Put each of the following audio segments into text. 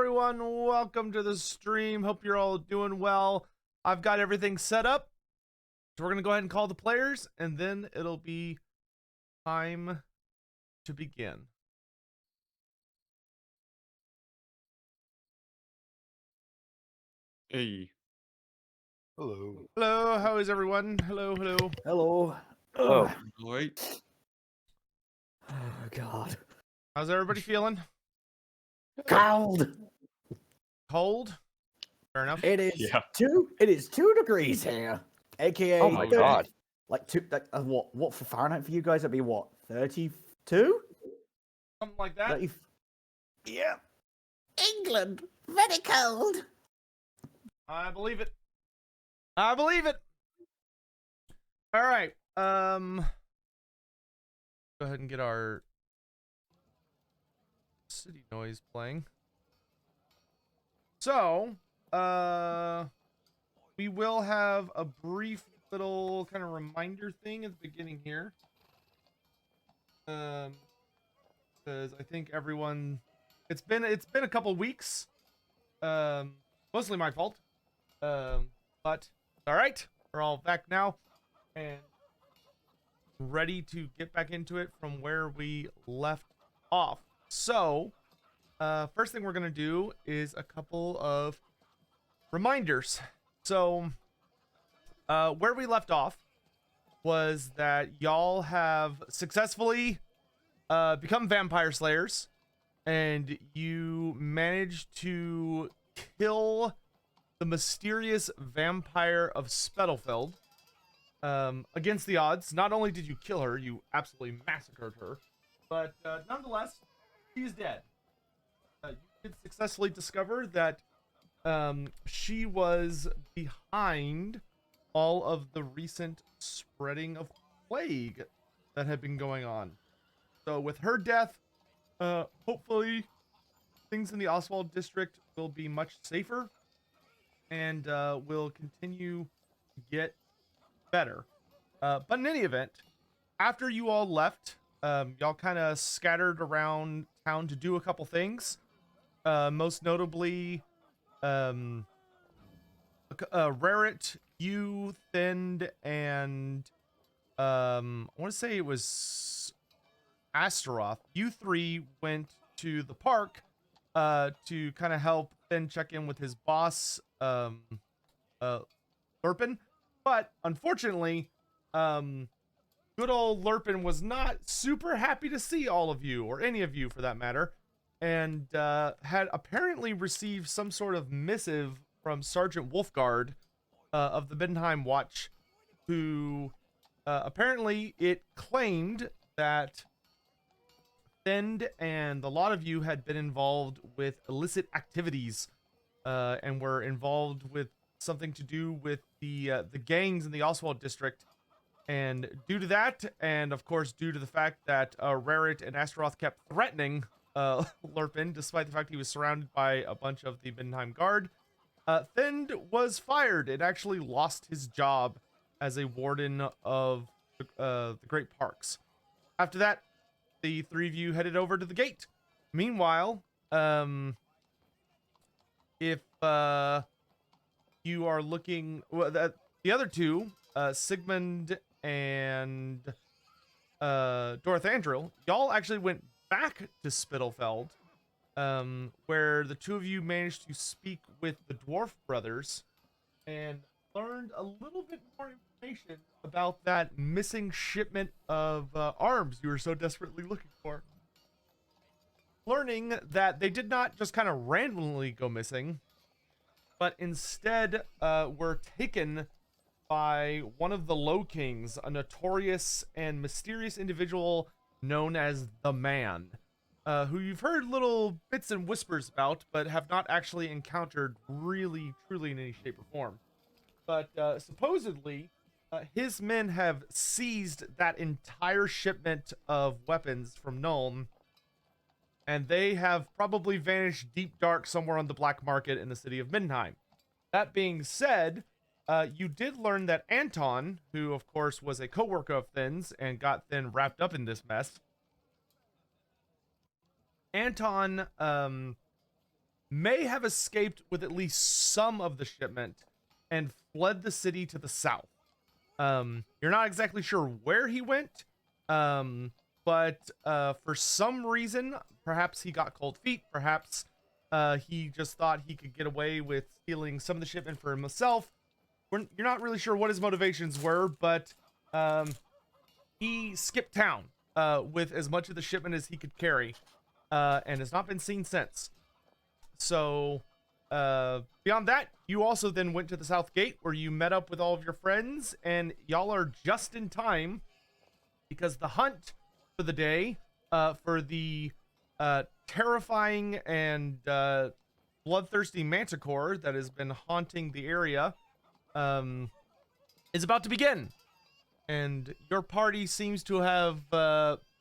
everyone, welcome to the stream. Hope you're all doing well. I've got everything set up, so we're gonna go ahead and call the players, and then it'll be time to begin. Hey. Hello. Hello, how is everyone? Hello. Hello. Oh, right. Oh God. How's everybody feeling? Cold. Cold? Fair enough. It is Yeah. 2 degrees here, aka Oh my God. like what for Fahrenheit for you guys? That'd be what, 32? Something like that. 30... Yeah. England, very cold. I believe it. I believe it. All right. Go ahead and get our city noise playing. So, we will have a brief little kind of reminder thing at the beginning here. Because I think everyone, it's been a couple weeks. Mostly my fault. But all right, we're all back now and ready to get back into it from where we left off. So, first thing we're gonna do is a couple of reminders. So, where we left off was that y'all have successfully become vampire slayers, and you managed to kill the mysterious vampire of Spittlefeld. Against the odds. Not only did you kill her, you absolutely massacred her, but nonetheless, she is dead. You did successfully discover that she was behind all of the recent spreading of plague that had been going on. So with her death, hopefully things in the Oswald district will be much safer and will continue to get better. But in any event, after you all left, y'all kind of scattered around town to do a couple things. Most notably, Rarit, you, Thind, and I want to say it was Astaroth. You three went to the park to kind of help Thind check in with his boss, Lurpin. But unfortunately, good old Lurpin was not super happy to see all of you, or any of you for that matter, and had apparently received some sort of missive from Sergeant Wolfguard of the Middenheim Watch, who apparently it claimed that Thind and a lot of you had been involved with illicit activities and were involved with something to do with the gangs in the Oswald district. And due to that, and of course due to the fact that Rarit and Astaroth kept threatening Lurpin, despite the fact he was surrounded by a bunch of the Middenheim Guard, Thind was fired and actually lost his job as a warden of the Great Parks. After that, the three of you headed over to the gate. Meanwhile, if you are looking, well, the other two, Sigmund and Dorothandril, y'all actually went back to Spittlefeld, where the two of you managed to speak with the dwarf brothers and learned a little bit more information about that missing shipment of arms you were so desperately looking for. Learning that they did not just kind of randomly go missing, but instead were taken by one of the Low Kings, a notorious and mysterious individual known as the Man, who you've heard little bits and whispers about, but have not actually encountered really, truly in any shape or form. But supposedly, his men have seized that entire shipment of weapons from Nuln, and they have probably vanished deep dark somewhere on the black market in the city of Middenheim. That being said, you did learn that Anton, who of course was a co-worker of Thin's and got Thin wrapped up in this mess, Anton may have escaped with at least some of the shipment and fled the city to the south. You're not exactly sure where he went, but for some reason, perhaps he got cold feet, perhaps he just thought he could get away with stealing some of the shipment for himself. You're not really sure what his motivations were, but he skipped town with as much of the shipment as he could carry, and has not been seen since. So, beyond that, you also then went to the South Gate, where you met up with all of your friends, and y'all are just in time, because the hunt for the day, for the terrifying and bloodthirsty Manticore that has been haunting the area, is about to begin. And your party seems to have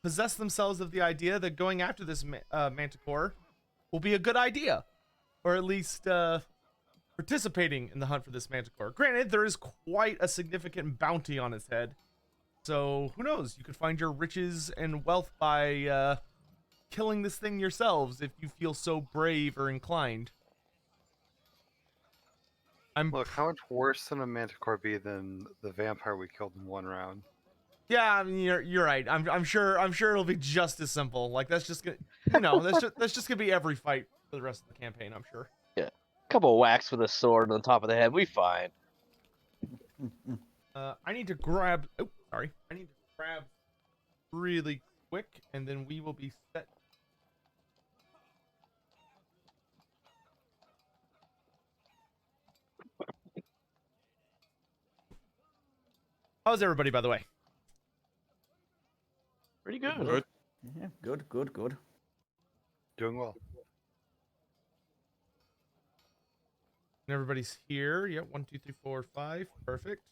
possessed themselves of the idea that going after this Manticore will be a good idea, or at least participating in the hunt for this Manticore. Granted, there is quite a significant bounty on his head, so who knows? You could find your riches and wealth by killing this thing yourselves if you feel so brave or inclined. Look, how much worse than a Manticore be than the vampire we killed in one round? Yeah, I mean, you're right. I'm sure it'll be just as simple. Like, that's just gonna, that's just gonna be every fight for the rest of the campaign, I'm sure. Yeah, couple of whacks with a sword on the top of the head, we fine. I need to grab. Oh, sorry. I need to grab really quick, and then we will be set. How's everybody, by the way? Pretty good. Good. Yeah, good. Doing well. And everybody's here. Yep, 1, 2, 3, 4, 5. Perfect.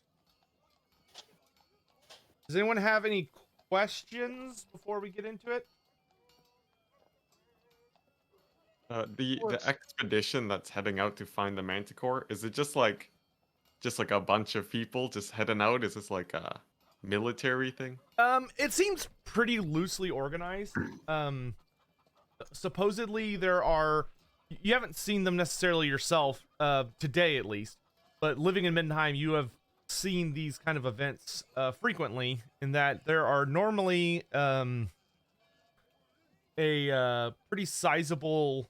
Does anyone have any questions before we get into it? The expedition that's heading out to find the Manticore, is it just like a bunch of people just heading out? Is this like a military thing? It seems pretty loosely organized. Supposedly there are, you haven't seen them necessarily yourself, today at least, but living in Middenheim, you have seen these kind of events frequently, in that there are normally a pretty sizable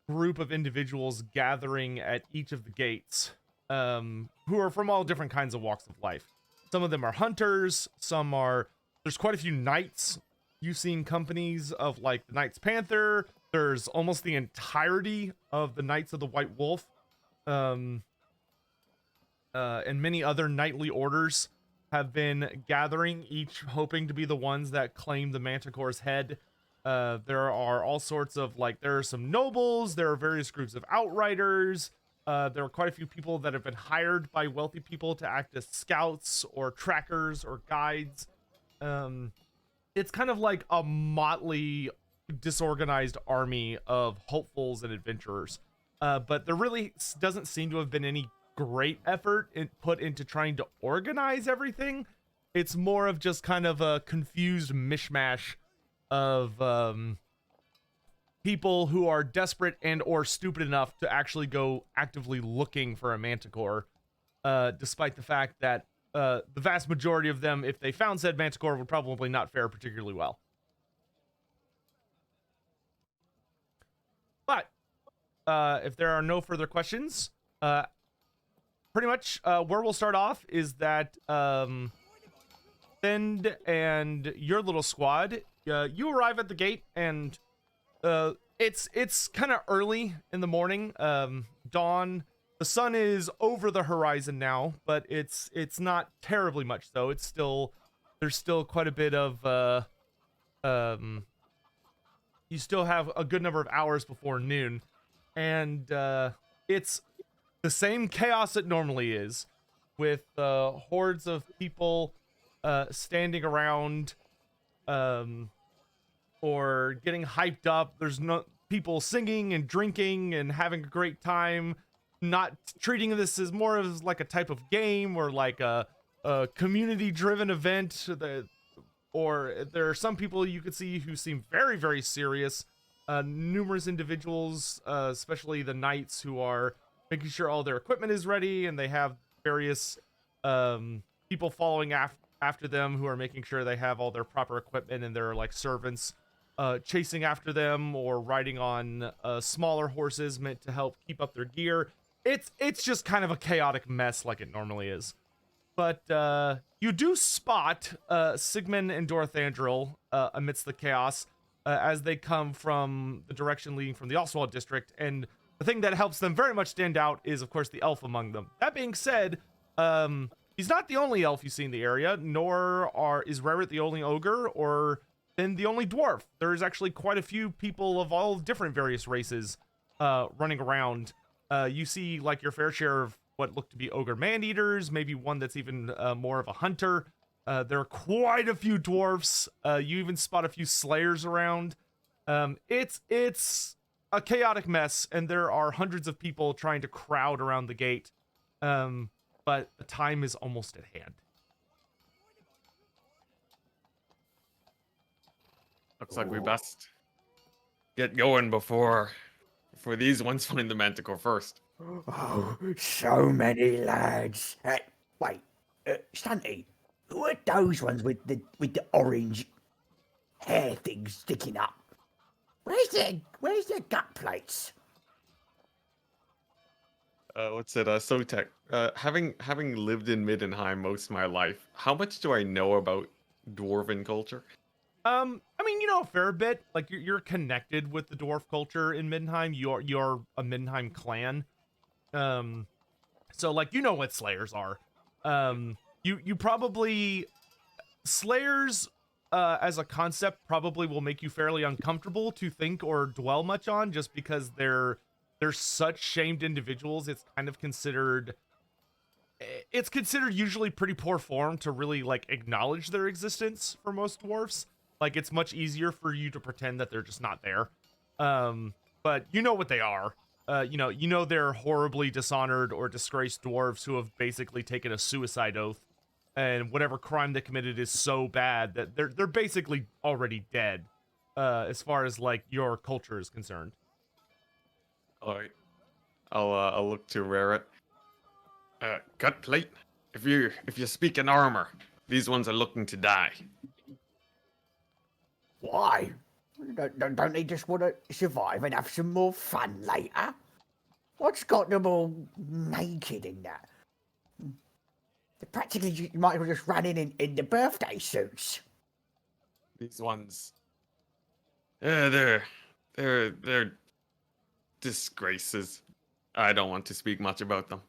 group of individuals gathering at each of the gates, who are from all different kinds of walks of life. Some of them are hunters, there's quite a few knights. You've seen companies of like the Knights Panther. There's almost the entirety of the Knights of the White Wolf, and many other knightly orders have been gathering, each hoping to be the ones that claim the Manticore's head. There are all sorts of, like, there are some nobles, there are various groups of outriders, there are quite a few people that have been hired by wealthy people to act as scouts or trackers or guides. It's kind of like a motley, disorganized army of hopefuls and adventurers. But there really doesn't seem to have been any great effort put into trying to organize everything. It's more of just kind of a confused mishmash of people who are desperate and or stupid enough to actually go actively looking for a Manticore, despite the fact that the vast majority of them, if they found said Manticore, would probably not fare particularly well. But if there are no further questions, pretty much where we'll start off is that Fend and your little squad, you arrive at the gate, and it's kind of early in the morning. Dawn, the sun is over the horizon now, but it's not terribly much so. There's still quite a bit of you still have a good number of hours before noon, and it's the same chaos it normally is, with hordes of people standing around or getting hyped up. There's no people singing and drinking and having a great time, not treating this as more of like a type of game or like a community driven event. Or there are some people you could see who seem very, very serious, numerous individuals, especially the knights, who are making sure all their equipment is ready, and they have various people following after them who are making sure they have all their proper equipment, and their like servants chasing after them or riding on smaller horses meant to help keep up their gear. It's just kind of a chaotic mess like it normally is. But you do spot Sigmund and Dorothandril amidst the chaos as they come from the direction leading from the Oswald district. And the thing that helps them very much stand out is, of course, the elf among them. That being said, he's not the only elf you see in the area, nor is Rarrit the only ogre or then the only dwarf. There's actually quite a few people of all different various races running around. You see like your fair share of what look to be ogre man-eaters, maybe one that's even more of a hunter. There are quite a few dwarfs. You even spot a few slayers around. It's a chaotic mess, and there are hundreds of people trying to crowd around the gate. But the time is almost at hand. Looks like we best get going before these ones find the Manticore first. Oh, so many lads. Wait, Stunty, who are those ones with the orange hair things sticking up? Where's their gut plates? What's it? Sotek. Having lived in Middenheim most of my life, how much do I know about dwarven culture? I mean, you know, a fair bit. Like you're connected with the dwarf culture in Middenheim. You're a Middenheim clan. So like you know what slayers are. You probably slayers as a concept probably will make you fairly uncomfortable to think or dwell much on, just because they're such shamed individuals. It's considered usually pretty poor form to really like acknowledge their existence for most dwarfs. Like it's much easier for you to pretend that they're just not there. But you know what they are. You know they're horribly dishonored or disgraced dwarves who have basically taken a suicide oath, and whatever crime they committed is so bad that they're basically already dead, as far as like your culture is concerned. All right, I'll look to Rarrit. Gut plate. If you speak in armor, these ones are looking to die. Why? Don't they just want to survive and have some more fun later? What's got them all naked in that? Practically, you might as well just run in the birthday suits. These ones, they're disgraces. I don't want to speak much about them.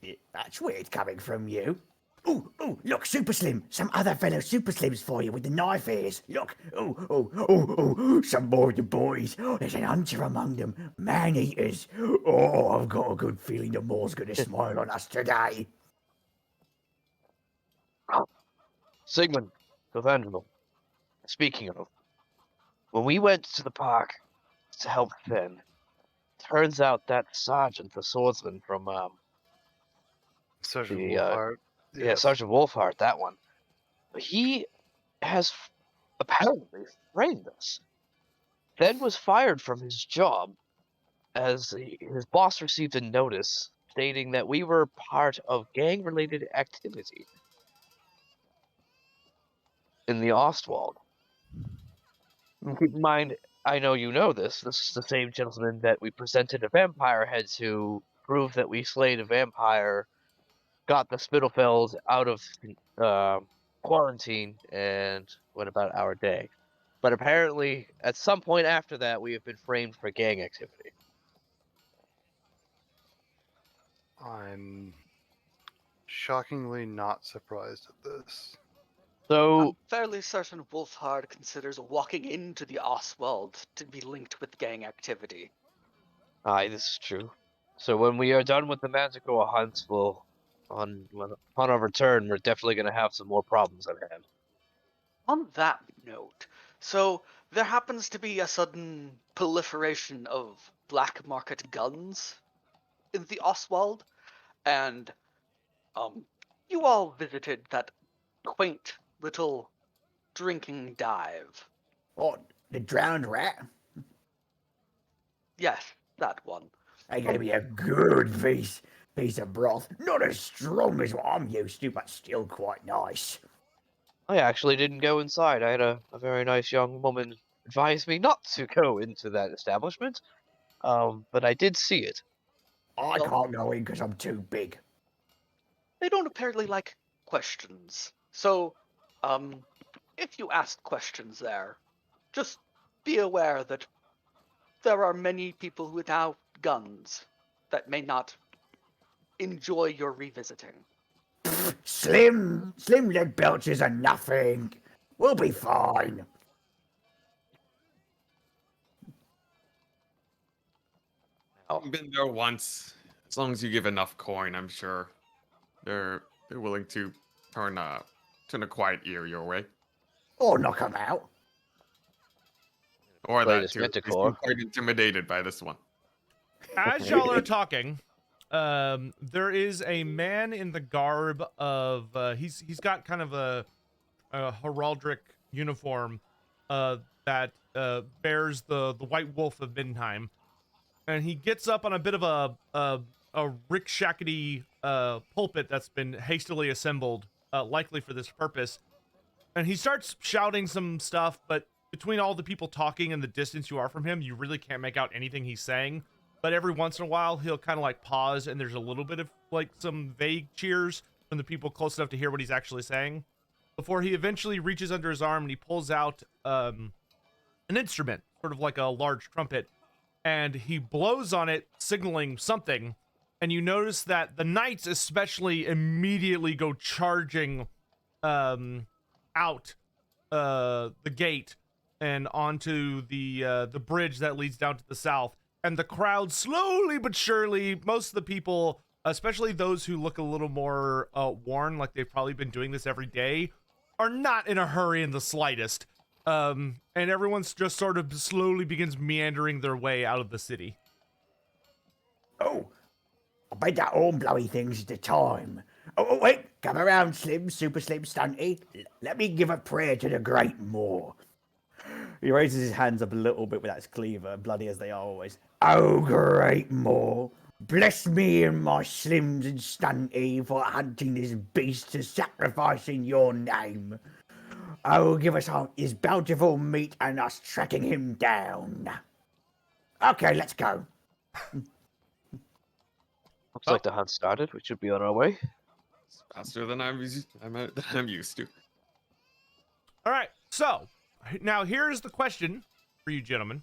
Yeah, that's weird coming from you. Ooh, look, Super Slim. Some other fellow Super Slims for you with the knife ears. Look, some more of the boys. There's an hunter among them. Man-eaters. Oh, I've got a good feeling the more's going to smile on us today. Sigmund, Dorothandril. Speaking of, when we went to the park to help Finn, turns out that sergeant, the swordsman from Sergeant the Wolfhard. yeah, Sergeant Wolfhard, that one. He has apparently framed us. Then was fired from his job as his boss received a notice stating that we were part of gang-related activity in the Ostwald. Keep in mind, I know you know this. This is the same gentleman that we presented a vampire head to prove that we slayed a vampire, got the Spittlefeld out of quarantine, and went about our day. But apparently, at some point after that, we have been framed for gang activity. I'm shockingly not surprised at this. So, I'm fairly certain Wolfhard considers walking into the Oswald to be linked with gang activity. aye, this is true. So when we are done with the Manticore hunts, upon our return, we're definitely going to have some more problems at hand. On that note, so there happens to be a sudden proliferation of black market guns in the Oswald, and you all visited that quaint little drinking dive. What? The drowned rat? Yes, that one. They gave me a good piece of broth. Not as strong as what I'm used to, but still quite nice. I actually didn't go inside. I had a very nice young woman advise me not to go into that establishment. But I did see it. I Well- can't go in because I'm too big. They don't apparently like questions. So, if you ask questions there, just be aware that there are many people without guns that may not enjoy your revisiting. Slim lead belches are nothing. We'll be fine. I've been there once. As long as you give enough coin, I'm sure they're willing to turn a quiet ear your way. Or knock 'em out. Or Play that this too. They Manticore. seem quite intimidated by this one. As y'all are talking, there is a man in the garb of he's got kind of a heraldic uniform that bears the white wolf of Middenheim, and he gets up on a bit of a rickshackety pulpit that's been hastily assembled, likely for this purpose, and he starts shouting some stuff, but between all the people talking and the distance you are from him, you really can't make out anything he's saying. But every once in a while, he'll kind of like pause, and there's a little bit of like some vague cheers from the people close enough to hear what he's actually saying, before he eventually reaches under his arm and he pulls out an instrument, sort of like a large trumpet, and he blows on it, signaling something. And you notice that the knights especially immediately go charging out the gate and onto the bridge that leads down to the south. And the crowd slowly but surely, most of the people, especially those who look a little more worn, like they've probably been doing this every day, are not in a hurry in the slightest. And everyone's just sort of slowly begins meandering their way out of the city. Oh, I bet that horn-blowy thing's the time. Oh, wait, come around, Slim, Super Slim Stunty. Let me give a prayer to the Great Moor. He raises his hands up a little bit with that cleaver, bloody as they are always. Oh, Great Moor, bless me and my Slims and Stunty for hunting this beast to sacrifice in your name. Oh, give us his bountiful meat and us tracking him down. Okay, let's go. Looks like the hunt started. We should be on our way. It's faster than I'm used to. All right, so now here's the question for you gentlemen.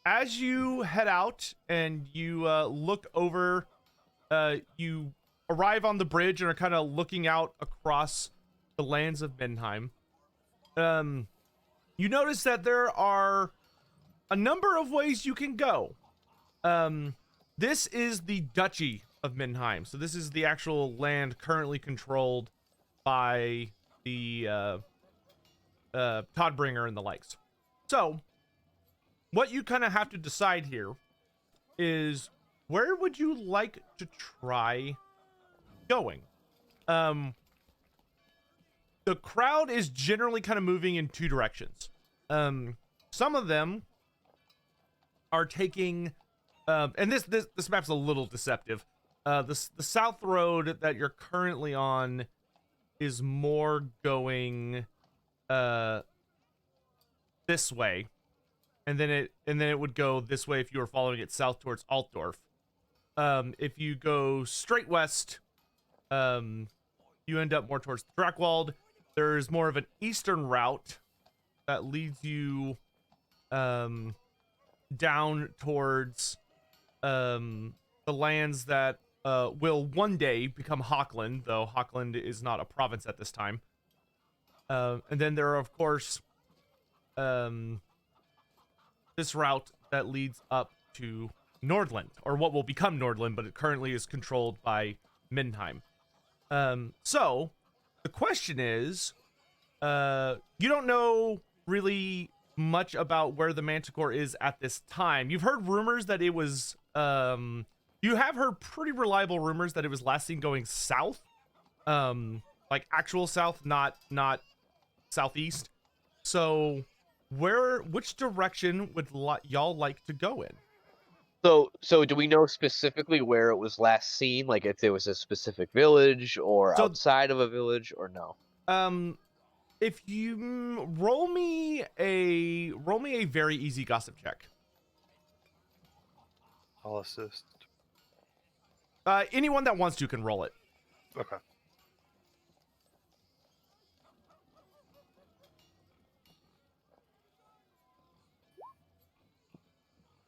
As you head out and you look over, you arrive on the bridge and are kind of looking out across the lands of Middenheim. You notice that there are a number of ways you can go. This is the Duchy of Middenheim, so this is the actual land currently controlled by the Todbringer and the likes. So, what you kind of have to decide here is, where would you like to try going? The crowd is generally kind of moving in two directions. Some of them are taking, and this map's a little deceptive. The south road that you're currently on is more going this way, and then it would go this way if you were following it south towards Altdorf. If you go straight west, you end up more towards Drakewald. There's more of an eastern route that leads you down towards the lands that will one day become Hochland, though Hochland is not a province at this time. And then there are, of course, this route that leads up to Nordland, or what will become Nordland, but it currently is controlled by Middenheim. So the question is, you don't know really much about where the Manticore is at this time. You've heard rumors that it was, you have heard pretty reliable rumors that it was last seen going south, like actual south, not southeast. So which direction would y'all like to go in? So do we know specifically where it was last seen? Like if there was a specific village or So- outside of a village or no? If you roll me a very easy gossip check. I'll assist. Anyone that wants to can roll it. Okay.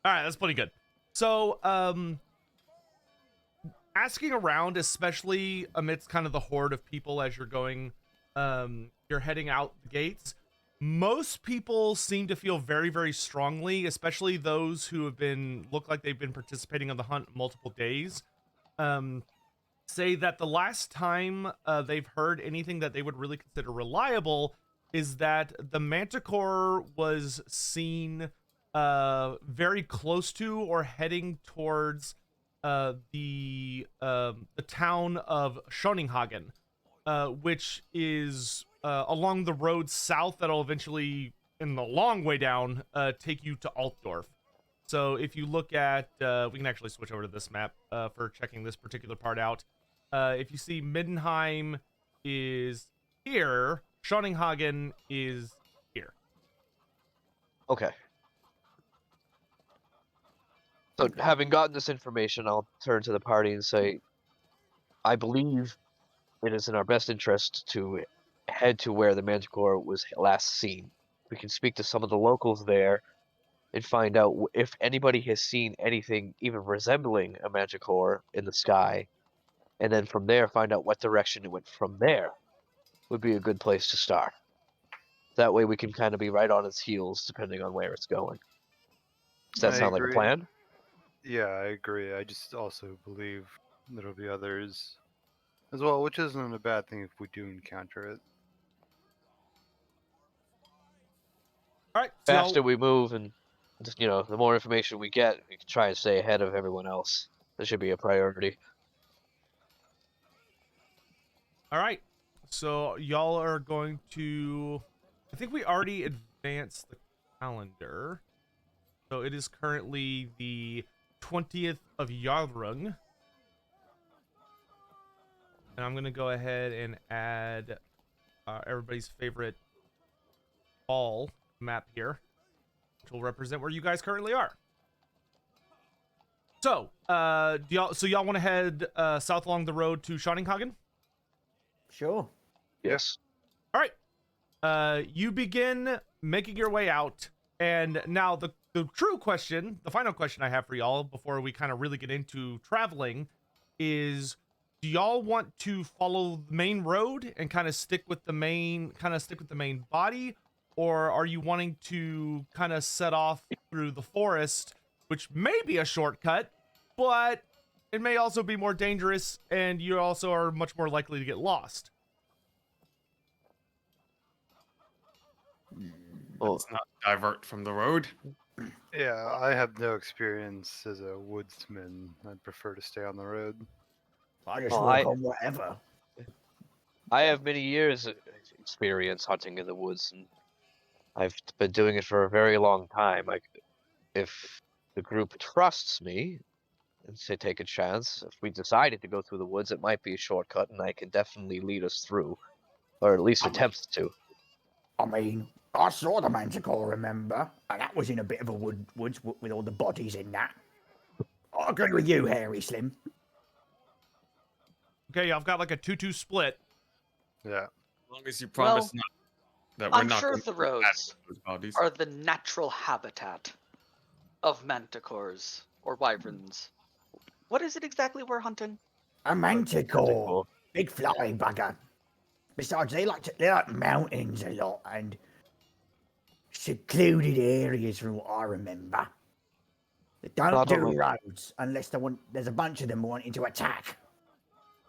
All right, that's pretty good. So, asking around, especially amidst kind of the horde of people as you're going, you're heading out the gates. Most people seem to feel very, very strongly, especially those who look like they've been participating on the hunt multiple days. Say that the last time they've heard anything that they would really consider reliable is that the Manticore was seen very close to or heading towards the town of Schoninghagen, which is along the road south that'll eventually, in the long way down, take you to Altdorf. So if you look at, we can actually switch over to this map for checking this particular part out. If you see Middenheim is here, Schoninghagen is here. Okay. So having gotten this information, I'll turn to the party and say, I believe it is in our best interest to head to where the Manticore was last seen. We can speak to some of the locals there and find out if anybody has seen anything even resembling a Manticore in the sky, and then from there find out what direction it went from there would be a good place to start. That way we can kind of be right on its heels depending on where it's going. Does that I sound like a agree. plan? Yeah, I agree. I just also believe there'll be others as well, which isn't a bad thing if we do encounter it. All right, so Faster we move and just, the more information we get, we can try and stay ahead of everyone else. That should be a priority. all right, so y'all are going to. I think we already advanced the calendar, so it is currently the 20th of Yarrung. And I'm going to go ahead and add everybody's favorite ball map here, which will represent where you guys currently are. So, y'all want to head south along the road to Schoninghagen? Sure. Yes. All right. You begin making your way out, and now the true question, the final question I have for y'all before we kind of really get into traveling is, do y'all want to follow the main road and kind of stick with the main body, or are you wanting to kind of set off through the forest, which may be a shortcut, but it may also be more dangerous, and you also are much more likely to get lost? Well, Let's not divert from the road. Yeah, I have no experience as a woodsman. I'd prefer to stay on the road. I just Well, walk on whatever. I have many years of experience hunting in the woods, and I've been doing it for a very long time. If the group trusts me and say take a chance, if we decided to go through the woods, it might be a shortcut, and I can definitely lead us through, or at least attempt to. I mean, I saw the Manticore, remember? And that was in a bit of a woods with all the bodies in that. I agree with you, Hairy Slim. Okay, I've got like a 2-2 split. Yeah. As long as you promise Well, that we're I'm not sure going the to attack roads those bodies. are the natural habitat of manticores or wyverns. What is it exactly we're hunting? A Manticore. Manticore. Big flying bugger. Besides, they like mountains a lot and secluded areas from what I remember. They don't Not do only- roads unless there's a bunch of them wanting to attack.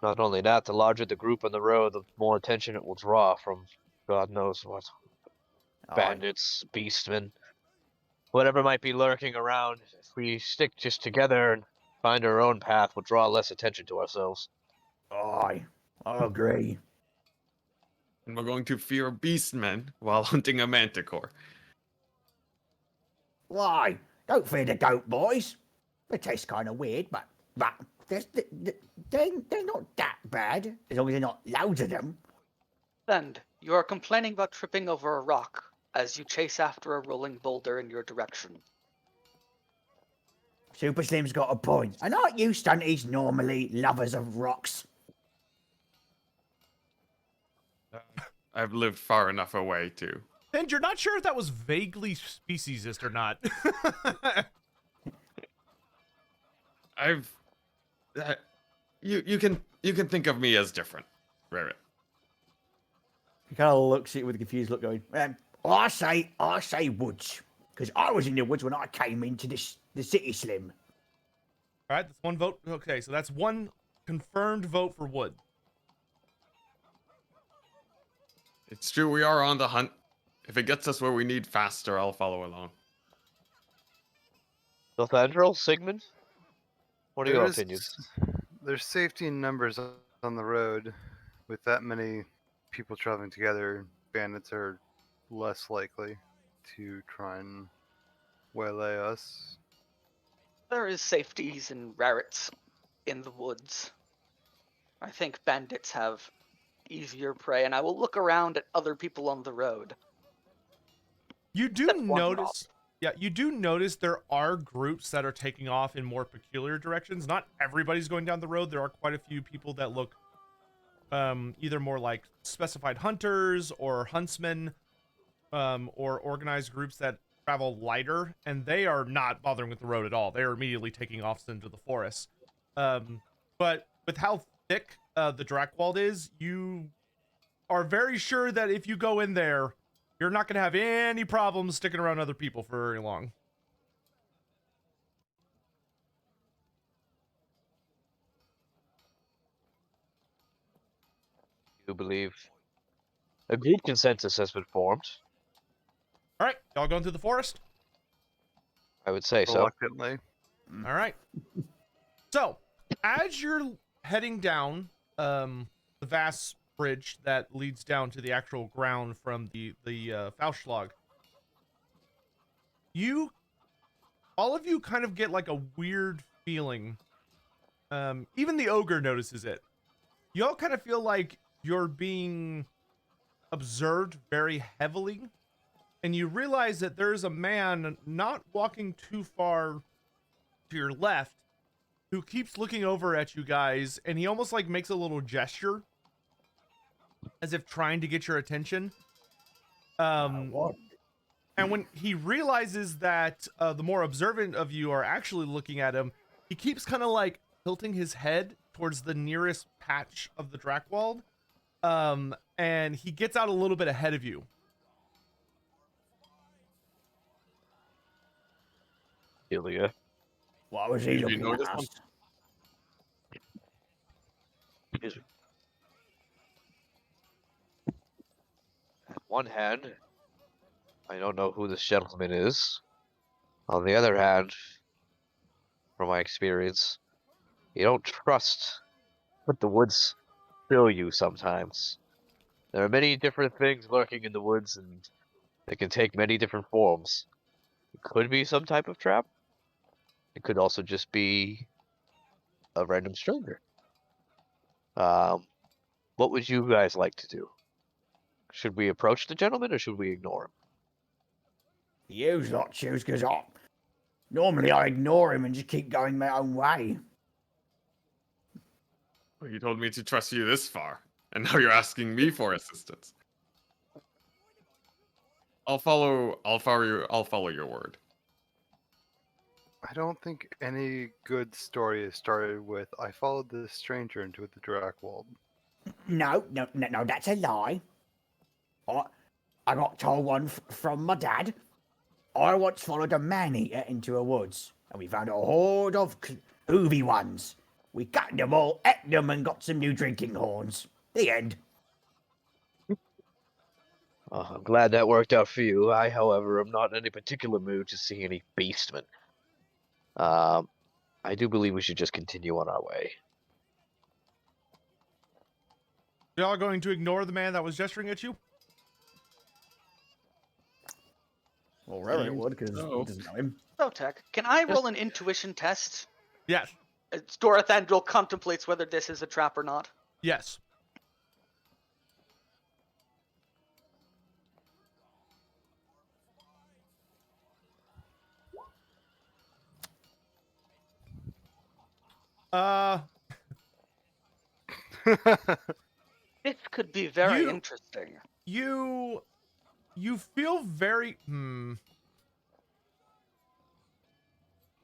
Not only that, the larger the group on the road, the more attention it will draw from God knows what. Bandits, beastmen, whatever might be lurking around. If we stick just together and find our own path, we'll draw less attention to ourselves. I agree. And we're going to fear beastmen while hunting a manticore. Why? Don't fear the goat, boys. They taste kind of weird, but they're not that bad as long as they're not loads of them. And you are complaining about tripping over a rock as you chase after a rolling boulder in your direction. Super Slim's got a point. And aren't you stunties normally lovers of rocks? I've lived far enough away to. And you're not sure if that was vaguely speciesist or not. I've. You can think of me as different, Rabbit. He kind of looks at it with a confused look, going, I say woods, because I was in the woods when I came into the city, Slim. All right, that's one vote. Okay, so that's one confirmed vote for wood. It's true, we are on the hunt. If it gets us where we need faster, I'll follow along. Lothandrel, Sigmund? What are your opinions? There's safety in numbers on the road. With that many people traveling together, bandits are less likely to try and waylay us. There is safeties and rarets in the woods. I think bandits have easier prey, and I will look around at other people on the road. You do Except one notice, yeah, you do notice there are groups that are taking off in more peculiar directions. Not everybody's going down the road. There are quite a few people that look either more like specified hunters or huntsmen, or organized groups that travel lighter, and they are not bothering with the road at all. They are immediately taking off into the forest. But with how thick the Drakewald is, you are very sure that if you go in there, you're not going to have any problems sticking around other people for very long. You believe a group consensus has been formed? All right, y'all going through the forest? I would say so. Reluctantly. All right. So, as you're heading down the vast bridge that leads down to the actual ground from the Faustschlag, all of you kind of get like a weird feeling. Even the ogre notices it. You all kind of feel like you're being observed very heavily, and you realize that there's a man not walking too far to your left who keeps looking over at you guys, and he almost like makes a little gesture as if trying to get your attention. And when he realizes that the more observant of you are actually looking at him, he keeps kind of like tilting his head towards the nearest patch of the Drakewald, and he gets out a little bit ahead of you. Ilya. What was he Did you looking notice at him? us? Excuse me. On one hand, I don't know who this gentleman is. On the other hand, from my experience, you don't trust what the woods show you sometimes. There are many different things lurking in the woods, and they can take many different forms. It could be some type of trap. It could also just be a random stranger. What would you guys like to do? Should we approach the gentleman or should we ignore him? You lot choose, because normally I ignore him and just keep going my own way. Well, you told me to trust you this far, and now you're asking me for assistance. I'll follow your word. I don't think any good story is started with I followed this stranger into the Drakewald. No, that's a lie. I got told one from my dad. I once followed a man-eater into a woods, and we found a horde of hoovy ones. We cut them all, ate them, and got some new drinking horns. The end. I'm glad that worked out for you. I, however, am not in any particular mood to see any beastmen. I do believe we should just continue on our way. Y'all going to ignore the man that was gesturing at you? Or wherever it Seems would, because so. he doesn't know him. Sotek, can I Yes. roll an intuition test? Yes. Dorathandril contemplates whether this is a trap or not. Yes. Uh, This could be very You- interesting. you feel very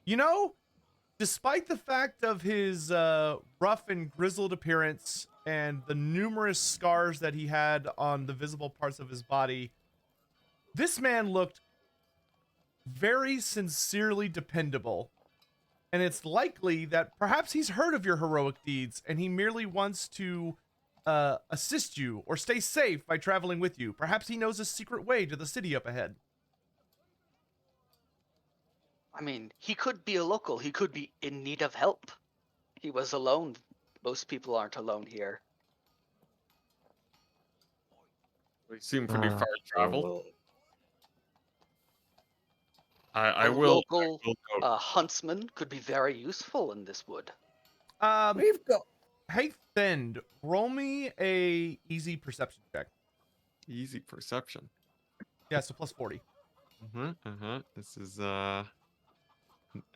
You know, despite the fact of his rough and grizzled appearance and the numerous scars that he had on the visible parts of his body, this man looked very sincerely dependable. And it's likely that perhaps he's heard of your heroic deeds and he merely wants to assist you or stay safe by traveling with you. Perhaps he knows a secret way to the city up ahead. I mean, he could be a local. He could be in need of help. He was alone. Most people aren't alone here. We seem pretty Ah, far traveled. I A will. local I will go. huntsman could be very useful in this wood. We've got. Hey, Fend, roll me a easy perception check. Easy perception. Yeah, so plus 40. This is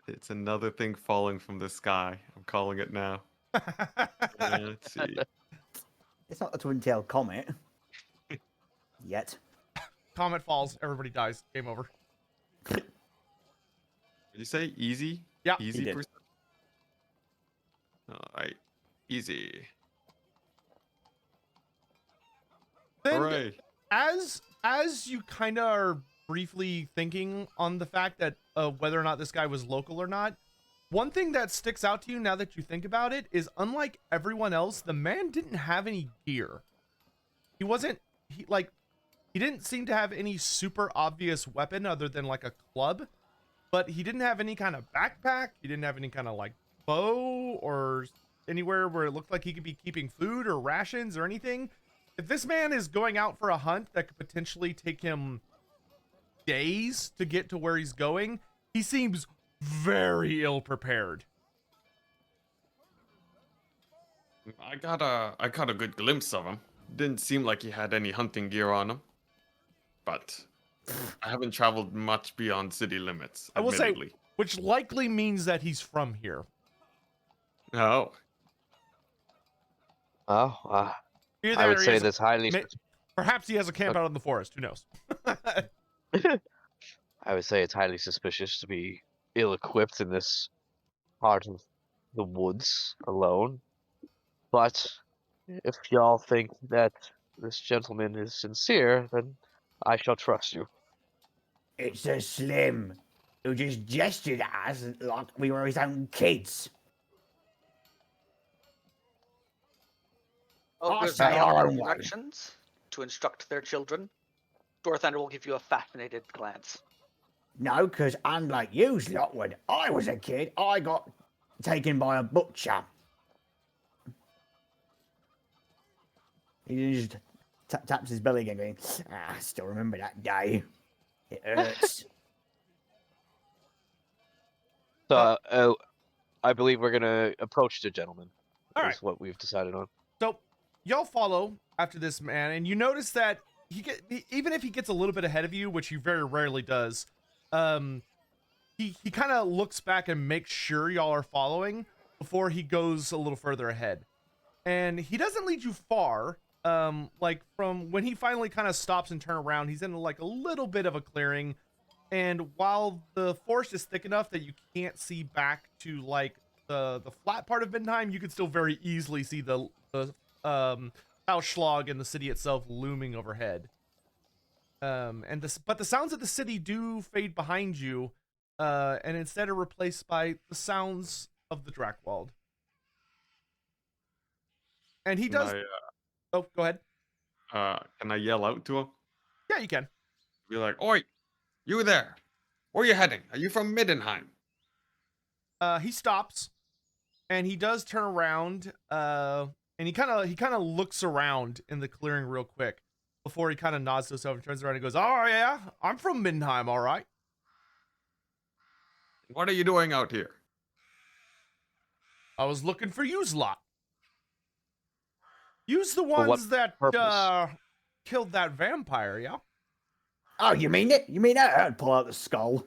it's another thing falling from the sky. I'm calling it now. Let's see. It's not the twin tail comet. Yet. Comet falls, everybody dies. Game over. Did you say easy? Yeah, Easy he did. perception. All right. Easy. Then, Hooray. as you kind of are briefly thinking on the fact that whether or not this guy was local or not, one thing that sticks out to you now that you think about it is, unlike everyone else, the man didn't have any gear. He didn't seem to have any super obvious weapon other than like a club, but he didn't have any kind of backpack. He didn't have any kind of like bow or anywhere where it looked like he could be keeping food or rations or anything. If this man is going out for a hunt that could potentially take him days to get to where he's going, he seems very ill prepared. I got a good glimpse of him. Didn't seem like he had any hunting gear on him. But I haven't traveled much beyond city limits, I will say, admittedly. which likely means that he's from here. Oh. Oh, Either I would he say has- that's highly. Perhaps he has a camp out in the forest. Who knows? I would say it's highly suspicious to be ill-equipped in this part of the woods alone. But if y'all think that this gentleman is sincere, then I shall trust you. It's a Slim who just gestured at us like we were his own kids. I Ogres say follow our their own way. directions to instruct their children. Dorathander will give you a fascinated glance. No, because unlike you, lot, when I was a kid, I got taken by a butcher. He just taps his belly again, going, I still remember that day. It hurts. So, I believe we're gonna approach the gentleman. All Is right. what we've decided on. So y'all follow after this man, and you notice that even if he gets a little bit ahead of you, which he very rarely does, he kind of looks back and makes sure y'all are following before he goes a little further ahead. And he doesn't lead you far. Like from when he finally kind of stops and turn around, he's in like a little bit of a clearing. And while the forest is thick enough that you can't see back to like the flat part of Middenheim, you can still very easily see the Schlag and the city itself looming overhead. But the sounds of the city do fade behind you, and instead are replaced by the sounds of the Drakewald. And he does. Oh, go ahead. Can I yell out to him? Yeah, you can. Be like, "Oi, you there? Where you heading? Are you from Middenheim?" He stops, and he does turn around. And he kind of looks around in the clearing real quick before he kind of nods to himself and turns around and goes, "Oh yeah, I'm from Middenheim, all right. What are you doing out here? I was looking for yous lot. Yous the For what ones that purpose? killed that vampire, yeah?" Oh, you mean it? You mean that? I'd pull out the skull.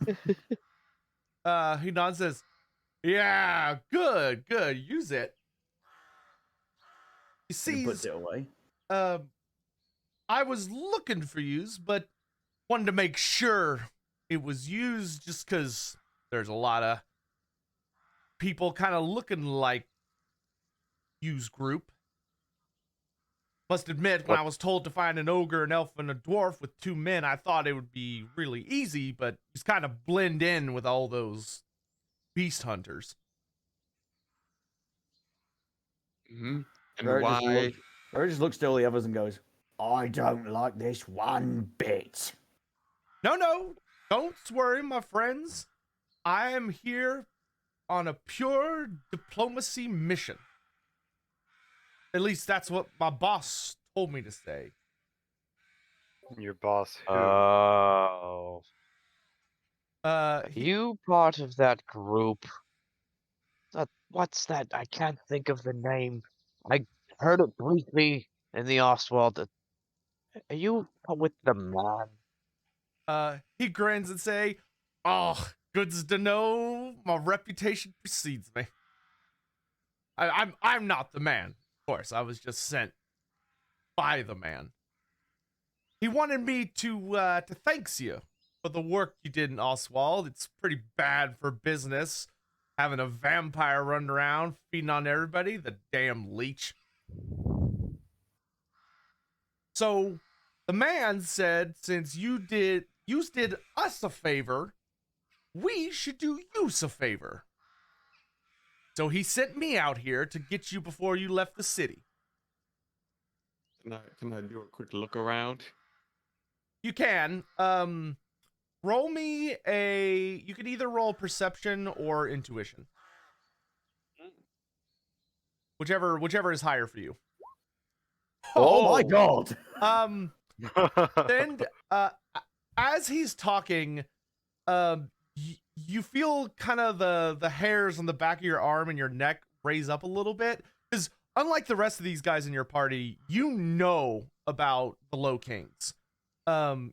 He nods and says, "Yeah, good, good. Use it." He And he sees, puts it away. I was looking for yous, but wanted to make sure it was yous just because there's a lot of people kind of looking like yous group. Must admit, when What? I was told to find an ogre, an elf, and a dwarf with 2 men, I thought it would be really easy, but just kind of blend in with all those beast hunters. Hmm. And Barrett just looks to all the others and goes, I don't like this one bit. No, don't worry, my friends. I am here on a pure diplomacy mission. At least that's what my boss told me to say. Your boss who? Oh. He, You part of that group? What's that? I can't think of the name. I heard it briefly in the Ostwald. Are you with the man? he grins and say, "Oh, good's to know. My reputation precedes me. I'm not the man, of course. I was just sent by the man. He wanted me to thanks you for the work you did in Oswald. It's pretty bad for business having a vampire running around feeding on everybody. The damn leech." So the man said, since you did us a favor, we should do you a favor. So he sent me out here to get you before you left the city. Can I do a quick look around? You can. Roll me a. You can either roll perception or intuition. Whichever is higher for you. Oh my god. Then as he's talking, you feel kind of the hairs on the back of your arm and your neck raise up a little bit, because unlike the rest of these guys in your party, you know about the Low Kings.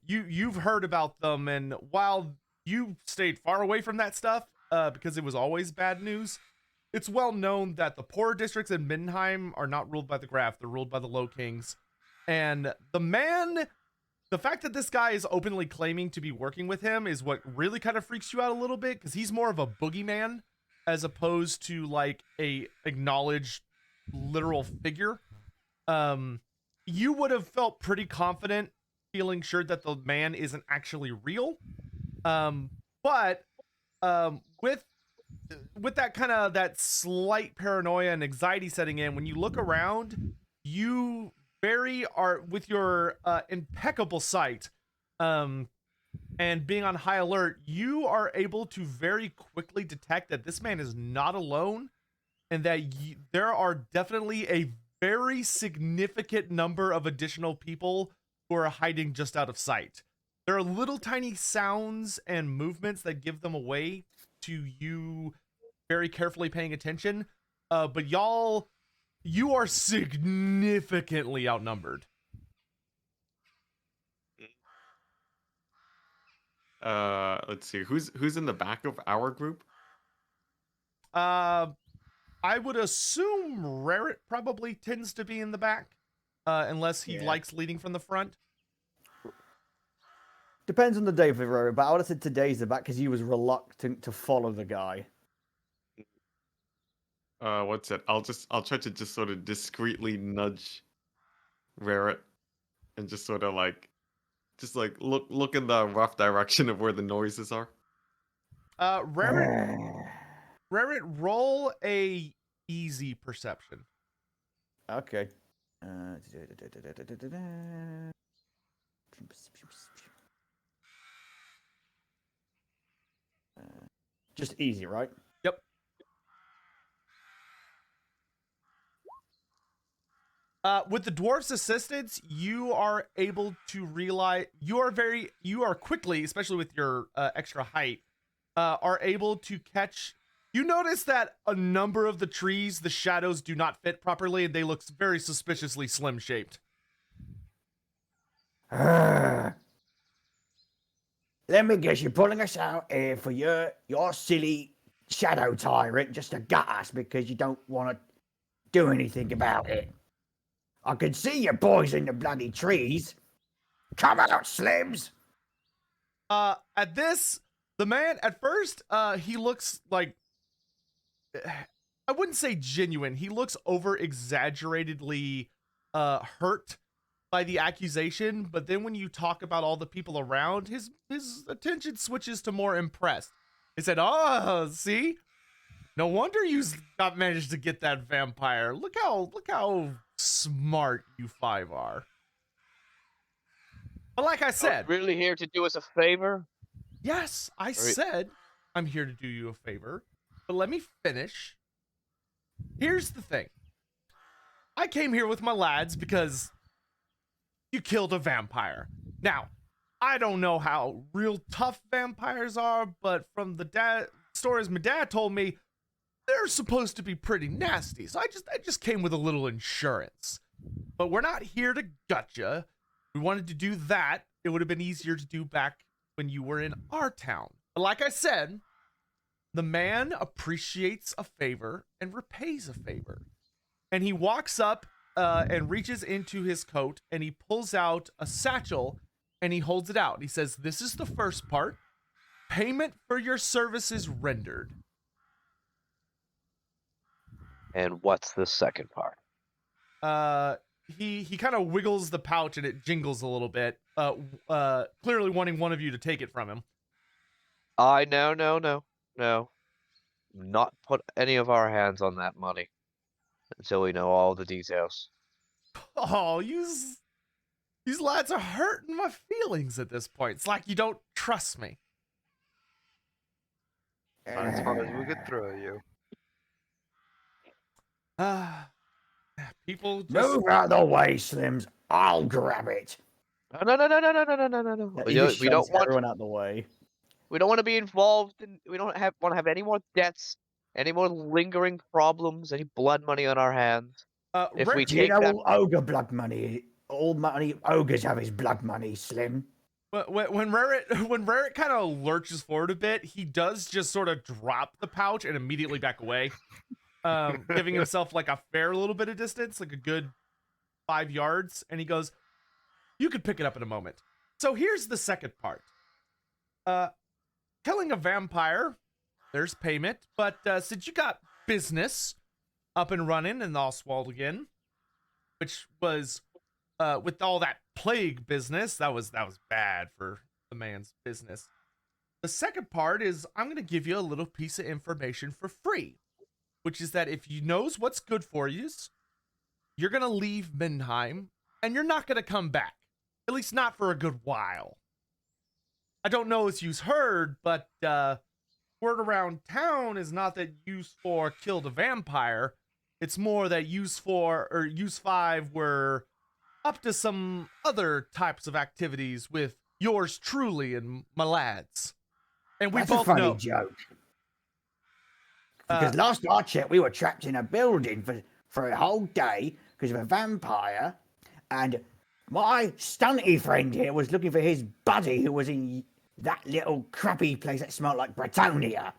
You've heard about them, and while you stayed far away from that stuff, because it was always bad news, it's well known that the poorer districts in Middenheim are not ruled by the Graf, they're ruled by the Low Kings. And the fact that this guy is openly claiming to be working with him is what really kind of freaks you out a little bit, because he's more of a boogeyman as opposed to like a acknowledged literal figure. You would have felt pretty confident feeling sure that the man isn't actually real. But with that kind of that slight paranoia and anxiety setting in, when you look around, you are with your impeccable sight, and being on high alert, you are able to very quickly detect that this man is not alone, and that there are definitely a very significant number of additional people who are hiding just out of sight. There are little tiny sounds and movements that give them away to you very carefully paying attention, but you are significantly outnumbered. Let's see. Who's in the back of our group? I would assume Rarrett probably tends to be in the back, unless he likes leading from the front. Depends on the day for Rory, but I would have said today's the back because he was reluctant to follow the guy. What's it? I'll try to just sort of discreetly nudge Rarrett and just sort of like look in the rough direction of where the noises are. Rarrett, roll a easy perception. Okay. Just easy, right? Yep. With the dwarf's assistance, you are able to realize you are quickly, especially with your extra height, are able to catch. You notice that a number of the trees, the shadows do not fit properly, and they look very suspiciously slim shaped. Let me guess, you're pulling us out here for your silly shadow tyrant just to gut us because you don't want to do anything about it. I can see your boys in the bloody trees. Come out, Slims! At this, the man at first, he looks like I wouldn't say genuine. He looks over exaggeratedly hurt by the accusation, but then when you talk about all the people around, his attention switches to more impressed. He said, "Oh, see? No wonder you got managed to get that vampire. Look how smart you five are." But like I said, Really here to do us a favor? yes, I said I'm here to do you a favor, but let me finish. Here's the thing. I came here with my lads because you killed a vampire. Now, I don't know how real tough vampires are, but from the stories my dad told me, they're supposed to be pretty nasty. So I just came with a little insurance. But we're not here to gut you. We wanted to do that. It would have been easier to do back when you were in our town. But like I said, the man appreciates a favor and repays a favor. And he walks up and reaches into his coat and he pulls out a satchel and he holds it out. He says, "This is the first part. Payment for your services rendered." And what's the second part? He kind of wiggles the pouch and it jingles a little bit, clearly wanting one of you to take it from him. No. Not put any of our hands on that money until we know all the details. Oh, these lads are hurting my feelings at this point. It's like you don't trust me. Not as far as we could throw you. People just... Move out of the way, Slims. I'll grab it. No. We don't want everyone out the way. We don't want to be involved in. We don't want to have any more debts, any more lingering problems, any blood money on our hands. If we Do you take know that, all ogre blood money? All money ogres have is blood money, Slim. When Rarrett kind of lurches forward a bit, he does just sort of drop the pouch and immediately back away, giving himself like a fair little bit of distance, like a good 5 yards. And he goes, "You could pick it up in a moment." So here's the second part. Killing a vampire, there's payment, but since you got business up and running in Oswald again, which was with all that plague business, that was bad for the man's business. The second part is I'm going to give you a little piece of information for free, which is that if you knows what's good for you, you're going to leave Middenheim and you're not going to come back, at least not for a good while. I don't know if you've heard, but word around town is not that use 4 killed a vampire. It's more that use 4 or use 5 were up to some other types of activities with yours truly and my lads. And we That's both a funny know. joke. Because last I checked, we were trapped in a building for a whole day because of a vampire, and my stunty friend here was looking for his buddy who was in that little crappy place that smelled like Bretonia.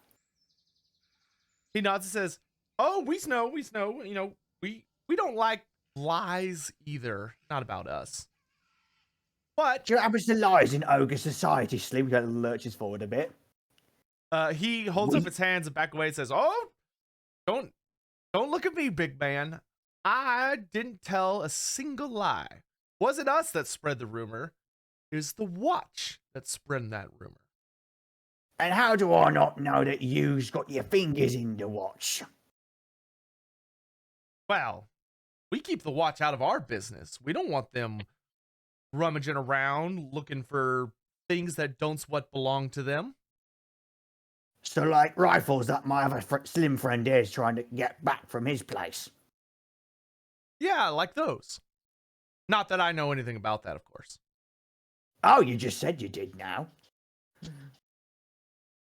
He nods and says, "Oh, we know. You know, we don't like lies either. Not about us." But Do you know what happens to lies in ogre society, Slim? He lurches forward a bit. he holds up his hands and back away and says, "Oh, don't look at me, big man. I didn't tell a single lie. Wasn't us that spread the rumor. It was the watch that spread that rumor." And how do I not know that you've got your fingers in the watch? Well, we keep the watch out of our business. We don't want them rummaging around looking for things that don't what belong to them. So, like rifles that my other Slim friend is trying to get back from his place. Yeah, like those. Not that I know anything about that, of course. Oh, you just said you did now.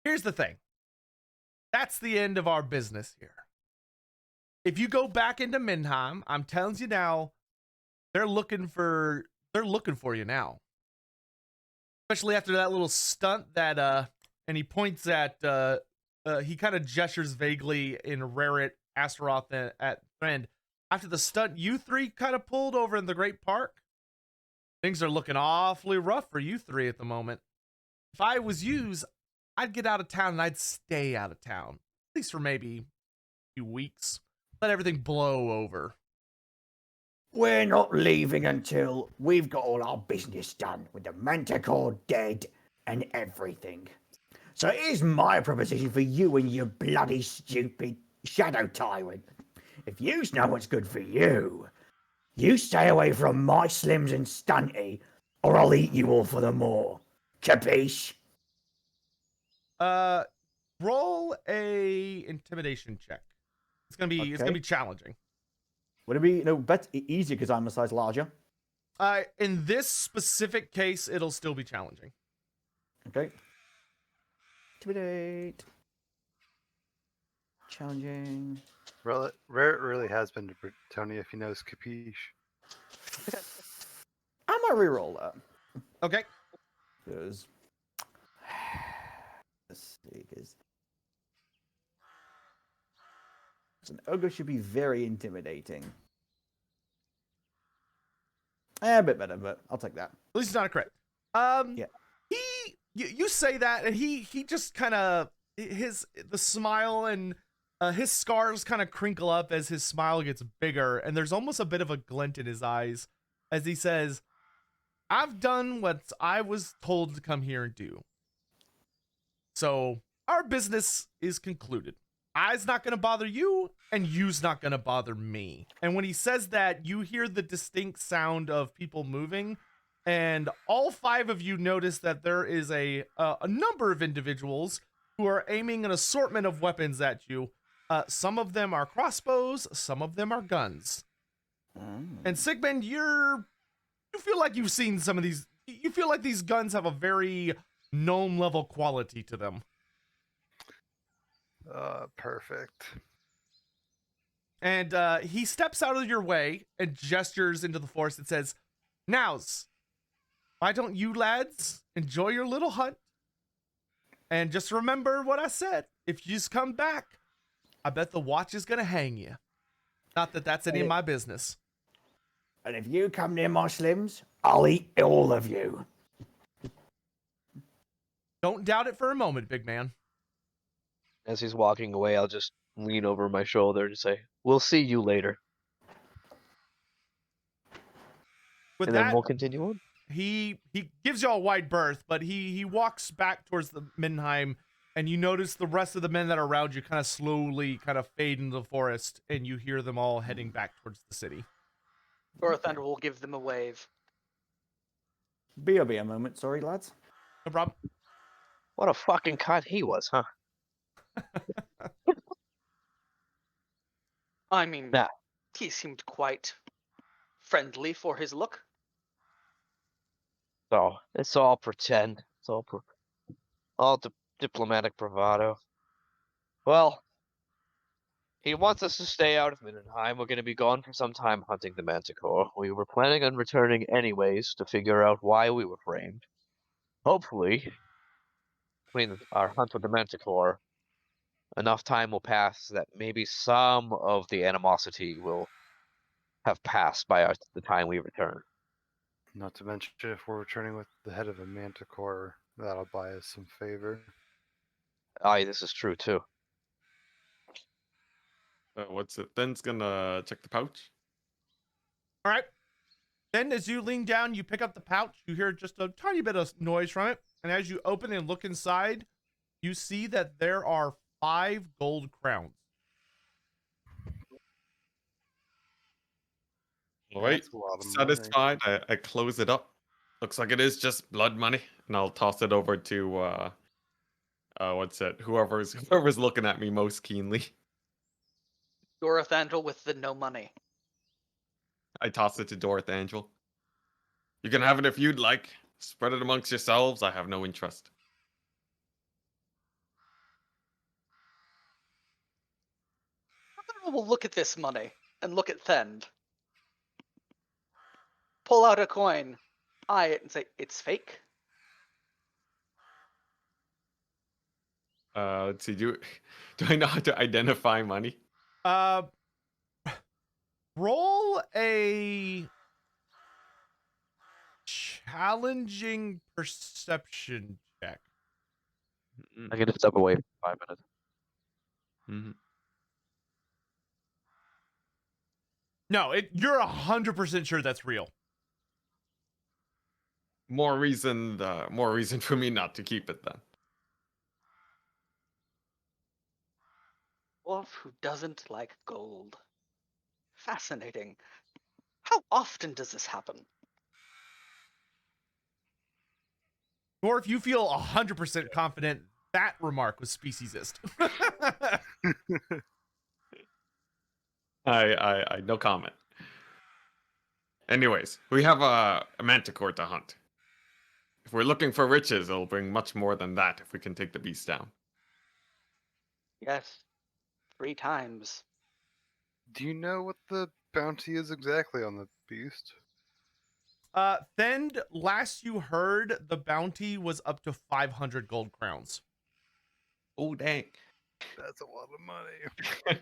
Here's the thing. That's the end of our business here. If you go back into Middenheim, I'm telling you now, they're looking for you now. Especially after that little stunt that and he points at he kind of gestures vaguely in Raret, Astaroth, at Friend. After the stunt you three kind of pulled over in the Great Park, things are looking awfully rough for you three at the moment. If I was yous, I'd get out of town and I'd stay out of town. At least for maybe a few weeks. Let everything blow over. We're not leaving until we've got all our business done with the Manticore dead and everything. So here's my proposition for you and your bloody stupid shadow tyrant. If you know what's good for you, you stay away from my Slims and Stunty, or I'll eat you all for the more. Capiche? Roll a intimidation check. It's gonna be challenging. Would it be easier because I'm a size larger? In this specific case, it'll still be challenging. Okay. Intimidate. Challenging. Rare really has been to Britonia if he knows Capiche. I'm gonna reroll that. Okay. Because let's see, because an ogre should be very intimidating. A bit better, but I'll take that. At least it's not a crit. Yeah. You say that, and he just kind of the smile and his scars kind of crinkle up as his smile gets bigger, and there's almost a bit of a glint in his eyes as he says, "I've done what I was told to come here and do. So our business is concluded. I's not gonna bother you, and you's not gonna bother me." And when he says that, you hear the distinct sound of people moving, and all five of you notice that there is a number of individuals who are aiming an assortment of weapons at you. Some of them are crossbows, some of them are guns. And Sigmund, you feel like you've seen some of these. You feel like these guns have a very gnome level quality to them. Perfect. And he steps out of your way and gestures into the forest and says, "Nows, why don't you lads enjoy your little hunt? And just remember what I said. If you just come back, I bet the watch is going to hang you. Not that that's any of my business." And if you come near my Slims, I'll eat all of you. Don't doubt it for a moment, big man. As he's walking away, I'll just lean over my shoulder and say, "We'll see you later." With And that, then we'll continue on. he gives you all a wide berth, but he walks back towards the Middenheim, and you notice the rest of the men that are around you kind of slowly kind of fade into the forest, and you hear them all heading back towards the city. Gorathander will give them a wave. BRB a moment, sorry lads. No problem. What a fucking cunt he was, huh? I mean, Nah. he seemed quite friendly for his look. So it's all pretend. It's all diplomatic bravado. Well, he wants us to stay out of Middenheim. We're going to be gone for some time hunting the Manticore. We were planning on returning anyways to figure out why we were framed. Hopefully, between our hunt with the Manticore, enough time will pass that maybe some of the animosity will have passed by the time we return. Not to mention, if we're returning with the head of a Manticore, that'll buy us some favor. Aye, this is true too. What's it? Then's gonna check the pouch. All right. Then as you lean down, you pick up the pouch. You hear just a tiny bit of noise from it. And as you open and look inside, you see that there are 5 gold crowns. All right. That's a lot of money. Satisfied, I close it up. Looks like it is just blood money, and I'll toss it over to what's it? Whoever's looking at me most keenly. Gorathander with the no money. I toss it to Dorothy Angel. You can have it if you'd like. Spread it amongst yourselves. I have no interest. We'll look at this money and look at Thend. Pull out a coin, eye it, and say, it's fake. Let's see. Do I know how to identify money? Roll a challenging perception check. I get to step away for 5 minutes. Mm-hmm. No, you're 100% sure that's real. More reason for me not to keep it then. Wolf who doesn't like gold. Fascinating. How often does this happen? Or if you feel 100% confident that remark was speciesist. I no comment. Anyways, we have a Manticore to hunt. If we're looking for riches, it'll bring much more than that if we can take the beast down. Yes. 3 times. Do you know what the bounty is exactly on the beast? Thend, last you heard, the bounty was up to 500 gold crowns. Oh, dang. That's a lot of money.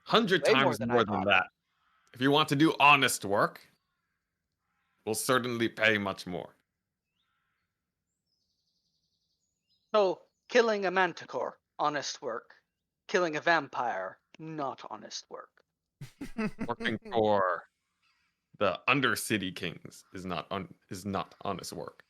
100 Way more times than I more than thought. that. If you want to do honest work, we'll certainly pay much more. So, killing a manticore, honest work. Killing a vampire, not honest work. Working for the Undercity Kings is not honest work.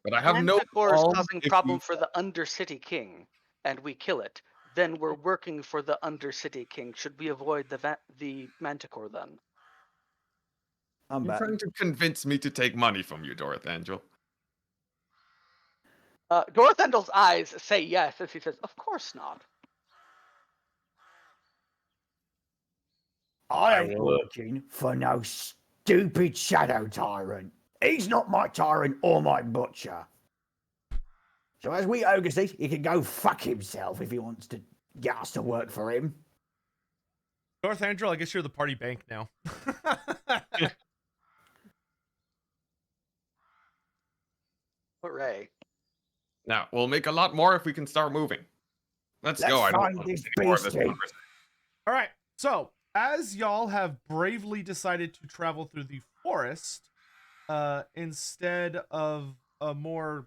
But I have no Manticore is qualms causing if problem you- for the Undercity King, and we kill it. Then we're working for the Undercity King. Should we avoid the Manticore then? I'm You're back. trying to convince me to take money from you, Dorothy Angel. Dorothendel's eyes say yes as he says, "Of course not." I ain't working for no stupid shadow tyrant. He's not my tyrant or my butcher. So as we ogres see, he can go fuck himself if he wants to get us to work for him. North Andrew, I guess you're the party bank now. Hooray. Now, we'll make a lot more if we can start moving. Let's go. I Let's don't find want this any more of this beastie. conversation. All right. So, as y'all have bravely decided to travel through the forest, instead of the more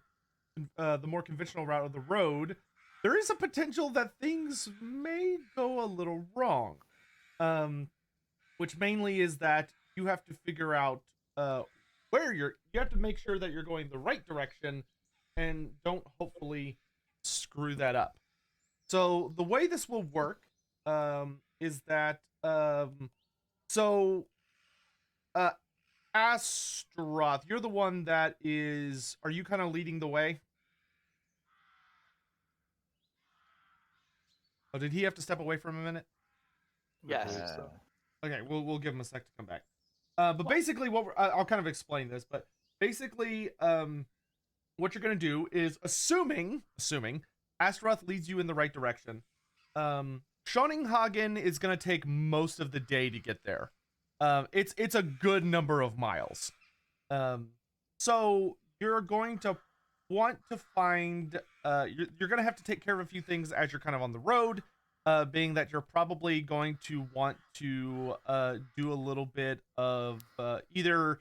conventional route of the road, there is a potential that things may go a little wrong. Which mainly is that you have to figure out where you have to make sure that you're going the right direction and don't hopefully screw that up. So the way this will work is that Astroth, you're the one that is. Are you kind of leading the way? Oh, did he have to step away for a minute? Yes. Okay, we'll give him a sec to come back. But basically, I'll kind of explain this. But basically, what you're gonna do is assuming Astaroth leads you in the right direction. Schoninghagen is gonna take most of the day to get there. It's a good number of miles. So you're going to want to find. You're gonna have to take care of a few things as you're kind of on the road. Being that you're probably going to want to do a little bit of either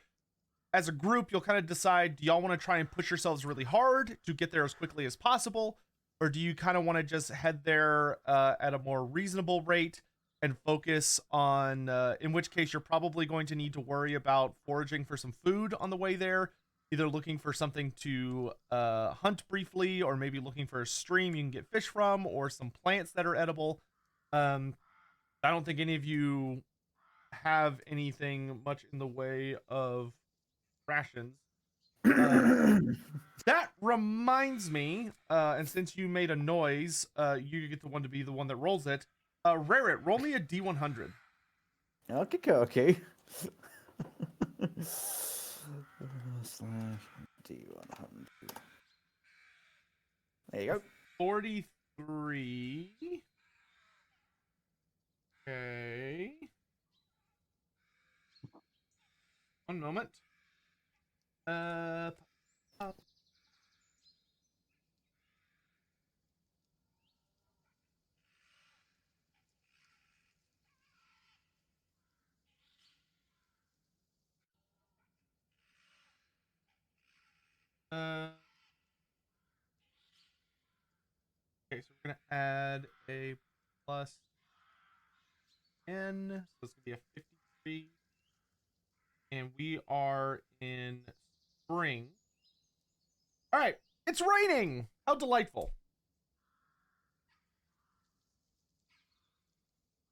as a group, you'll kind of decide, do y'all want to try and push yourselves really hard to get there as quickly as possible? Or do you kind of want to just head there at a more reasonable rate and focus on, in which case you're probably going to need to worry about foraging for some food on the way there, either looking for something to hunt briefly, or maybe looking for a stream you can get fish from, or some plants that are edible. I don't think any of you have anything much in the way of rations. That reminds me, and since you made a noise, you get the one to be the one that rolls it. Rare it, roll me a D100. Okay. Slash D100. There you go. 43. Okay. One moment. Pop. Okay, so we're gonna add a plus n, so it's gonna be a 53, and we are in spring. All right, it's raining. How delightful.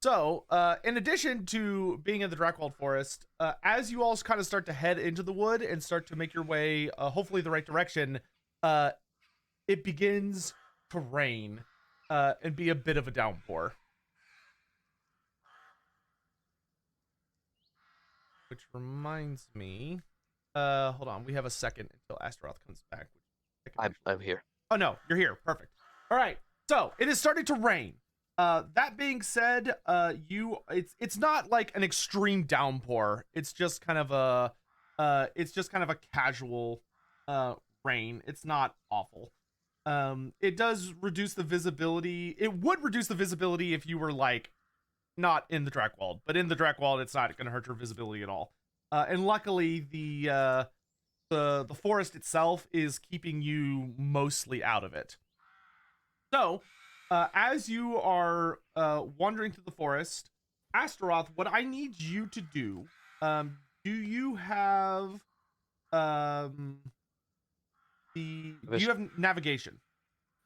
So, in addition to being in the Dracwald Forest, as you all kind of start to head into the wood and start to make your way, hopefully the right direction, it begins to rain and be a bit of a downpour. Which reminds me, hold on, we have a second until Astaroth comes back. I'm here. Oh no, you're here. Perfect. All right. So it is starting to rain. That being said, it's not like an extreme downpour. It's just kind of a casual rain. It's not awful. It does reduce the visibility. It would reduce the visibility if you were like not in the Dracwald, but in the Dracwald, it's not going to hurt your visibility at all. And luckily, the forest itself is keeping you mostly out of it. So, as you are wandering through the forest, Astaroth, what I need you to do, do you have do you have navigation?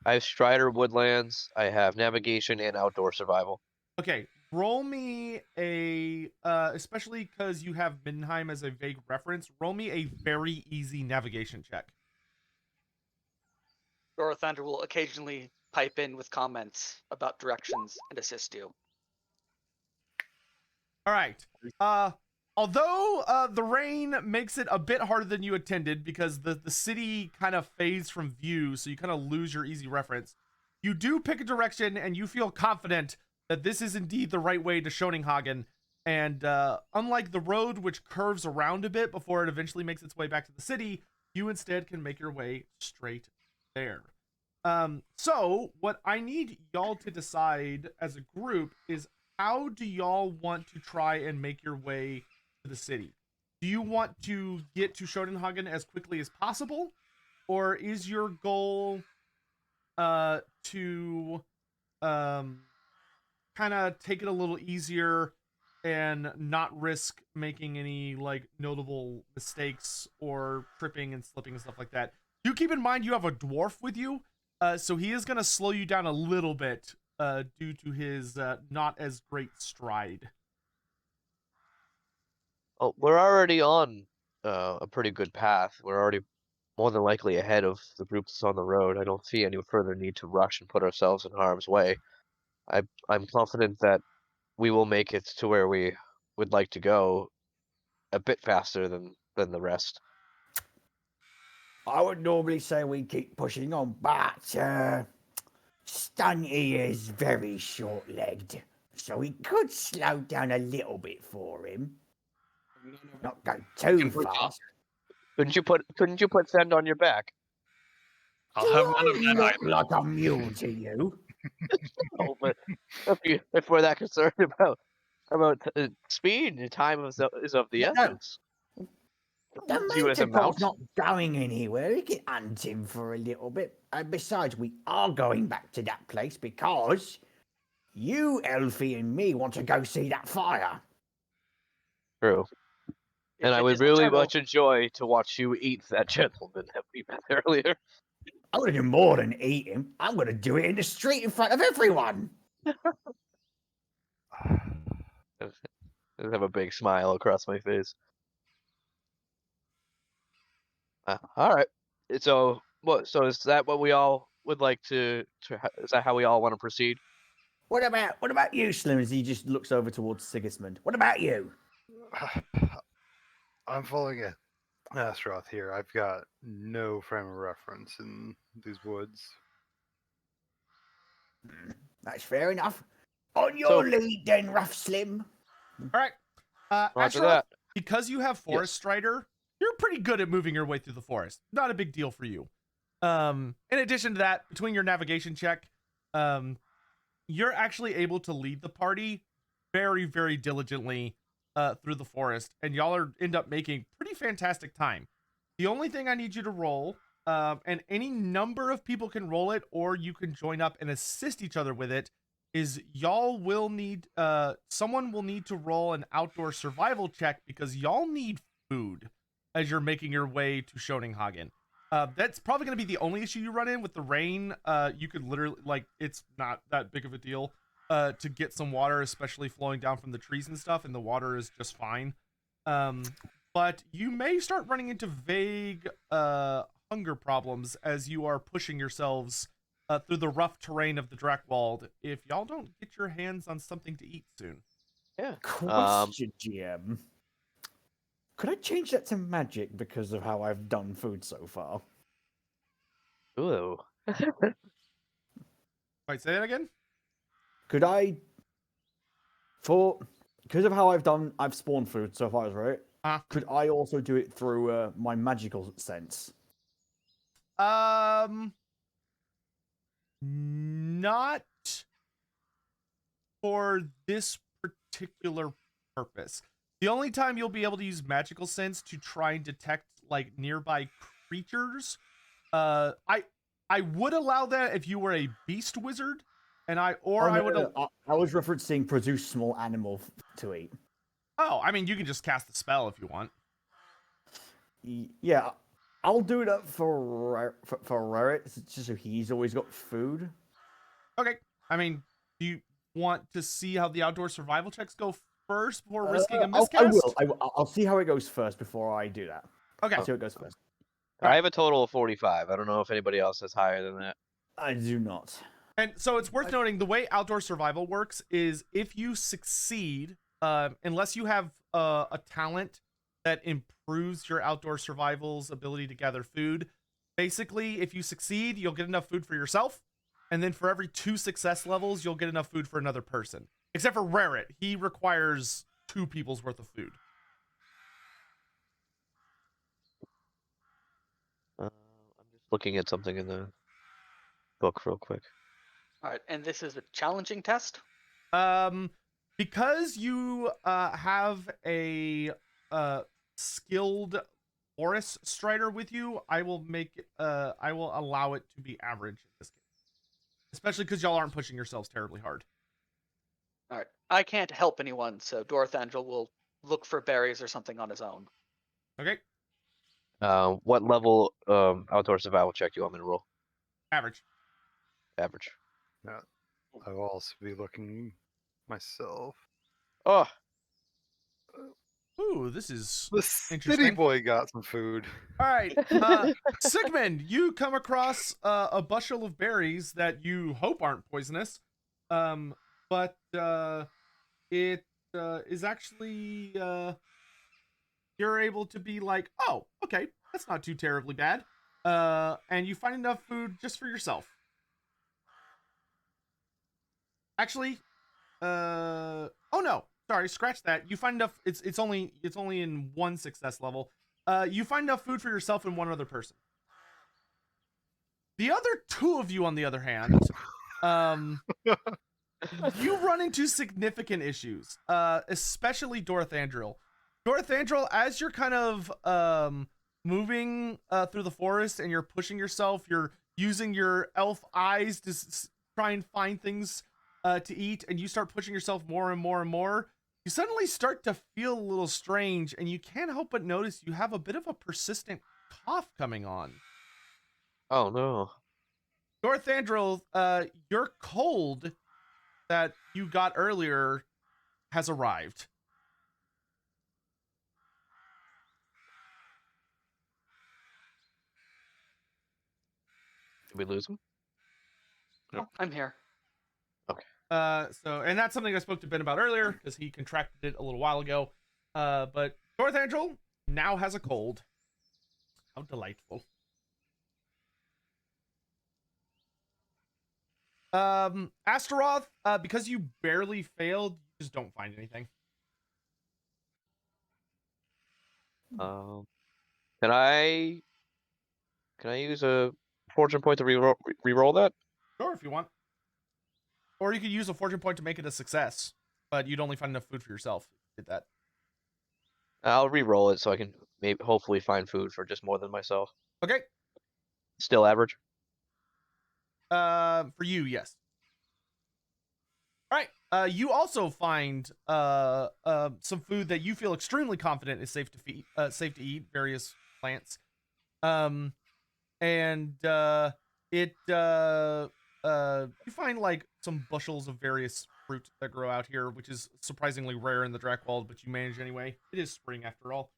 I have Strider Woodlands. I have navigation and outdoor survival. Okay, roll me a, especially because you have Middenheim as a vague reference, roll me a very easy navigation check. Thunder will occasionally pipe in with comments about directions and assist you. All right. Although the rain makes it a bit harder than you intended because the city kind of fades from view, so you kind of lose your easy reference, you do pick a direction and you feel confident that this is indeed the right way to Schoninghagen. And unlike the road, which curves around a bit before it eventually makes its way back to the city, you instead can make your way straight there. So what I need y'all to decide as a group is, how do y'all want to try and make your way to the city? Do you want to get to Schoninghagen as quickly as possible? Or is your goal to kind of take it a little easier and not risk making any like notable mistakes or tripping and slipping and stuff like that? Do keep in mind you have a dwarf with you, so he is going to slow you down a little bit due to his not as great stride. Oh, we're already on a pretty good path. We're already more than likely ahead of the group that's on the road. I don't see any further need to rush and put ourselves in harm's way. I'm confident that we will make it to where we would like to go a bit faster than the rest. I would normally say we keep pushing on, but Stunty is very short-legged, so we could slow down a little bit for him. Not go too fast. Couldn't you put Send on your back? I'll have one of I that look item. like a mule to you? Oh, but if we're that concerned about speed, the time is of the No. essence. The You as a Manticore's mount? not going anywhere. We can hunt him for a little bit. And besides, we are going back to that place because you, Elfie, and me want to go see that fire. True. If And I it would isn't really Turtle, much enjoy to watch you eat that gentleman that we met earlier. I'm going to do more than eat him. I'm going to do it in the street in front of everyone. I have a big smile across my face. All right. So what? So is that what we all would like to? Is that how we all want to proceed? What about you, Slim? As he just looks over towards Sigismund. What about you? I'm following a Astaroth here. I've got no frame of reference in these woods. That's fair enough. On your So- lead, then, Rough Slim. All right. Roger Asheroth, that. because you have Forest Strider, you're pretty good at moving your way through the forest. Not a big deal for you. In addition to that, between your navigation check, you're actually able to lead the party very, very diligently through the forest, and y'all end up making pretty fantastic time. The only thing I need you to roll, and any number of people can roll it, or you can join up and assist each other with it, is y'all will need someone will need to roll an outdoor survival check because y'all need food as you're making your way to Schoninghagen. That's probably going to be the only issue you run in with the rain. You could literally, like, it's not that big of a deal to get some water, especially flowing down from the trees and stuff, and the water is just fine. But you may start running into vague hunger problems as you are pushing yourselves through the rough terrain of the Drakewald if y'all don't get your hands on something to eat soon. Yeah. Question, GM. Could I change that to magic because of how I've done food so far? Ooh. Wait, say that again? Could I, because of how I've spawned food so far, right? Could I also do it through my magical sense? Not for this particular purpose. The only time you'll be able to use magical sense to try and detect like nearby creatures, I would allow that if you were a beast wizard, and I was referencing produce small animal to eat. Oh, I mean, you can just cast the spell if you want. Yeah, I'll do it up for Rarrett, just so he's always got food. Okay. I mean, do you want to see how the outdoor survival checks go first before risking a miscast? I'll see how it goes first before I do that. Okay. I'll see how it goes first. I have a total of 45. I don't know if anybody else has higher than that. I do not. And so it's worth noting the way outdoor survival works is if you succeed, unless you have a talent that improves your outdoor survival's ability to gather food, basically, if you succeed, you'll get enough food for yourself. And then for every 2 success levels, you'll get enough food for another person. Except for Rarrett, he requires 2 people's worth of food. I'm just looking at something in the book real quick. All right, and this is a challenging test. Because you have a skilled Forest Strider with you, I will allow it to be average in this case. Especially because y'all aren't pushing yourselves terribly hard. All right, I can't help anyone, so Dorothandrel will look for berries or something on his own. Okay. What level outdoor survival check do you want me to roll? Average. Average. Yeah, I will also be looking myself. Oh, Ooh, this is The city interesting. boy got some food. All right, Sigmund, you come across a bushel of berries that you hope aren't poisonous, but it is actually you're able to be like, oh, okay, that's not too terribly bad, and you find enough food just for yourself. Actually, oh no, sorry, scratch that. You find enough. It's only in 1 success level. You find enough food for yourself and 1 other person. The other 2 of you, on the other hand, you run into significant issues, especially Dorothandrel. Dorothandrel, as you're kind of moving through the forest and you're pushing yourself, you're using your elf eyes to try and find things to eat, and you start pushing yourself more and more and more. You suddenly start to feel a little strange, and you can't help but notice you have a bit of a persistent cough coming on. oh no. Dorothandrel, your cold that you got earlier has arrived. Did we lose him? Yep. I'm here. Okay. And that's something I spoke to Ben about earlier because he contracted it a little while ago. But Northandrel now has a cold. How delightful. Astaroth, because you barely failed, you just don't find anything. Um, can I use a fortune point to re-roll that? Sure, if you want. Or you could use a fortune point to make it a success, but you'd only find enough food for yourself if you did that. I'll re-roll it so I can hopefully find food for just more than myself. Okay. Still average. For you, yes. All right. You also find some food that you feel extremely confident is safe to eat. Various plants. And you find like some bushels of various fruit that grow out here, which is surprisingly rare in the Drakewald, but you manage anyway. It is spring after all.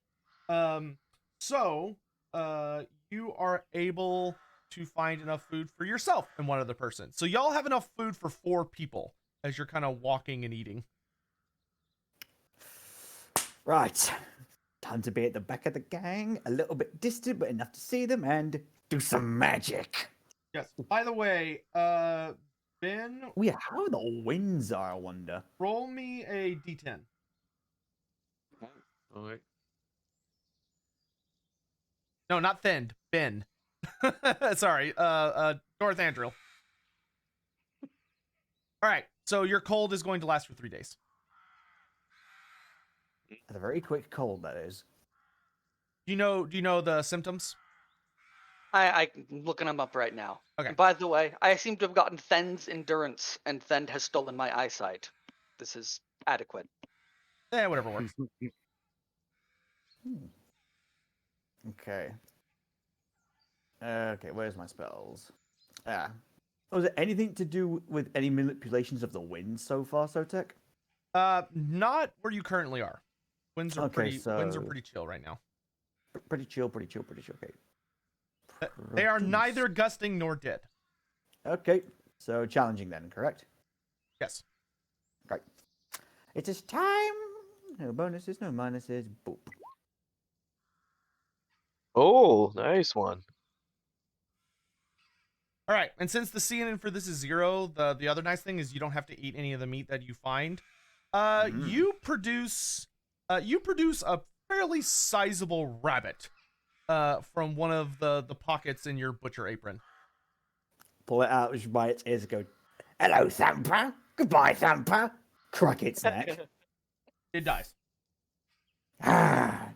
So you are able to find enough food for yourself and one other person. So y'all have enough food for 4 people as you're kind of walking and eating. Right. Time to be at the back of the gang, a little bit distant, but enough to see them, and do some magic. Yes. By the way, Ben, Oh yeah, how the winds are, I wonder. roll me a d10. All right. No, not Thend. Ben. Sorry. Northandrel. All right. So your cold is going to last for 3 days. It's a very quick cold, that is. Do you know the symptoms? I'm looking them up right now. Okay. And by the way, I seem to have gotten Then's endurance, and Thend has stolen my eyesight. This is adequate. Whatever works. Okay. Okay, where's my spells? Was it anything to do with any manipulations of the wind so far, Sotek? Not where you currently are. Winds are Okay, pretty chill right now. Pretty chill. Okay. They are Produce. neither gusting nor dead. Okay, so challenging then, correct? Yes. Right. It is time. No bonuses, no minuses. Boop. Oh, nice one. All right. And since the CNN for this is 0, the other nice thing is you don't have to eat any of the meat that you find. You produce a fairly sizable rabbit from one of the pockets in your butcher apron. Pull it out by its ears and go, hello, Thumper. Goodbye, Thumper. Crack its neck. It dies. Ah.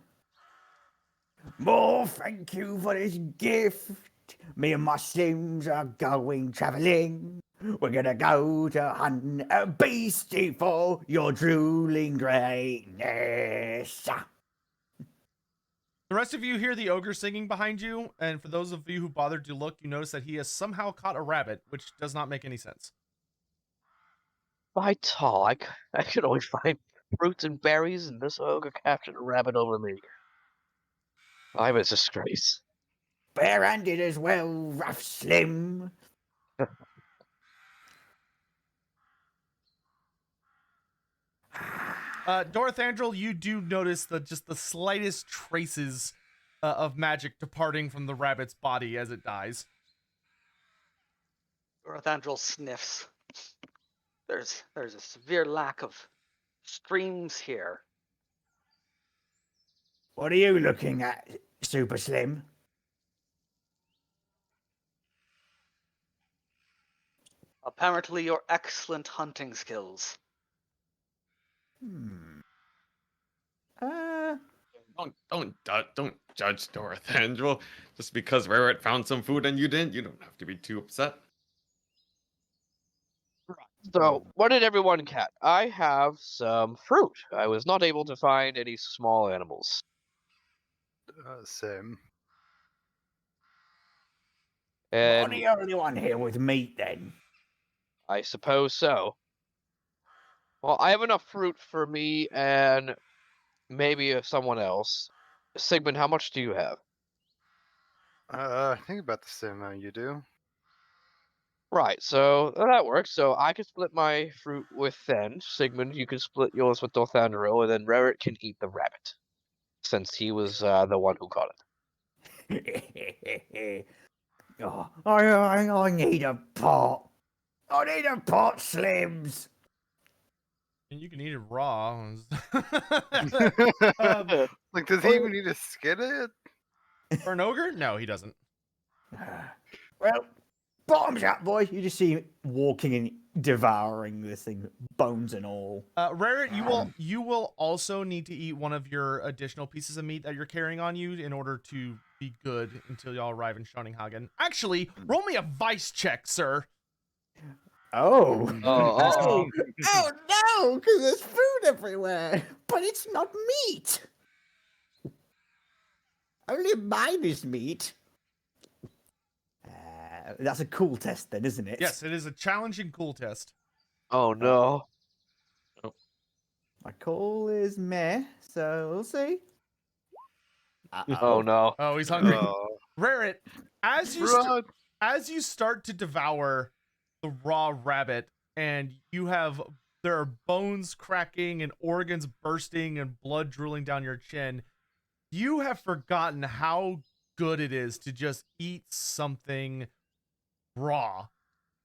More thank you for this gift. Me and my Slims are going travelling. We're gonna go to hunt a beastie for your drooling greatness. The rest of you hear the ogre singing behind you, and for those of you who bothered to look, you notice that he has somehow caught a rabbit, which does not make any sense. By talk, I could only find fruits and berries, and this ogre captured a rabbit over me. I'm a disgrace. Barehanded as well, rough Slim. Dorothandrel, you do notice just the slightest traces of magic departing from the rabbit's body as it dies. Orthandrel sniffs. There's a severe lack of streams here. What are you looking at, Super Slim? Apparently, your excellent hunting skills. Don't judge Dorothandrel. Just because Rarrett found some food and you didn't, you don't have to be too upset. So, what did everyone catch? I have some fruit. I was not able to find any small animals. Same. I'm And the only one here with meat then. I suppose so. Well, I have enough fruit for me and maybe someone else. Sigmund, how much do you have? I think about the same amount you do. Right, so that works. So I can split my fruit with Then. Sigmund, you can split yours with Dothandro, and then Rarrett can eat the rabbit, since he was the one who caught it. Oh, I need a pot. I need a pot, Slims. And you can eat it raw. Like, does he even need to skin it? For an ogre? No, he doesn't. Well, bottoms up, boy. You just see him walking and devouring this thing, bones and all. Rarrett, you will also need to eat one of your additional pieces of meat that you're carrying on you in order to be good until y'all arrive in Schoninghagen. Actually, roll me a vice check, sir. Oh. Oh, Oh no, because there's food everywhere. But it's not meat. Only mine is meat. That's a cool test, then, isn't it? Yes, it is a challenging cool test. oh no. My call is meh, so we'll see. Oh no. Oh, he's hungry. Oh, Rarrett, as you run. as you start to devour the raw rabbit, and there are bones cracking and organs bursting and blood drooling down your chin, you have forgotten how good it is to just eat something raw.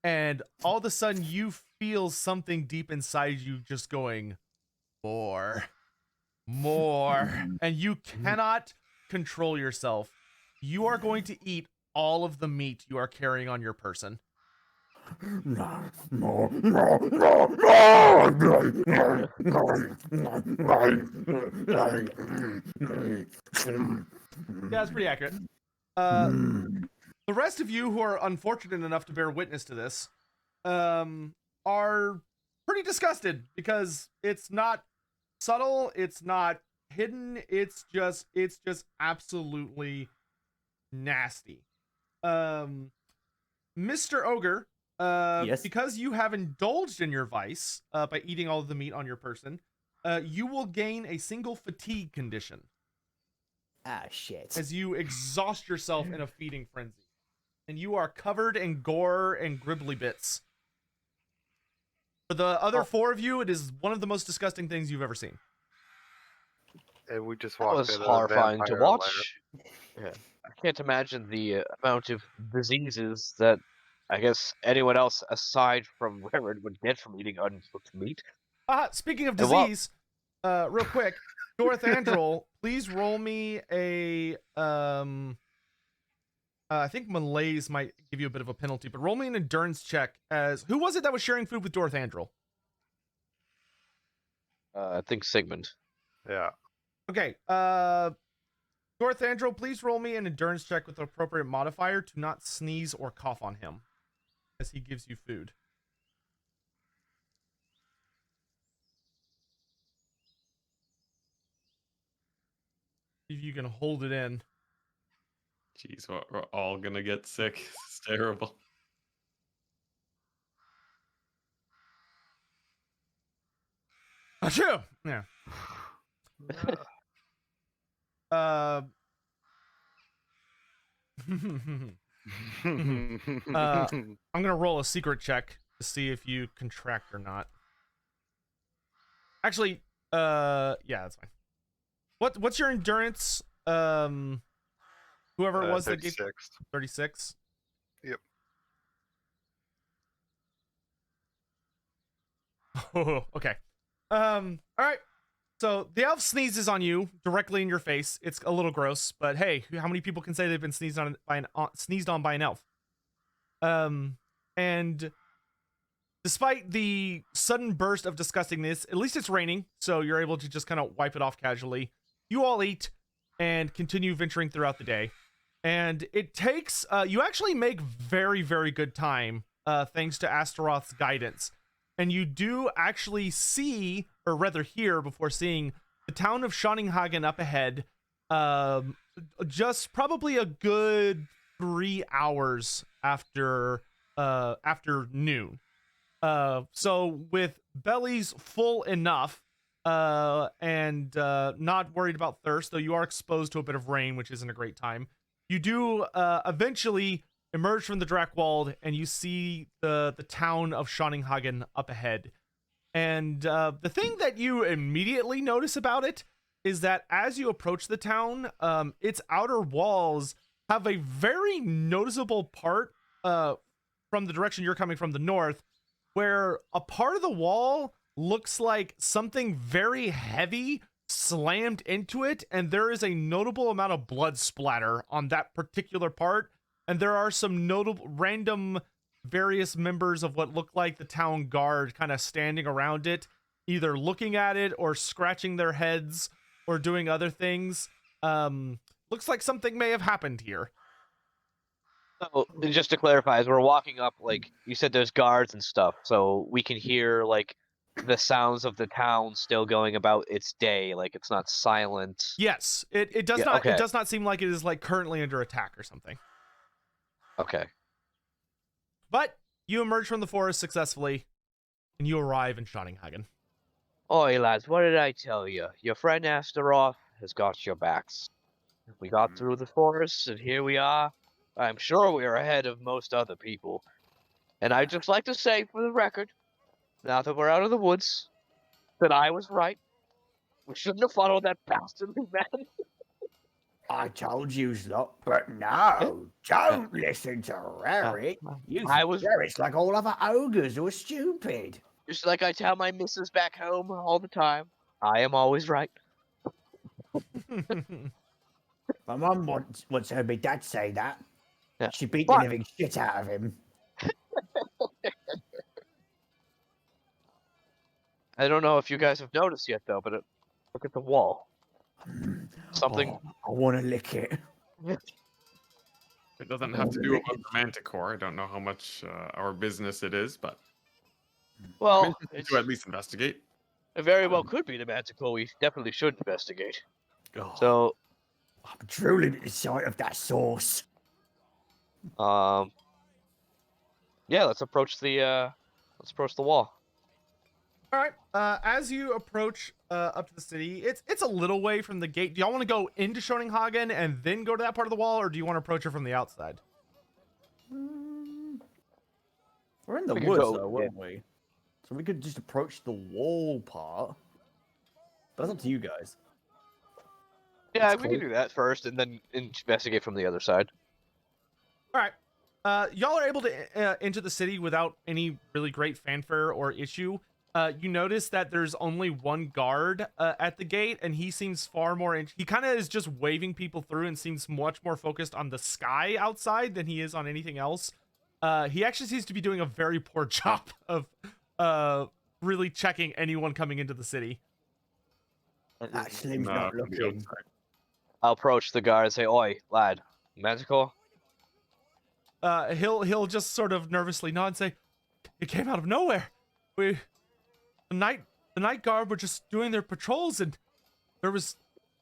And all of a sudden you feel something deep inside you just going, more, and you cannot control yourself. You are going to eat all of the meat you are carrying on your person. No. Yeah, that's pretty accurate. The rest of you who are unfortunate enough to bear witness to this are pretty disgusted because it's not subtle, it's not hidden, it's just absolutely nasty. Mr. Ogre, Yes. because you have indulged in your vice by eating all of the meat on your person, you will gain a single fatigue condition Ah, shit. as you exhaust yourself in a feeding frenzy. And you are covered in gore and gribbly bits. For the other four of you, it is one of the most disgusting things you've ever seen. And we just That walked was in a horrifying to vampire watch. Yeah. I can't imagine the amount of diseases that I guess anyone else aside from Rarrett would get from eating uncooked meat. Speaking of And what- disease, real quick, Dorthandrel, please roll me a I think malaise might give you a bit of a penalty, but roll me an endurance check as who was it that was sharing food with Dorthandrel? I think Sigmund. Yeah. Okay, Dorthandrel, please roll me an endurance check with the appropriate modifier to not sneeze or cough on him as he gives you food. If you can hold it in. Jeez, we're all gonna get sick. It's terrible. Achoo! Yeah. I'm gonna roll a secret check to see if you contract or not. Actually, yeah, that's fine. What's your endurance? Whoever it was that gave 36. 36. Yep. Oh, okay. All right. So the elf sneezes on you directly in your face. It's a little gross, but hey, how many people can say they've been sneezed on by an elf? And despite the sudden burst of disgustingness, at least it's raining, so you're able to just kind of wipe it off casually. You all eat and continue venturing throughout the day. And it takes, you actually make very, very good time, thanks to Astaroth's guidance. And you do actually see, or rather hear before seeing, the town of Schoninghagen up ahead, just probably a good 3 hours after noon. So with bellies full enough, and not worried about thirst, though you are exposed to a bit of rain, which isn't a great time, you do eventually emerge from the Drakewald, and you see the town of Schoninghagen up ahead. And the thing that you immediately notice about it is that as you approach the town, its outer walls have a very noticeable part from the direction you're coming from, the north, where a part of the wall looks like something very heavy slammed into it, and there is a notable amount of blood splatter on that particular part. And there are some notable random various members of what look like the town guard kind of standing around it, either looking at it or scratching their heads or doing other things. Looks like something may have happened here. So, and just to clarify, as we're walking up, like you said, there's guards and stuff, so we can hear like the sounds of the town still going about its day, like it's not silent. Yes, it does Yeah, not okay. it does not seem like it is like currently under attack or something. Okay. But you emerge from the forest successfully, and you arrive in Schoninghagen. Oi, lads, what did I tell you? Your friend Astaroth has got your backs. We got through the forest, and here we are. I'm sure we are ahead of most other people. And I'd just like to say, for the record, now that we're out of the woods, that I was right. We shouldn't have followed that bastardly man. I told you lot, but no, don't listen to Rarick. You I was- Rarick's like all other ogres who are stupid. Just like I tell my missus back home all the time, I am always right. My mum once heard me dad say that. Yeah. She beat But- the living shit out of him. I don't know if you guys have noticed yet, though, but look at the wall. Something. Oh, I want to lick it. It doesn't have to do with the Manticore. I don't know how much our business it is, but Well, interesting it's, to at least investigate. it very well could be the Manticore. We definitely should investigate. Oh, So, I'm drooling at the sight of that sauce. yeah, let's approach the wall. All right. As you approach up to the city, it's a little way from the gate. Do y'all want to go into Schoninghagen and then go to that part of the wall, or do you want to approach it from the outside? We're in the We could woods, go- though, weren't we? So we could just approach the wall part. But that's up to you guys. Yeah, That's we can cool. do that first, and then investigate from the other side. All right. Y'all are able to enter the city without any really great fanfare or issue. You notice that there's only one guard at the gate, and he seems far more. He kind of is just waving people through and seems much more focused on the sky outside than he is on anything else. He actually seems to be doing a very poor job of really checking anyone coming into the city. That Slim's No, not from the looking. outside. I'll approach the guard and say, "Oi, lad, Manticore." He'll just sort of nervously nod and say, "It came out of nowhere. The night guard were just doing their patrols, and there was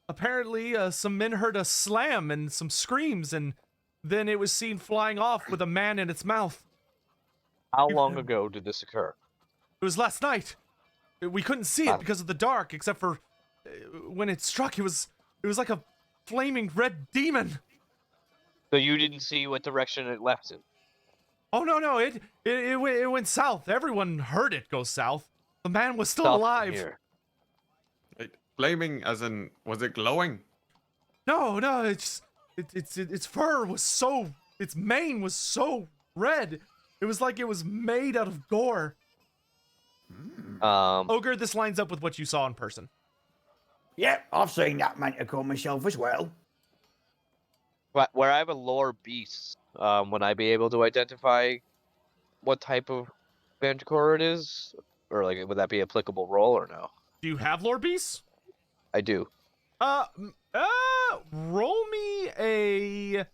apparently some men heard a slam and some screams, and then it was seen flying off with a man in its mouth. How long ago did this occur? It was last night. We couldn't see it because of the dark, except for when it struck. It was like a flaming red demon. So you didn't see what direction it left in? Oh no! It went south. Everyone heard it go south. The man was still South from alive. here. Wait, flaming as in, was it glowing? No, its fur was so, its mane was so red. It was like it was made out of gore. Ogre, this lines up with what you saw in person. Yep, I've seen that Manticore myself as well. Where I have a lore beast, would I be able to identify what type of Manticore it is? Or, like, would that be applicable roll or no? Do you have lore beasts? I do. Roll me a.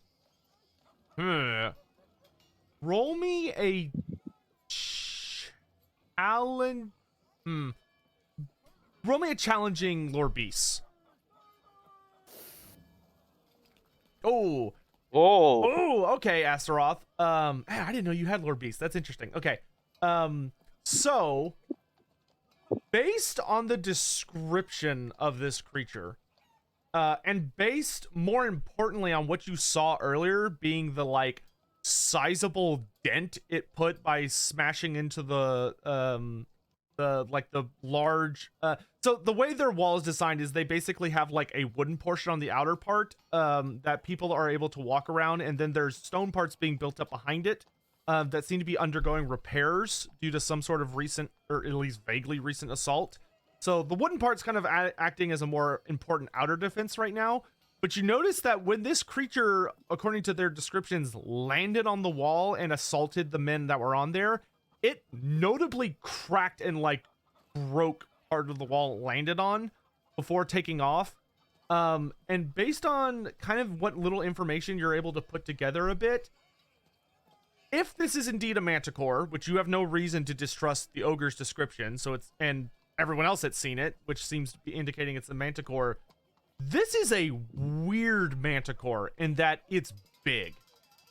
Roll me a challenge. Roll me a challenging lore beast. Oh. Whoa! Oh, okay, Astaroth. Man, I didn't know you had lore beast. That's interesting. Okay. So based on the description of this creature, and based more importantly on what you saw earlier, being the like sizable dent it put by smashing into the large so the way their wall is designed is they basically have like a wooden portion on the outer part that people are able to walk around, and then there's stone parts being built up behind it that seem to be undergoing repairs due to some sort of recent, or at least vaguely recent, assault. So the wooden part's kind of acting as a more important outer defense right now. But you notice that when this creature, according to their descriptions, landed on the wall and assaulted the men that were on there, it notably cracked and like broke part of the wall it landed on before taking off. And based on kind of what little information you're able to put together a bit, if this is indeed a Manticore, which you have no reason to distrust the ogre's description, so it's, and everyone else that's seen it, which seems to be indicating it's a Manticore, this is a weird Manticore in that it's big.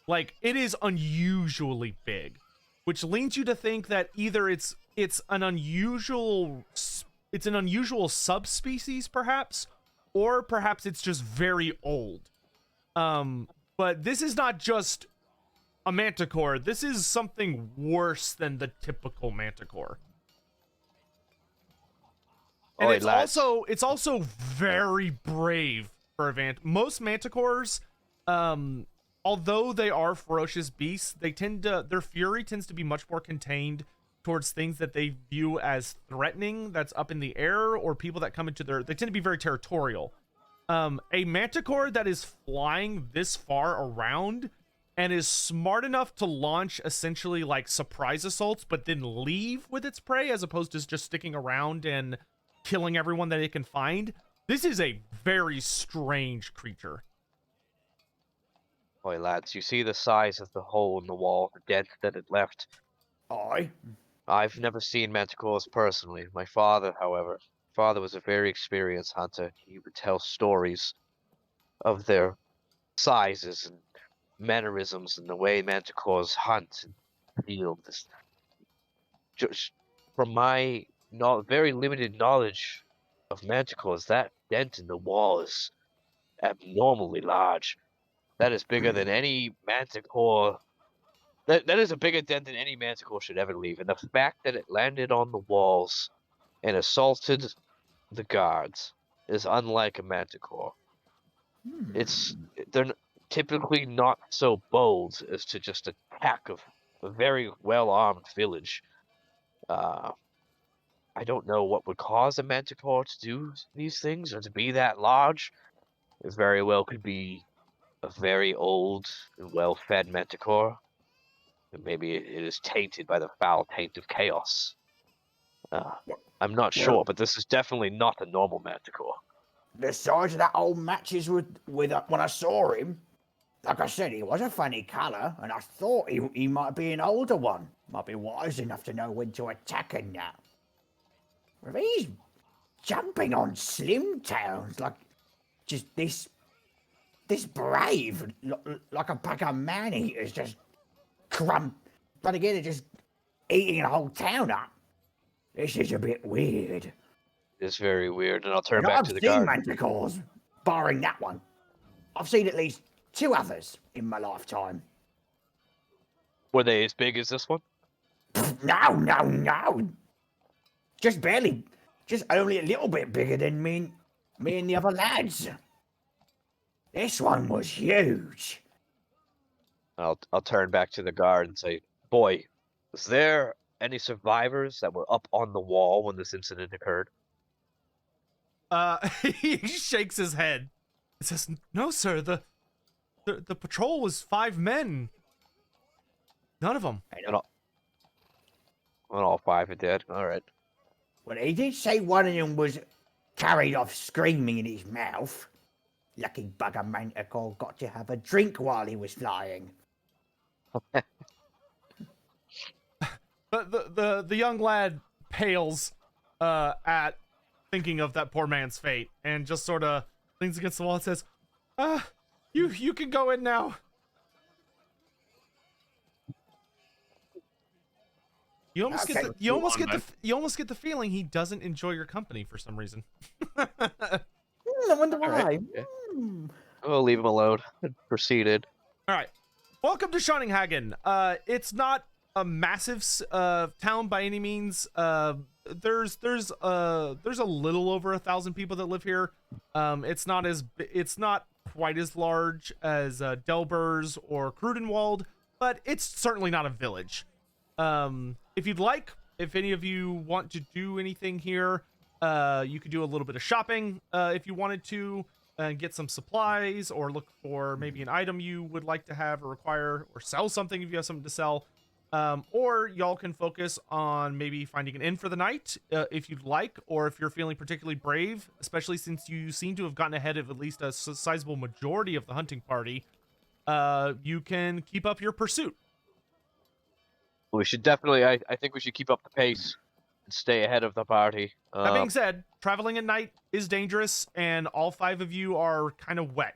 Like, it is unusually big, which leads you to think that either it's an unusual subspecies, perhaps, or perhaps it's just very old. But this is not just a Manticore. This is something worse than the typical Manticore. And it's also very brave for most Manticores, although they are ferocious beasts, their fury tends to be much more contained towards things that they view as threatening, that's up in the air, or people that come into they tend to be very territorial. A Manticore that is flying this far around and is smart enough to launch essentially like surprise assaults, but then leave with its prey as opposed to just sticking around and killing everyone that it can find. This is a very strange creature. Boy, lads, you see the size of the hole in the wall, the dent that it left. Aye. I've never seen Manticores personally. My father, however, was a very experienced hunter. He would tell stories of their sizes and mannerisms and the way Manticores hunt and feel. Just from my very limited knowledge of Manticores, that dent in the wall is abnormally large. That is bigger than any Manticore. That is a bigger dent than any Manticore should ever leave. And the fact that it landed on the walls and assaulted the guards is unlike a Manticore. They're typically not so bold as to just attack a very well-armed village. I don't know what would cause a Manticore to do these things or to be that large. It very well could be a very old and well-fed Manticore. And maybe it is tainted by the foul taint of chaos. I'm not sure, but this is definitely not a normal Manticore. The size of that old matches with when I saw him. Like I said, he was a funny colour, and I thought he might be an older one. Might be wise enough to know when to attack and that. But he's jumping on slim towns like just this brave, like a pack of man-eaters just but again, they're just eating a whole town up. This is a bit weird. It's very weird, and I'll turn back to the guard. I've seen Manticores, barring that one. I've seen at least 2 others in my lifetime. Were they as big as this one? No. Just barely. Just only a little bit bigger than me and the other lads. This one was huge. I'll turn back to the guard and say, "Boy, was there any survivors that were up on the wall when this incident occurred?" He shakes his head. He says, "No, sir. The patrol was 5 men. None of them." All 5 are dead. All right. Well, he did say one of them was carried off screaming in his mouth. Lucky bugger Manticore got to have a drink while he was flying. But the young lad pales at thinking of that poor man's fate and just sort of leans against the wall and says, you can go in now." You almost get the feeling he doesn't enjoy your company for some reason. I wonder why. Right. We'll leave him alone and proceeded. All right. Welcome to Schoninghagen. It's not a massive town by any means. There's a little over 1,000 people that live here. It's not quite as large as Delbers or Krudenwald, but it's certainly not a village. If you'd like, if any of you want to do anything here, you could do a little bit of shopping if you wanted to, and get some supplies, or look for maybe an item you would like to have or require, or sell something if you have something to sell. Or y'all can focus on maybe finding an inn for the night if you'd like, or if you're feeling particularly brave, especially since you seem to have gotten ahead of at least a sizable majority of the hunting party, you can keep up your pursuit. We should definitely, I think we should keep up the pace and stay ahead of the party. That being said, traveling at night is dangerous, and all 5 of you are kind of wet.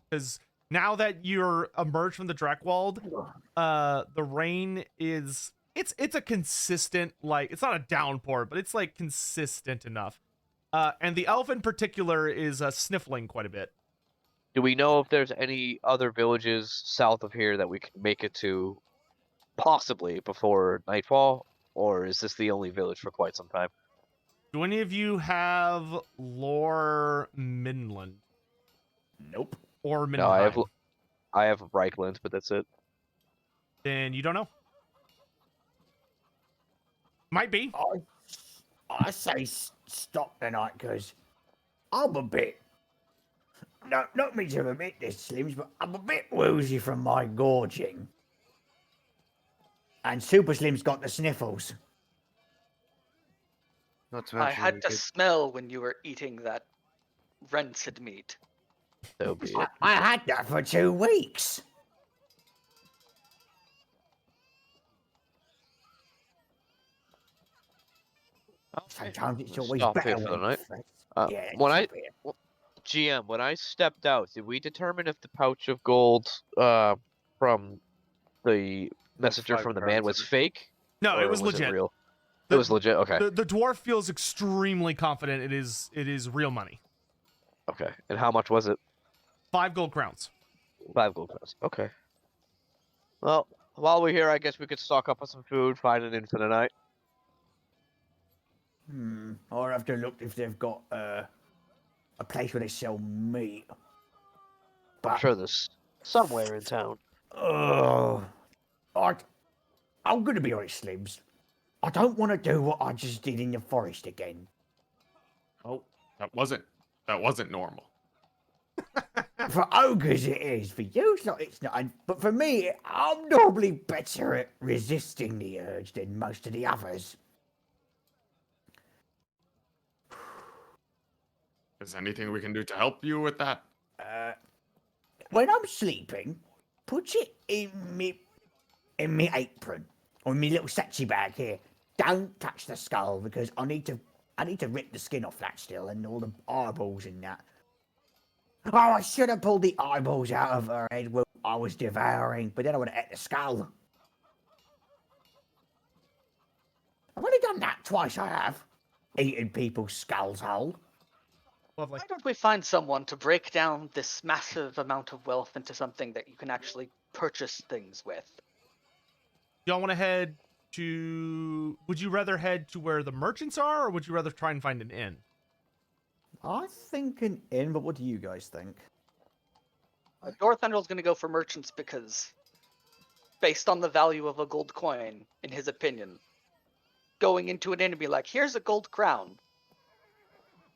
Because now that you're emerged from the Dreckwald, the rain is... It's a consistent, like... It's not a downpour, but it's, like, consistent enough. And the elf in particular is sniffling quite a bit. Do we know if there's any other villages south of here that we can make it to possibly before nightfall? Or is this the only village for quite some time? Do any of you have lore Midland? Nope. Or Middenheim? No, I have Reichland, but that's it. Then you don't know. Might be. I say stop tonight, because I'm a bit... No, not me to admit this, Slims, but I'm a bit woozy from my gorging. And Super Slim's got the sniffles. Not to I mention had we to could- smell when you were eating that rancid meat. So be it. I had that for 2 weeks. Okay, Sometimes it's we'll always stop better here for the when night. it's fresh. When it's a bit. GM, when I stepped out, did we determine if the pouch of gold from the messenger 5 from the crowns man was of it. fake? No, or it was legit. real? The- It was legit. Okay. The dwarf feels extremely confident it is real money. Okay. And how much was it? 5 gold crowns. 5 gold crowns. Okay. Well, while we're here, I guess we could stock up on some food, find an inn for the night. I'll have to look if they've got a place where they sell meat. I'm But sure there's somewhere in town. I'm gonna be honest, Slims. I don't want to do what I just did in the forest again. Oh, that wasn't normal. For ogres it is, for you it's not. But for me, I'm normally better at resisting the urge than most of the others. Is there anything we can do to help you with that? When I'm sleeping, put it in me apron or me little satchel bag here. Don't touch the skull because I need to rip the skin off that still and all the eyeballs in that. Oh, I should have pulled the eyeballs out of her head when I was devouring, but then I would have ate the skull. I've only done that twice, I have. Eating people's skulls whole. Lovely. Why don't we find someone to break down this massive amount of wealth into something that you can actually purchase things with? Y'all want to head to... Would you rather head to where the merchants are, or would you rather try and find an inn? I think an inn, but what do you guys think? Northendel's going to go for merchants because, based on the value of a gold coin, in his opinion, going into an inn and be like, here's a gold crown,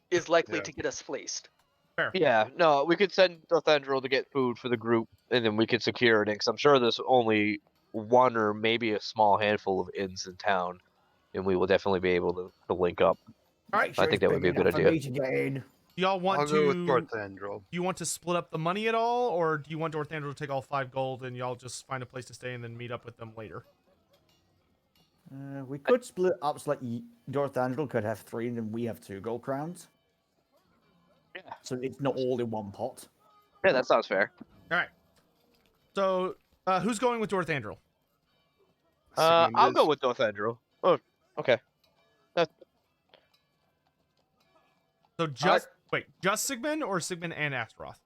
is likely Yeah. to get us fleeced. Fair. Yeah, no, we could send Northendril to get food for the group, and then we could secure it, because I'm sure there's only one or maybe a small handful of inns in town, and we will definitely be able to link up. All Make right. sure I think it's that would big be a good enough for idea. me to get in. Do y'all want I'll go with to... Northendril. Do you want to split up the money at all, or do you want Northendril to take all 5 gold and y'all just find a place to stay and then meet up with them later? We could split up so like Northendril could have 3 and then we have 2 gold crowns. Yeah. So it's not all in one pot. Yeah, that sounds fair. All right. So, who's going with Northendril? Sigmund I'll is- go with Northendril. Oh, okay. So just... Wait, just Sigmund, or Sigmund and Astaroth?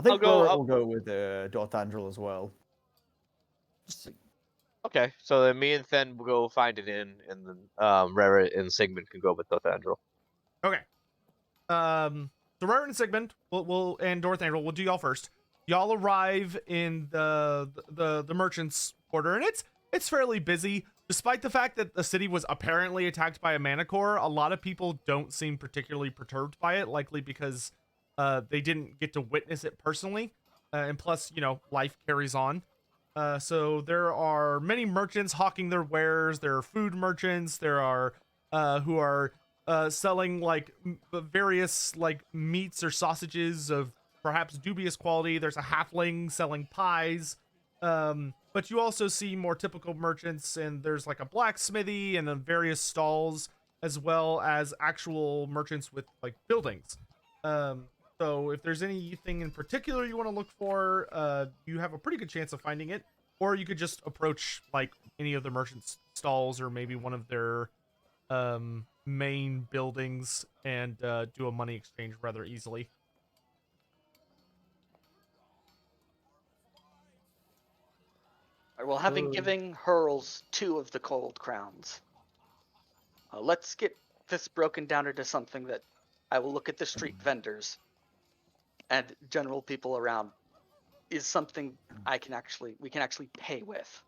I think go Rorit up- will go with Dorthandrel as well. Just Okay, so then me and Fen will go find an inn, and then Rara and Sigmund can go with Dothandrel. Okay. So Rara and Sigmund and Dorthandrel, we'll do y'all first. Y'all arrive in the merchant's quarter, and it's fairly busy. Despite the fact that the city was apparently attacked by a Manticore, a lot of people don't seem particularly perturbed by it, likely because they didn't get to witness it personally. And plus, life carries on. So there are many merchants hawking their wares. There are food merchants. There are who are selling like various like meats or sausages of perhaps dubious quality. There's a halfling selling pies. But you also see more typical merchants, and there's like a blacksmithy and then various stalls, as well as actual merchants with like buildings. So if there's anything in particular you want to look for, you have a pretty good chance of finding it. Or you could just approach like any of the merchants' stalls or maybe one of their main buildings and do a money exchange rather easily. Alright, well, having given Hurls 2 of the gold crowns, let's get this broken down into something that I will look at the street vendors and general people around is something we can actually pay with.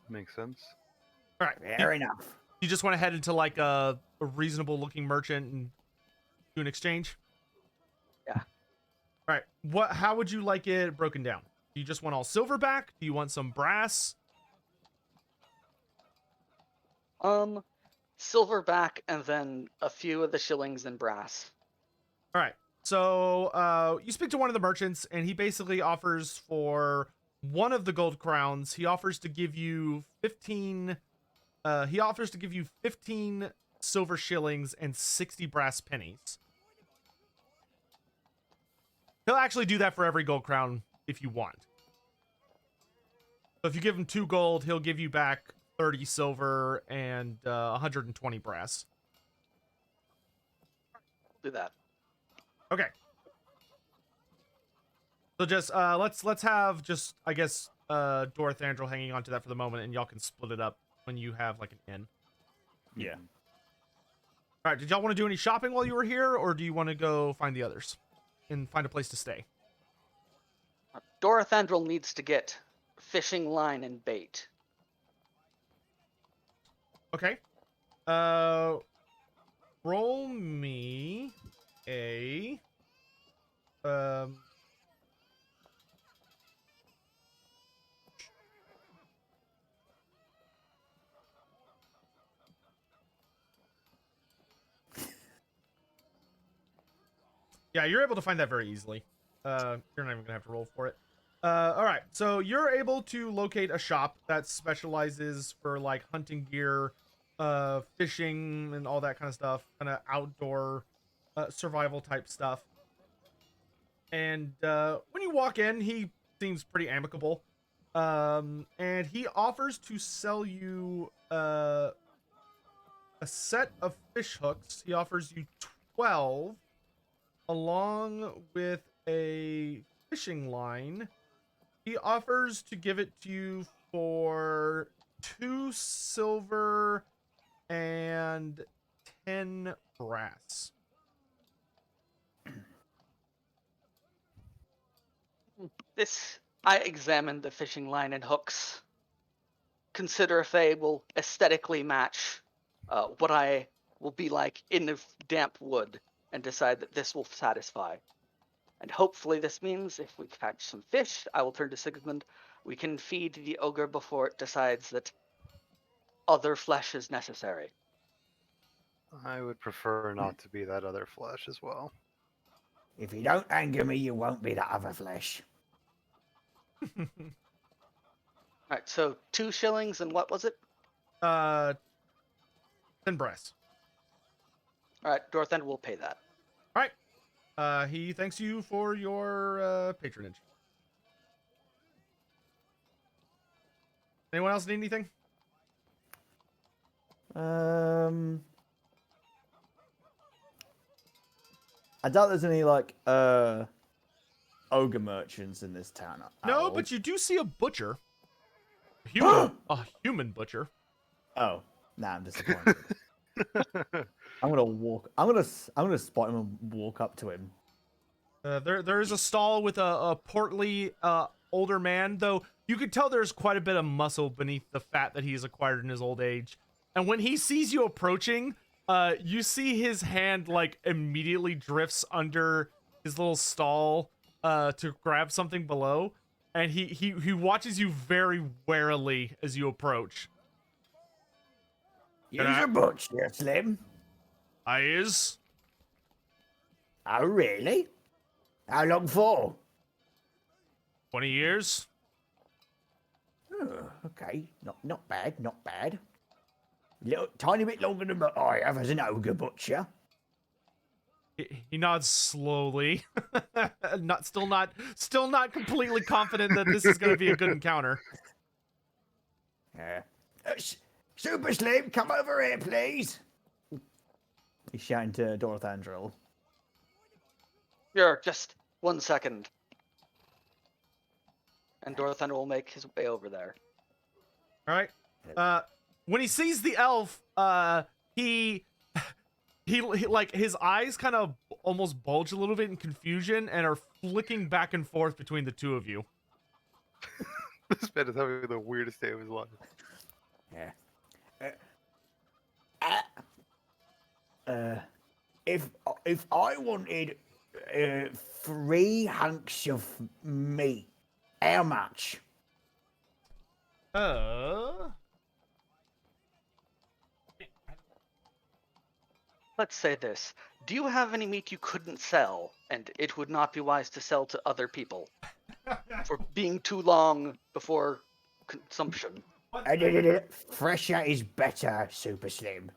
Makes sense. All right. Fair enough. You just want to head into like a reasonable looking merchant and do an exchange? Yeah. All right. How would you like it broken down? Do you just want all silverback? Do you want some brass? Silverback and then a few of the shillings in brass. All right. So you speak to one of the merchants, and he basically offers for one of the gold crowns. He offers to give you 15. He offers to give you 15 silver shillings and 60 brass pennies. He'll actually do that for every gold crown if you want. So if you give him 2 gold, he'll give you back 30 silver and 120 brass. Do that. Okay. So just let's have just I guess Dorthandrel hanging on to that for the moment, and y'all can split it up when you have like an inn. yeah. All right. Did y'all want to do any shopping while you were here, or do you want to go find the others and find a place to stay? Dorothandrel needs to get fishing line and bait. Okay. Roll me a Yeah, you're able to find that very easily. You're not even gonna have to roll for it. All right, so you're able to locate a shop that specializes for like hunting gear, fishing, and all that kind of stuff, kind of outdoor survival type stuff. And when you walk in, he seems pretty amicable, and he offers to sell you a set of fish hooks. He offers you 12. Along with a fishing line. He offers to give it to you for 2 silver and 10 brass. I examined the fishing line and hooks. Consider if they will aesthetically match what I will be like in the damp wood, and decide that this will satisfy. And hopefully this means if we catch some fish, I will turn to Sigmund, we can feed the ogre before it decides that other flesh is necessary. I would prefer not to be that other flesh as well. If you don't anger me, you won't be the other flesh. Alright, so 2 shillings and what was it? 10 brass. Alright, Dorthan will pay that. All right. He thanks you for your patronage. Anyone else need anything? I doubt there's any like ogre merchants in this town. At No, all. but you do see a butcher. A human butcher. Oh, nah, I'm disappointed. I'm gonna spot him and walk up to him. There is a stall with a portly older man, though you could tell there's quite a bit of muscle beneath the fat that he's acquired in his old age. And when he sees you approaching, you see his hand like immediately drifts under his little stall to grab something below, and he watches you very warily as you approach. You're a butcher, Slim. I is. Oh, really? How long for? 20 years. Oh, okay, not bad, not bad. Little tiny bit longer than what I have as an ogre butcher. He nods slowly, still not completely confident that this is going to be a good encounter. Super Slim, come over here, please. He's shouting to Dorothandril. Here, just 1 second. And Dorothan will make his way over there. All right. When he sees the elf, he like his eyes kind of almost bulge a little bit in confusion and are flicking back and forth between the two of you. This man is having the weirdest day of his life. Yeah. If I wanted 3 hunks of meat, how much? Let's say this. Do you have any meat you couldn't sell, and it would not be wise to sell to other people for being too long before consumption? Fresher is better, Super Slim.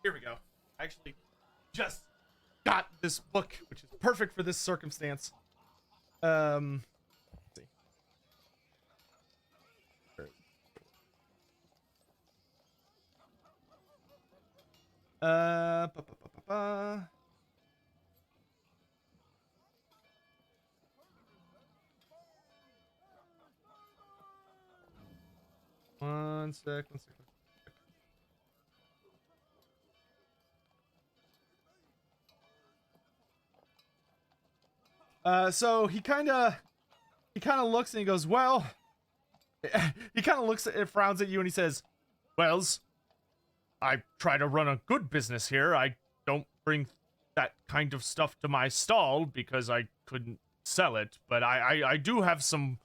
Here we go. I actually just got this book, which is perfect for this circumstance. Let's see. Ba, ba, ba, ba, ba. One sec. So he kind of looks and he goes, well, he kind of looks at, frowns at you and he says, Wells, I try to run a good business here. I don't bring that kind of stuff to my stall because I couldn't sell it, but I do have some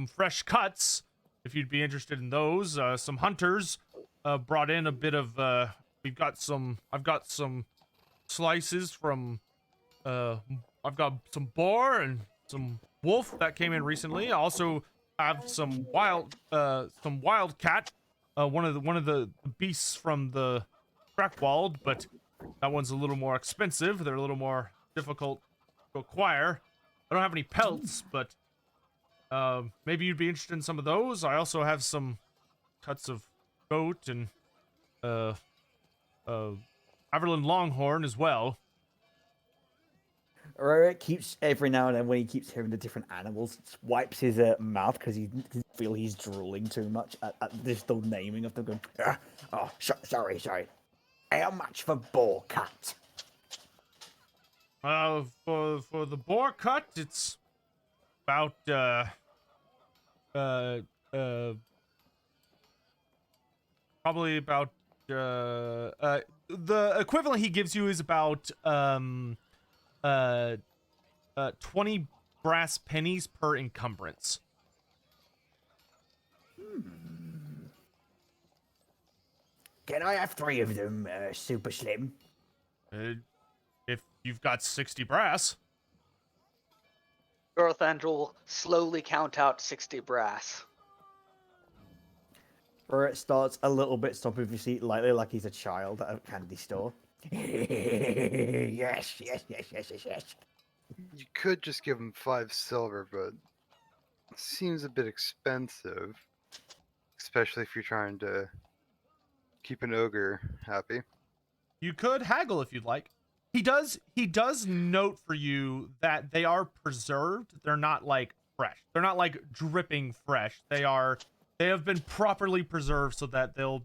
fresh cuts if you'd be interested in those. Some hunters brought in a bit of I've got some slices from I've got some boar and some wolf that came in recently. I also have some wildcat, one of the beasts from the Crackwald, but that one's a little more expensive. They're a little more difficult to acquire. I don't have any pelts, but maybe you'd be interested in some of those. I also have some cuts of goat and Averland Longhorn as well. Rorik keeps every now and then when he keeps hearing the different animals, wipes his mouth because he feel he's drooling too much at this the naming of them. Going, sorry. How much for boar cut? For the boar cut, it's about probably about the equivalent he gives you is about 20 brass pennies per encumbrance. Can I have 3 of them, Super Slim? If you've got 60 brass. Dorothandra will slowly count out 60 brass. Rorik starts a little bit stomping his feet lightly like he's a child at a candy store. Yes. You could just give him 5 silver, but it seems a bit expensive, especially if you're trying to keep an ogre happy. You could haggle if you'd like. He does note for you that they are preserved. They're not like fresh. They're not like dripping fresh. They have been properly preserved so that they'll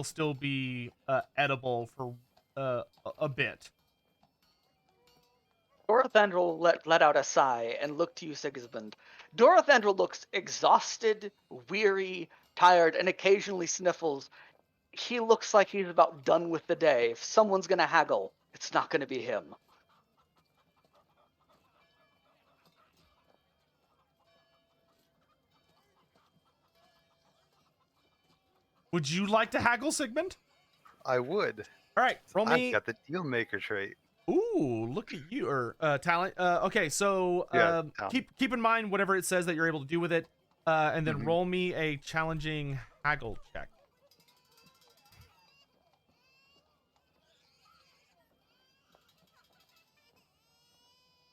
still be edible for a bit. Dorathandrel let out a sigh and looked to you, Sigismund. Dorathandrel looks exhausted, weary, tired, and occasionally sniffles. He looks like he's about done with the day. If someone's gonna haggle, it's not gonna be him. Would you like to haggle, Sigmund? I would. All right, roll me. I've got the deal maker trait. Ooh, look at you, or talent. Okay, so Yeah, keep in mind whatever it says that you're able to do with it, and then roll me a challenging haggle check.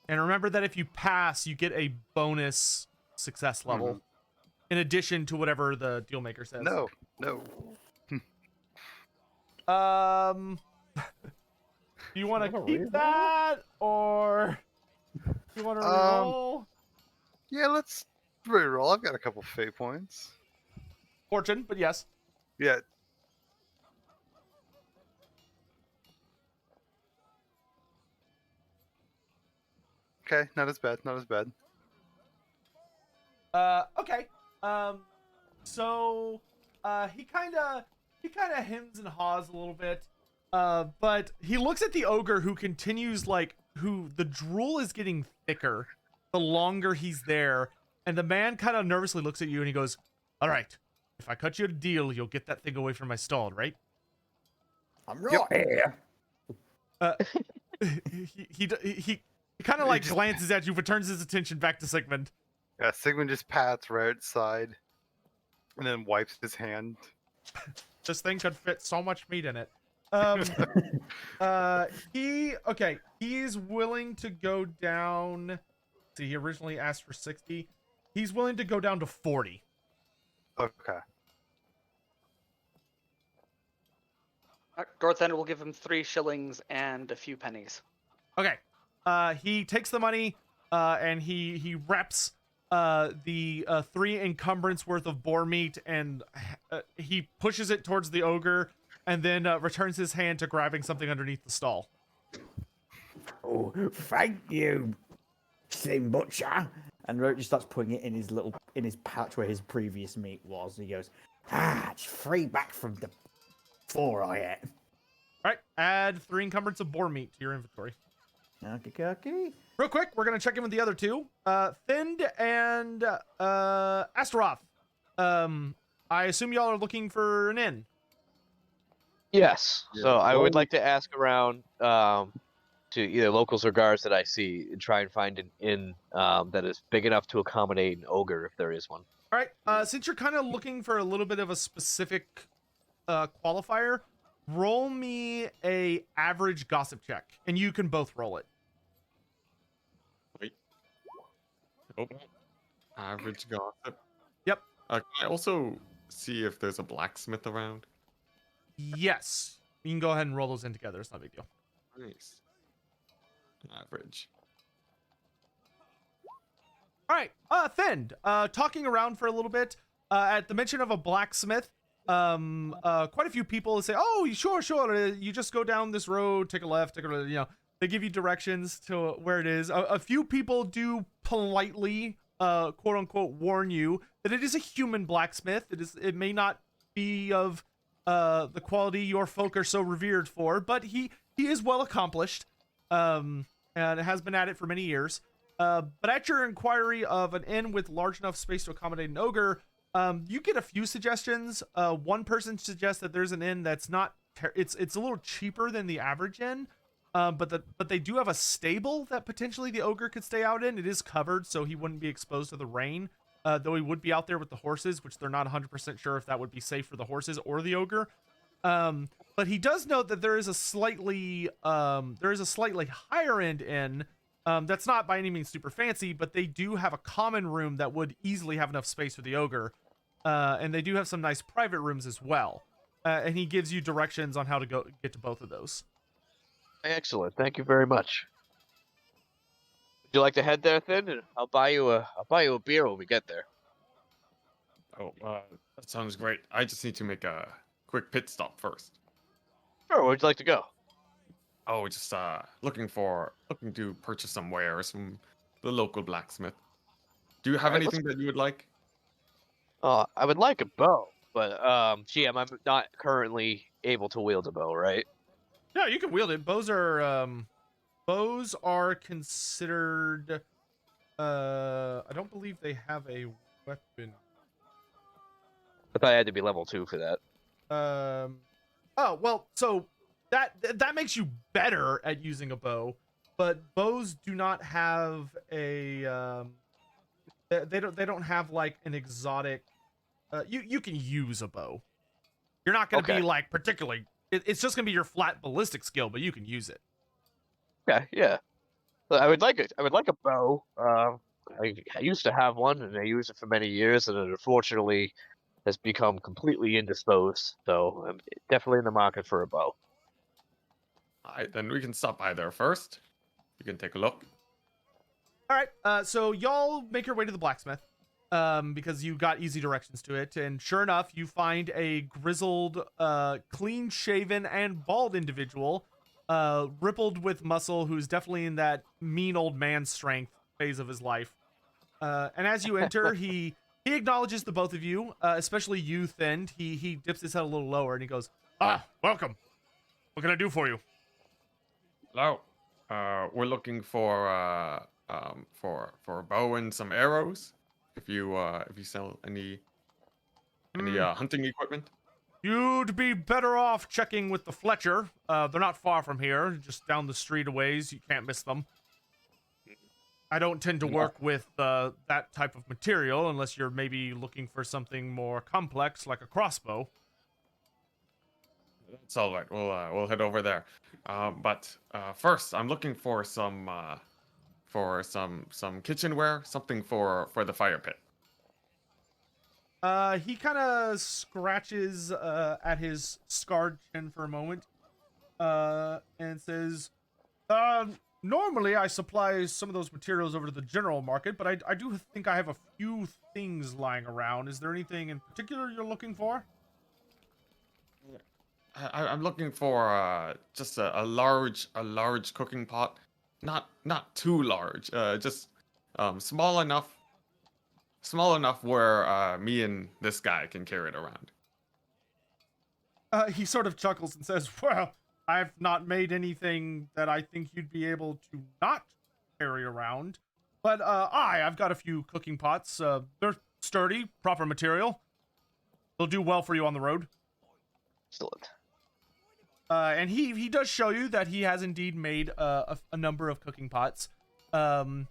And remember that if you pass, you get a bonus success level, in addition to whatever the deal maker says. No. Do you want to keep that, or do you want to reroll? Yeah, let's reroll. I've got a couple fate points. Fortune, but yes. Yeah. Okay, not as bad. Okay. So he kind of hems and haws a little bit. But he looks at the ogre, who continues who the drool is getting thicker the longer he's there, and the man kind of nervously looks at you and he goes, "All right, if I cut you a deal, you'll get that thing away from my stall, right?" I'm right here. He kind of like glances at you, but turns his attention back to Sigmund. Yeah, Sigmund just pats right outside and then wipes his hand. This thing could fit so much meat in it. He's willing to go down. See, he originally asked for 60. He's willing to go down to 40. Okay. Dorathandrel will give him 3 shillings and a few pennies. Okay. He takes the money, and he reps the 3 encumbrance worth of boar meat, and he pushes it towards the ogre, and then returns his hand to grabbing something underneath the stall. Oh, thank you, Slim Butcher. And Roach starts putting it in his pouch where his previous meat was. He goes, It's 3 back from the 4 I ate. All right, add 3 encumbrance of boar meat to your inventory. okay. Real quick, we're gonna check in with the other 2, Thind and Astaroth. I assume y'all are looking for an inn. Yes. Yeah. So I would like to ask around to either locals or guards that I see and try and find an inn that is big enough to accommodate an ogre if there is one. All right. Since you're kind of looking for a little bit of a specific qualifier, roll me a average gossip check, and you can both roll it. Wait. Oh. Average gossip. Yep. Can I also see if there's a blacksmith around? Yes. You can go ahead and roll those in together. It's not a big deal. Nice. Average. All right. Thind, talking around for a little bit, at the mention of a blacksmith, quite a few people say, "Oh, sure. You just go down this road, take a left, they give you directions to where it is." A few people do politely, quote unquote, warn you that it is a human blacksmith. It may not be of the quality your folk are so revered for, but he is well accomplished, and has been at it for many years. But at your inquiry of an inn with large enough space to accommodate an ogre, you get a few suggestions. One person suggests that there's an inn that's not it's a little cheaper than the average inn, but they do have a stable that potentially the ogre could stay out in. It is covered, so he wouldn't be exposed to the rain, though he would be out there with the horses, which they're not 100% sure if that would be safe for the horses or the ogre. But he does note that there is a slightly higher end inn. That's not by any means super fancy, but they do have a common room that would easily have enough space for the ogre. And they do have some nice private rooms as well. and he gives you directions on how to get to both of those. Excellent. Thank you very much. Would you like to head there, Thin? And I'll buy you a beer when we get there. Oh, that sounds great. I just need to make a quick pit stop first. Sure. Where'd you like to go? Oh, just looking to purchase some wares from the local blacksmith. Do you have Alright, anything that you would like? I would like a bow, but GM, I'm not currently able to wield a bow, right? Yeah, you can wield it. Bows are considered. I don't believe they have a weapon. I thought I had to be level 2 for that. Oh well, so that makes you better at using a bow, but bows do not have a they don't have like an exotic. You can use a bow. You're not going to be like particularly. It's just going to be your flat ballistic skill, but you can use it. Okay, yeah. I would like it. I would like a bow. I used to have one, and I used it for many years, and it unfortunately has become completely indisposed. So I'm definitely in the market for a bow. Alright, then we can stop by there first. You can take a look. All right, so y'all make your way to the blacksmith, because you got easy directions to it, and sure enough, you find a grizzled, clean-shaven and bald individual, rippled with muscle, who's definitely in that mean old man strength phase of his life. And as you enter, he acknowledges the both of you, especially you, Thin. He dips his head a little lower, and he goes, welcome. What can I do for you? Hello. We're looking for a bow and some arrows. If you sell any hunting equipment. You'd be better off checking with the Fletcher. They're not far from here, just down the street a ways. You can't miss them. I don't tend to work with that type of material unless you're maybe looking for something more complex, like a crossbow. That's all right. We'll head over there. But first, I'm looking for some kitchenware, something for the fire pit. He kind of scratches at his scarred chin for a moment, and says, normally I supply some of those materials over to the general market, but I do think I have a few things lying around. Is there anything in particular you're looking for? I'm looking for just a large cooking pot, not too large, just small enough where me and this guy can carry it around. He sort of chuckles and says, well, I've not made anything that I think you'd be able to not carry around, but I've got a few cooking pots. They're sturdy, proper material. They'll do well for you on the road. Excellent. And he does show you that he has indeed made a number of cooking pots. And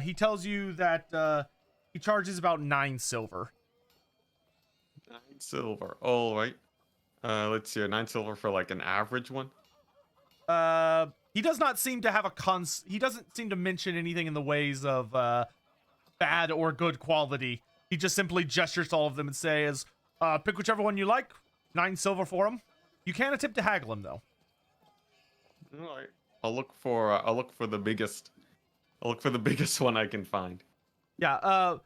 he tells you that he charges about 9 silver. 9 silver. All right. Let's see. 9 silver for like an average one. He does not seem to have he doesn't seem to mention anything in the ways of bad or good quality. He just simply gestures to all of them and says, pick whichever one you like. 9 silver for him. You can attempt to haggle him, though. All right. I'll look for the biggest. I'll look for the biggest one I can find. Yeah.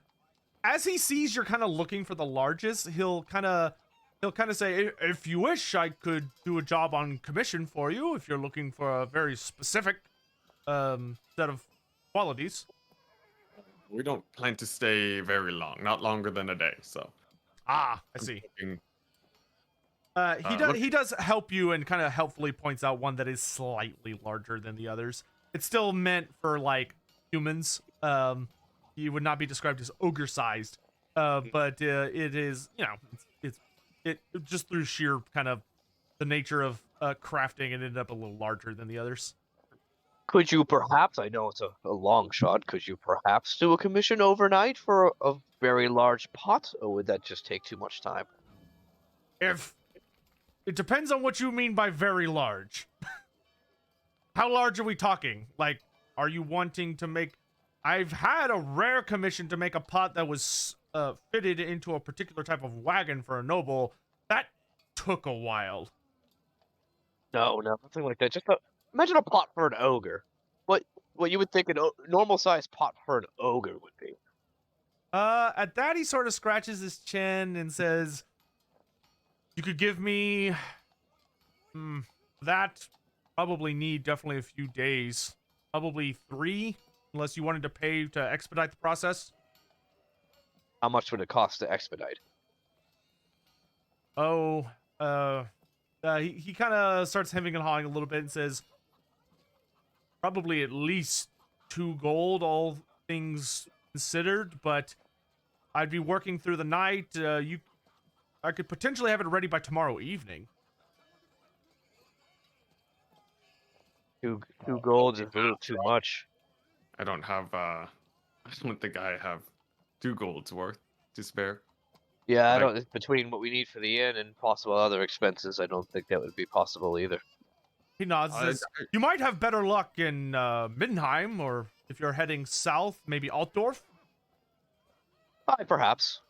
As he sees you're kind of looking for the largest, he'll kind of say, if you wish, I could do a job on commission for you if you're looking for a very specific set of qualities. We don't plan to stay very long, not longer than a day. So. I see. He does help you and kind of helpfully points out one that is slightly larger than the others. It's still meant for like humans. You would not be described as ogre-sized, but it is, it just through sheer kind of the nature of crafting, it ended up a little larger than the others. Could you perhaps, I know it's a long shot, could you perhaps do a commission overnight for a very large pot, or would that just take too much time? It depends on what you mean by very large. How large are we talking? Like, are you wanting to make... I've had a rare commission to make a pot that was fitted into a particular type of wagon for a noble. That took a while. No, nothing like that. Just imagine a pot for an ogre. What you would think a normal sized pot for an ogre would be. At that, he sort of scratches his chin and says, "You could give me that. Probably need definitely a few days, probably 3, unless you wanted to pay to expedite the process." How much would it cost to expedite? Oh, he kind of starts hemming and hawing a little bit and says, "Probably at least 2 gold, all things considered, but I'd be working through the night. I could potentially have it ready by tomorrow evening." Two golds is a little too much. I don't have. I don't think I have 2 golds worth to spare. Yeah, I Like- don't. Between what we need for the inn and possible other expenses, I don't think that would be possible either. He nods and I- says, "You might have better luck in Middenheim, or if you're heading south, maybe Altdorf." Perhaps.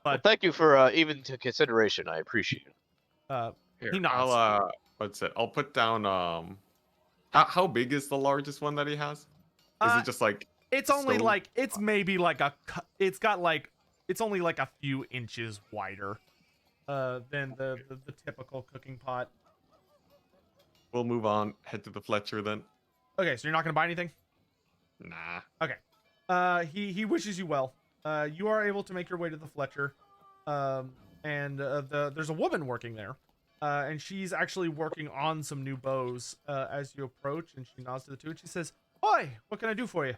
Well, But thank you for even to consideration. I appreciate it. Here, He nods. What's it? I'll put down. How big is the largest one that he has? Is Uh, it just like? It's only stone? like, it's maybe like it's got like, it's only like a few inches wider than the typical cooking pot. We'll move on. Head to the Fletcher then. Okay, so you're not gonna buy anything? Nah. Okay. He wishes you well. You are able to make your way to the Fletcher, and there's a woman working there, and she's actually working on some new bows as you approach, and she nods to the two, and she says, "Hi, what can I do for you?"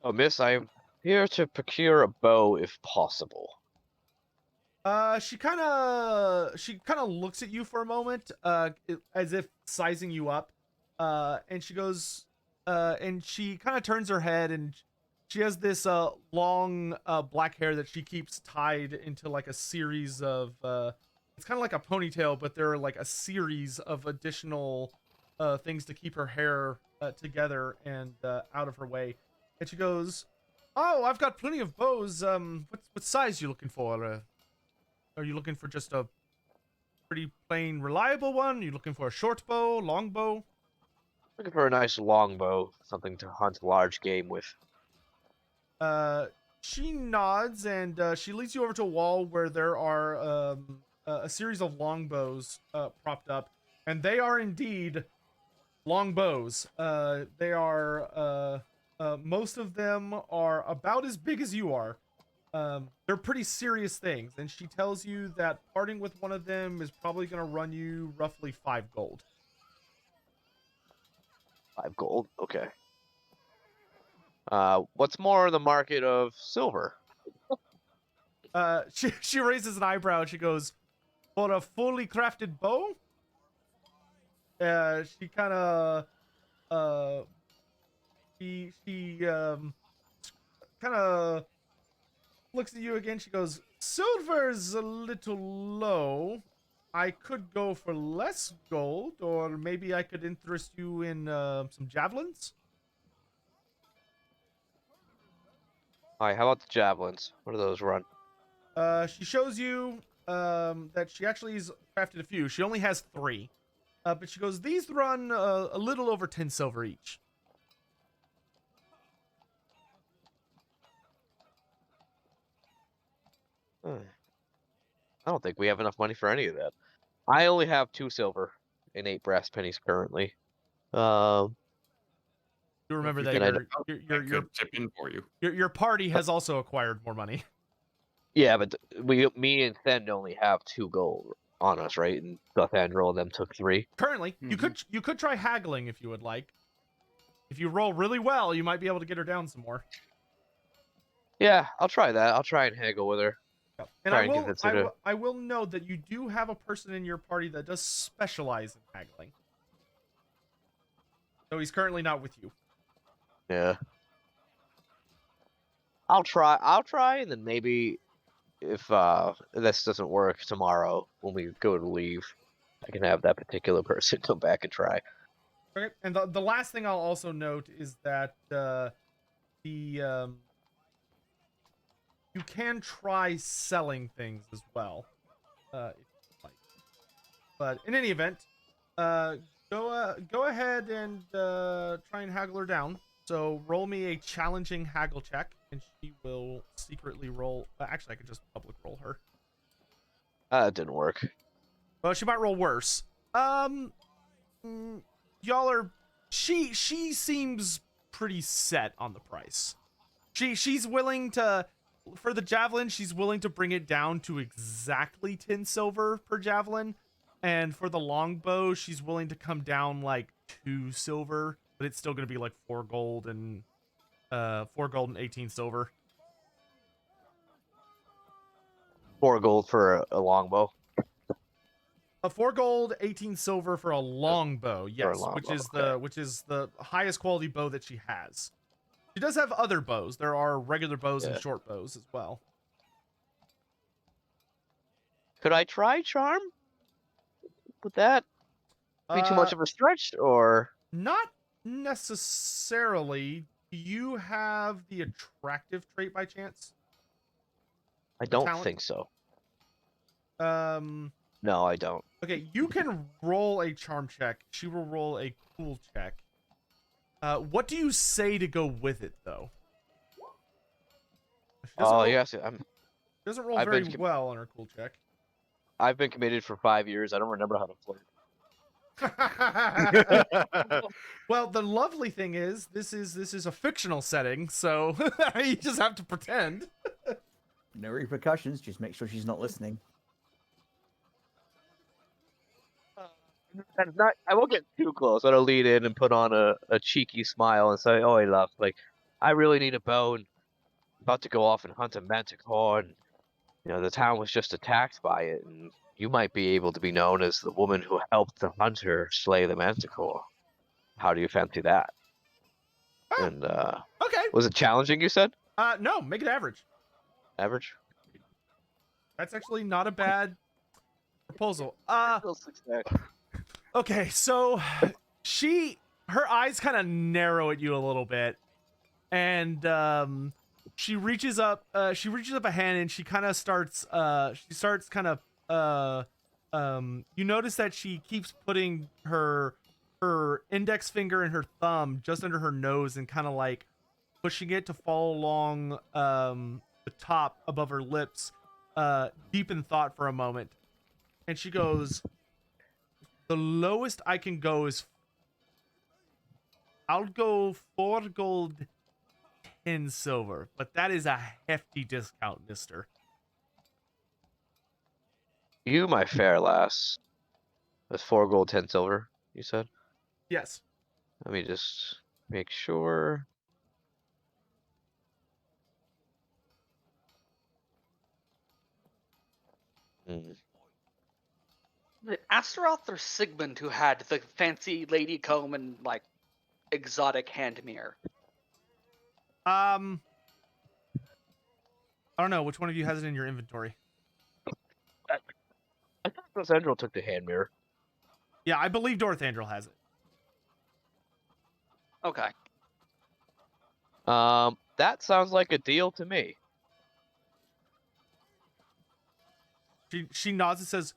Oh, miss, I am here to procure a bow if possible. She kind of looks at you for a moment, as if sizing you up, and she goes, and she kind of turns her head, and she has this long black hair that she keeps tied into like a series of it's kind of like a ponytail, but there are like a series of additional things to keep her hair together and out of her way. And she goes, "Oh, I've got plenty of bows. What size you looking for? Are you looking for just a pretty plain, reliable one? Are you looking for a short bow, long bow?" Looking for a nice long bow, something to hunt large game with. She nods and she leads you over to a wall where there are a series of longbows propped up, and they are indeed long bows. They are most of them are about as big as you are. They're pretty serious things, and she tells you that parting with one of them is probably going to run you roughly 5 gold. 5 gold? Okay. What's more the market of silver? She raises an eyebrow and she goes, "For a fully crafted bow?" She kind of she kind of looks at you again. She goes, "Silver's a little low. I could go for less gold, or maybe I could interest you in some javelins." Alright, how about the javelins? What do those run? She shows you that she actually has crafted a few. She only has 3. But she goes, "These run a little over 10 silver each." I don't think we have enough money for any of that. I only have 2 silver and 8 brass pennies currently. You remember If that you think I could chip in for you. your party has also acquired more money. Yeah, but me and Then only have 2 gold on us, right? And Dothandrel and them took 3. Currently, you could try haggling if you would like. If you roll really well, you might be able to get her down some more. Yeah, I'll try that. I'll try and haggle with her. And Try and convince her to- I will note that you do have a person in your party that does specialize in haggling. So he's currently not with you. Yeah. I'll try, and then maybe if this doesn't work tomorrow when we go to leave, I can have that particular person come back and try. Okay. And the last thing I'll also note is that you can try selling things as well, if you like. But in any event, go ahead and try and haggle her down. So roll me a challenging haggle check, and she will secretly roll. Actually, I could just public roll her. It didn't work. Well, she might roll worse. Y'all are. She seems pretty set on the price. She's willing to, for the javelin, she's willing to bring it down to exactly 10 silver per javelin. And for the longbow, she's willing to come down like 2 silver, but it's still going to be like 4 gold and 18 silver. 4 gold for a longbow. 4 gold, 18 silver for a longbow, yes, longbow, which is the highest quality bow that she has. She does have other bows. There are regular bows and short bows as well. Could I try charm? Would that be too much of a stretch, or not necessarily? Do you have the attractive trait by chance? I don't talent? think so. No, I don't. Okay, you can roll a charm check. She will roll a cool check. What do you say to go with it, though? Yes, She doesn't roll I've very been well on her cool check. I've been committed for 5 years. I don't remember how to flirt. Well, the lovely thing is, this is a fictional setting, so you just have to pretend. No repercussions. Just make sure she's not listening. And I won't get too close. I'll lead in and put on a cheeky smile and say, "Oh, I love. Like, I really need a bow. And about to go off and hunt a Manticore, and the town was just attacked by it, and you might be able to be known as the woman who helped the hunter slay the Manticore. How do you fancy that?" Oh, and okay. Was it challenging? You said No, make it average. average. That's actually not a bad proposal. Okay, so her eyes kind of narrow at you a little bit, and she reaches up a hand, and she kind of starts you notice that she keeps putting her index finger and her thumb just under her nose and kind of like pushing it to fall along the top above her lips, deep in thought for a moment, and she goes, "The lowest I can go is I'll go 4 gold, 10 silver, but that is a hefty discount, mister." You, my fair lass. That's 4 gold, 10 silver. You said. Yes. Let me just make sure. Astaroth or Sigmund who had the fancy lady comb and like exotic hand mirror? I don't know which one of you has it in your inventory. I thought Dorthandrel took the hand mirror. Yeah, I believe Dorthandrel has it. Okay. That sounds like a deal to me. She nods and says,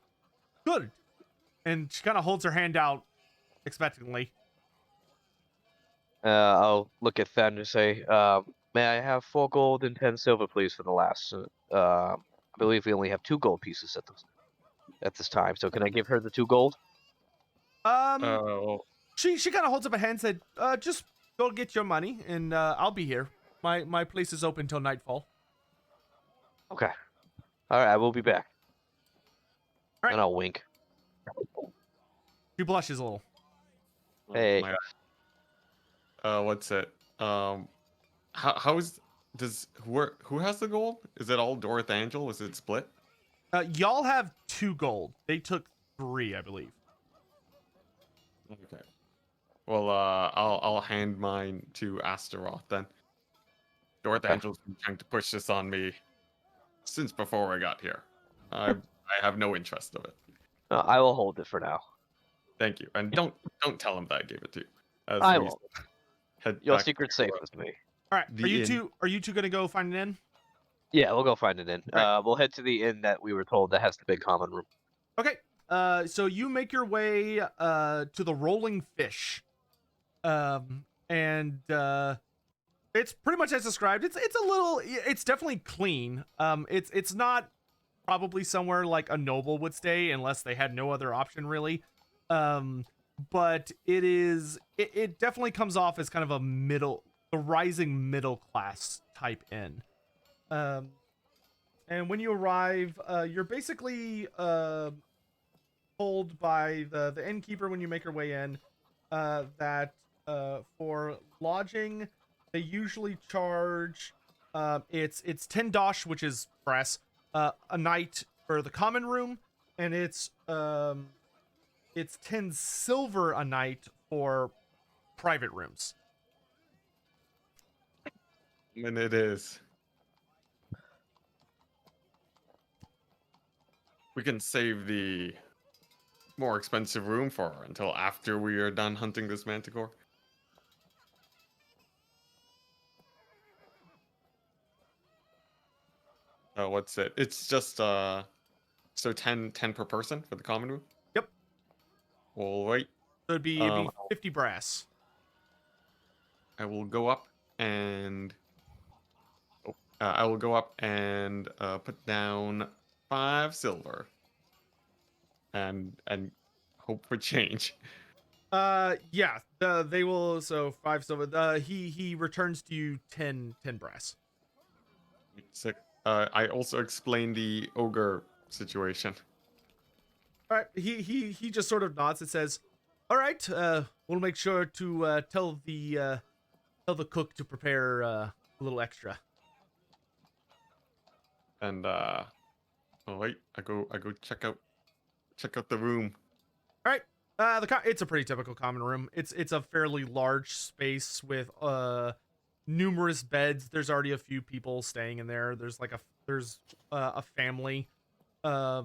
"Good," and she kind of holds her hand out expectantly. I'll look at Fen and say, "May I have 4 gold and 10 silver, please, for the last? I believe we only have 2 gold pieces at this time. So can I give her the 2 gold?" She kind of holds up a hand and said, "Just go get your money, and I'll be here. My place is open till nightfall." Okay. All right, I will be back. All right. And I'll wink. She blushes a little. Hey. What's it? Who has the gold? Is it all Dorthandrel? Is it split? Y'all have 2 gold. They took 3, I believe. Okay. Well, I'll hand mine to Astaroth then. Dorthandrel's been trying to push this on me since before I got here. I have no interest of it. I will hold it for now. Thank you, and don't tell him that I gave it to you. I won't. Head Your back secret's to, safe with me. All right. The Are you two gonna go find an inn? Yeah, we'll go find an inn. Right. We'll head to the inn that we were told that has the big common room. Okay. So you make your way to the Rolling Fish, and it's pretty much as described. It's a little. It's definitely clean. It's not probably somewhere like a noble would stay unless they had no other option really. But it is. It definitely comes off as kind of the rising middle class type inn. And when you arrive, you're basically told by the innkeeper when you make your way in that for lodging they usually charge it's 10 dosh, which is brass, a night for the common room, and it's 10 silver a night for private rooms. And it is. We can save the more expensive room for her until after we are done hunting this Manticore. What's it? It's just so 10 per person for the common room? Yep. All right. So it'd be 50 brass. I will go up and put down 5 silver and hope for change. Yeah, they will. So 5 silver. He returns to you 10 brass. Sick. I also explained the ogre situation. All right. He just sort of nods and says, "All right. We'll make sure to tell the cook to prepare a little extra." And all right, I go check out the room. All right. It's a pretty typical common room. It's a fairly large space with numerous beds. There's already a few people staying in there. There's a family, a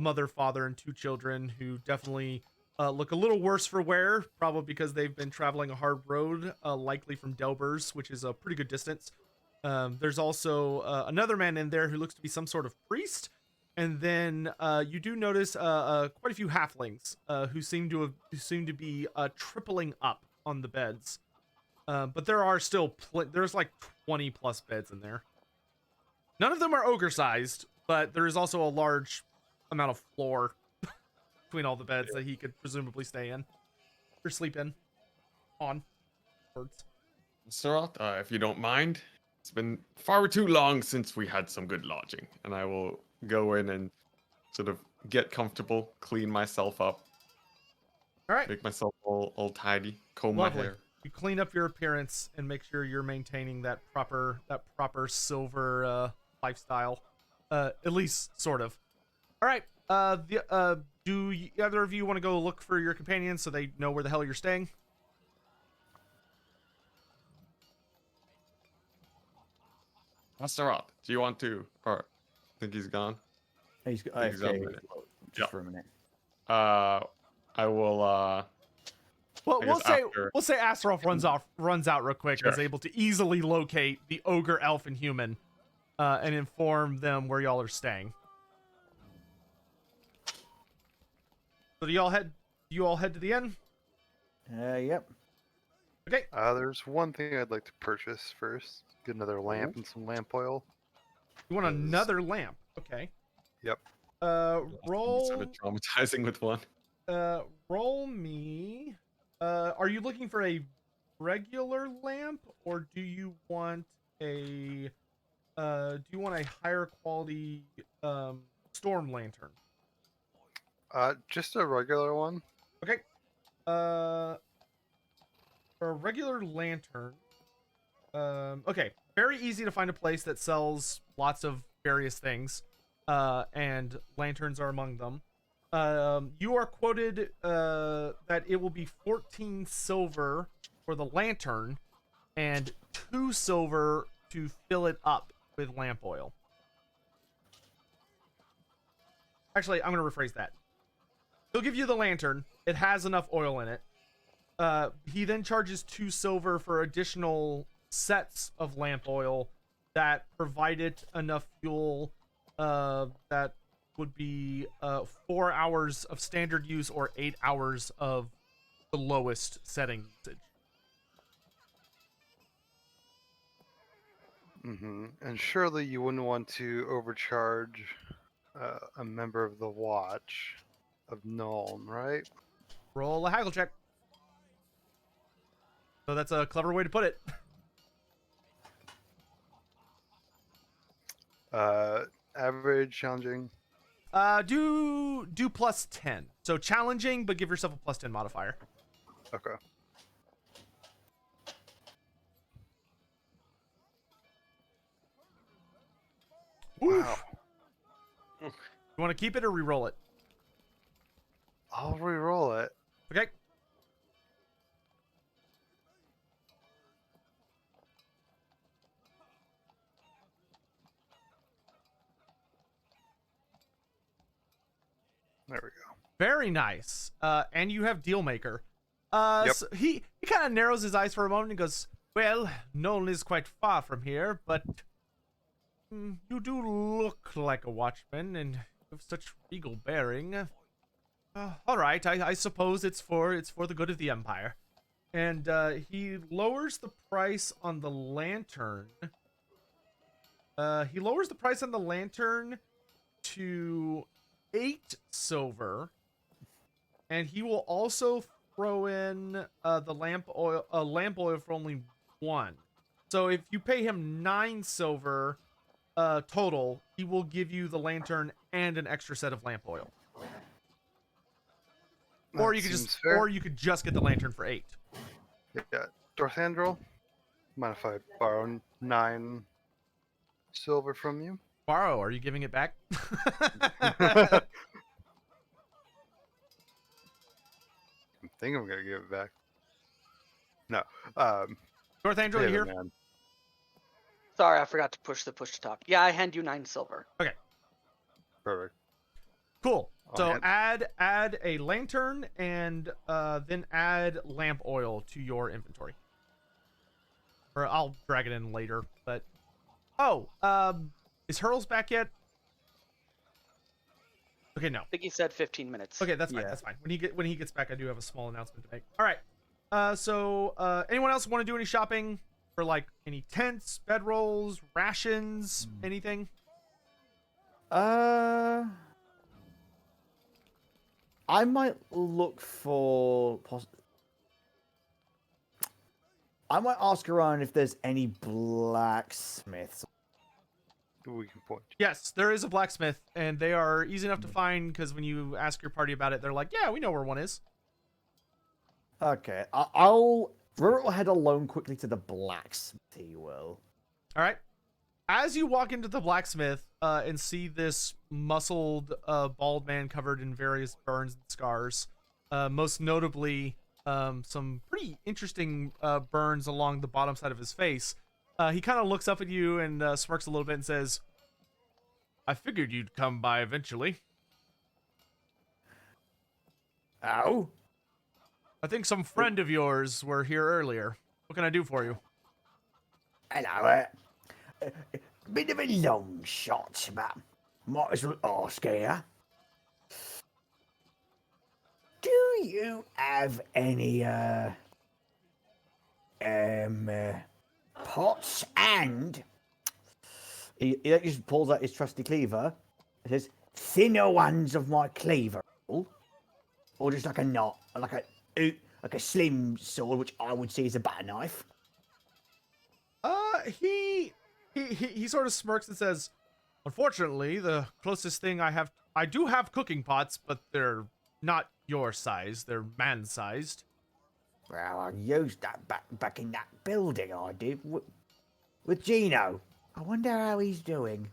mother, father, and 2 children who definitely look a little worse for wear, probably because they've been traveling a hard road, likely from Delbers, which is a pretty good distance. There's also another man in there who looks to be some sort of priest. And then you do notice quite a few halflings who seem to be tripling up on the beds. But there are still there's like 20 plus beds in there. None of them are ogre sized, but there is also a large amount of floor between all the beds that he could presumably stay in or sleep in. On words. Sarat, if you don't mind, it's been far too long since we had some good lodging, and I will go in and sort of get comfortable, clean myself up, All right. make myself all tidy, comb Lovely. my hair. You clean up your appearance and make sure you're maintaining that proper silver lifestyle, at least sort of. All right. Do either of you want to go look for your companions so they know where the hell you're staying? Sarat, do you want to? Or I think he's gone. He's He's AFK up. just Yeah. for a minute. I will. Well, I we'll guess say after- Astaroth runs out real quick, Sure. is able to easily locate the ogre, elf, and human, and inform them where y'all are staying. So do you all head to the inn? Yep. Okay. There's one thing I'd like to purchase first. Get another lamp and some lamp oil. You want Yes. another lamp? Okay. Yep. Roll. Sort of traumatizing with one. Roll me. Are you looking for a regular lamp, or do you want a higher quality storm lantern? Just a regular one. Okay. For a regular lantern. Okay. Very easy to find a place that sells lots of various things, and lanterns are among them. You are quoted that it will be 14 silver for the lantern and 2 silver to fill it up with lamp oil. Actually, I'm going to rephrase that. He'll give you the lantern. It has enough oil in it. He then charges 2 silver for additional sets of lamp oil that provided enough fuel that would be 4 hours of standard use or 8 hours of the lowest setting usage. And surely you wouldn't want to overcharge a member of the Watch of Nuln, right? Roll a haggle check. So that's a clever way to put it. Average, challenging. Do plus 10. So challenging, but give yourself a plus 10 modifier. Okay. Wow. You want to keep it or re-roll it? I'll re-roll it. Okay. There we go. Very nice. And you have Dealmaker. Yep. So he kind of narrows his eyes for a moment and goes, well, Nolan is quite far from here, but you do look like a watchman and have such regal bearing. All right, I suppose it's for the good of the Empire. And he lowers the price on the lantern. He lowers the price on the lantern to 8 silver, and he will also throw in the lamp oil for only 1. So if you pay him 9 silver total, he will give you the lantern and an extra set of lamp oil. Or That you could seems just fair. or you could just get the lantern for 8. Yeah. Dorthandrel, mind if I borrow 9 silver from you? Borrow, are you giving it back? I think I'm gonna give it back. No. Northandrel, you here? Man. Sorry, I forgot to push to talk. Yeah, I hand you 9 silver. Okay. Perfect. Cool. I'll So hand- add a lantern and then add lamp oil to your inventory. Or I'll drag it in later. But is Hurls back yet? Okay, no. I think he said 15 minutes. Okay, that's fine. Yeah. That's fine. When he gets back, I do have a small announcement to make. All right. So anyone else want to do any shopping for like any tents, bedrolls, rations, anything? I might look for. I might ask around if there's any blacksmiths. We can point. Yes, there is a blacksmith, and they are easy enough to find because when you ask your party about it, they're like, "Yeah, we know where one is." Okay, I'll. Robert will head alone quickly to the blacksmith. He will. All right. As you walk into the blacksmith and see this muscled, bald man covered in various burns and scars, most notably some pretty interesting burns along the bottom side of his face, he kind of looks up at you and smirks a little bit and says, "I figured you'd come by eventually. Oh? I think some friend of yours were here earlier. What can I do for you?" Hello, bit of a long shot, but might as well ask here. Do you have any, pots and... He just pulls out his trusty cleaver. It says, thinner ones of my cleaver, or just like a knot, like a slim sword, which I would see as a butter knife. He sort of smirks and says, "Unfortunately, the closest thing I do have cooking pots, but they're not your size. They're man-sized." Well, I used that back in that building I did with Gino. I wonder how he's doing.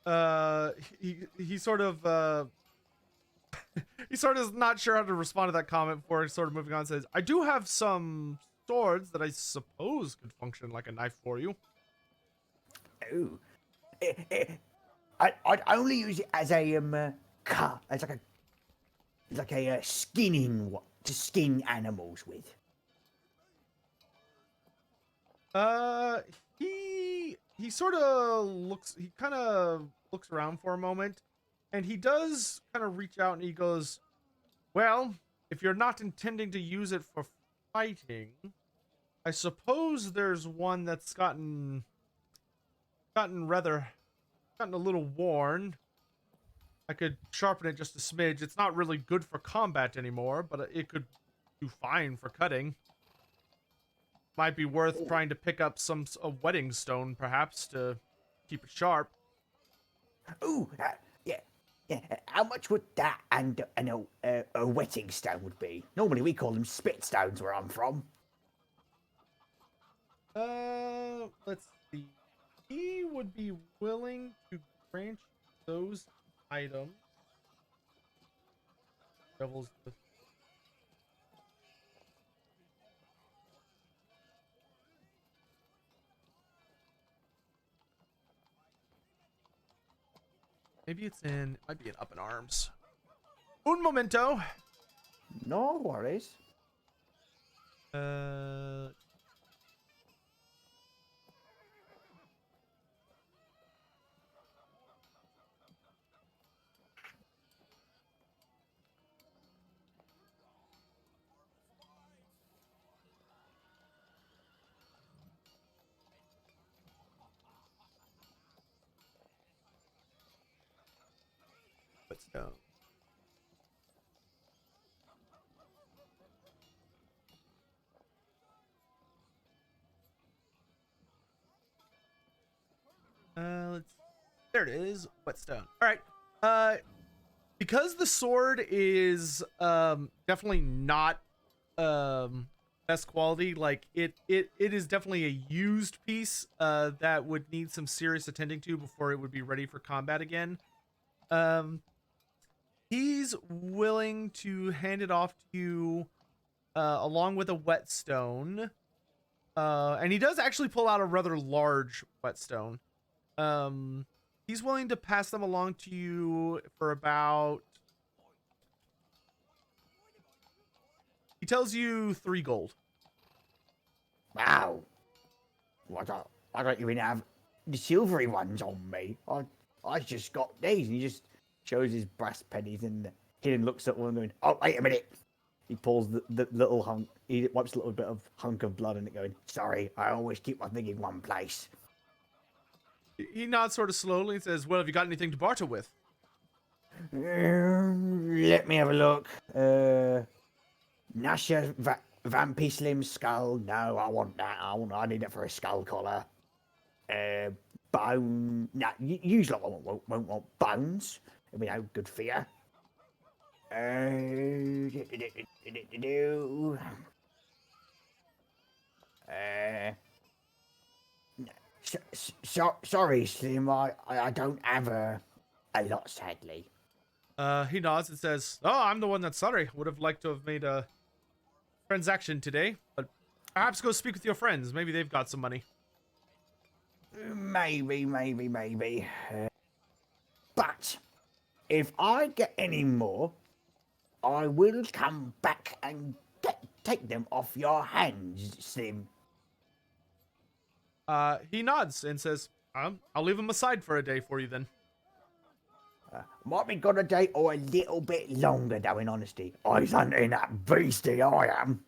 He sort of he sort of is not sure how to respond to that comment before sort of moving on. Says, "I do have some swords that I suppose could function like a knife for you." Ooh. I'd only use it as a cut. It's like a skinning to skin animals with. He sort of looks. He kind of looks around for a moment, and he does kind of reach out and he goes, "Well, if you're not intending to use it for fighting, I suppose there's one that's gotten a little worn. I could sharpen it just a smidge. It's not really good for combat anymore, but it could do fine for cutting. Might be worth trying to pick up a wedding stone, perhaps, to keep it sharp." Ooh, yeah, yeah. How much would that and a wetting stone would be? Normally we call them spit stones where I'm from. Let's see. He would be willing to grant those items. Devils with. Maybe it might be an up in arms. Un momento. No worries. Uh, let's go. There it is. Whetstone. All right. Because the sword is definitely not best quality, like it is definitely a used piece that would need some serious attending to before it would be ready for combat again. He's willing to hand it off to you along with a whetstone. And he does actually pull out a rather large whetstone. He's willing to pass them along to you for about. He tells you 3 gold. Wow. I don't even have the silvery ones on me. I just got these. And he just shows his brass pennies and Hidden looks at one going, "Oh, wait a minute." He pulls the little hunk. He wipes a little bit of hunk of blood in it, going, "Sorry, I always keep my thing in one place." He nods sort of slowly and says, "Well, have you got anything to barter with?" Let me have a look. Nasha Vampy Slim skull. No, I want that. I need it for a skull collar. Bone. No, usually I won't want bones. It'll be no good for you. Sorry, Slim. I don't have a lot, sadly. He nods and says, "Oh, I'm the one that's sorry. Would have liked to have made a transaction today, but perhaps go speak with your friends. Maybe they've got some money." Maybe. But if I get any more, I will come back and take them off your hands, Slim. He nods and says, "I'll leave them aside for a day for you then." Might be got a day or a little bit longer, though, in honesty. I'm hunting that beastie, I am.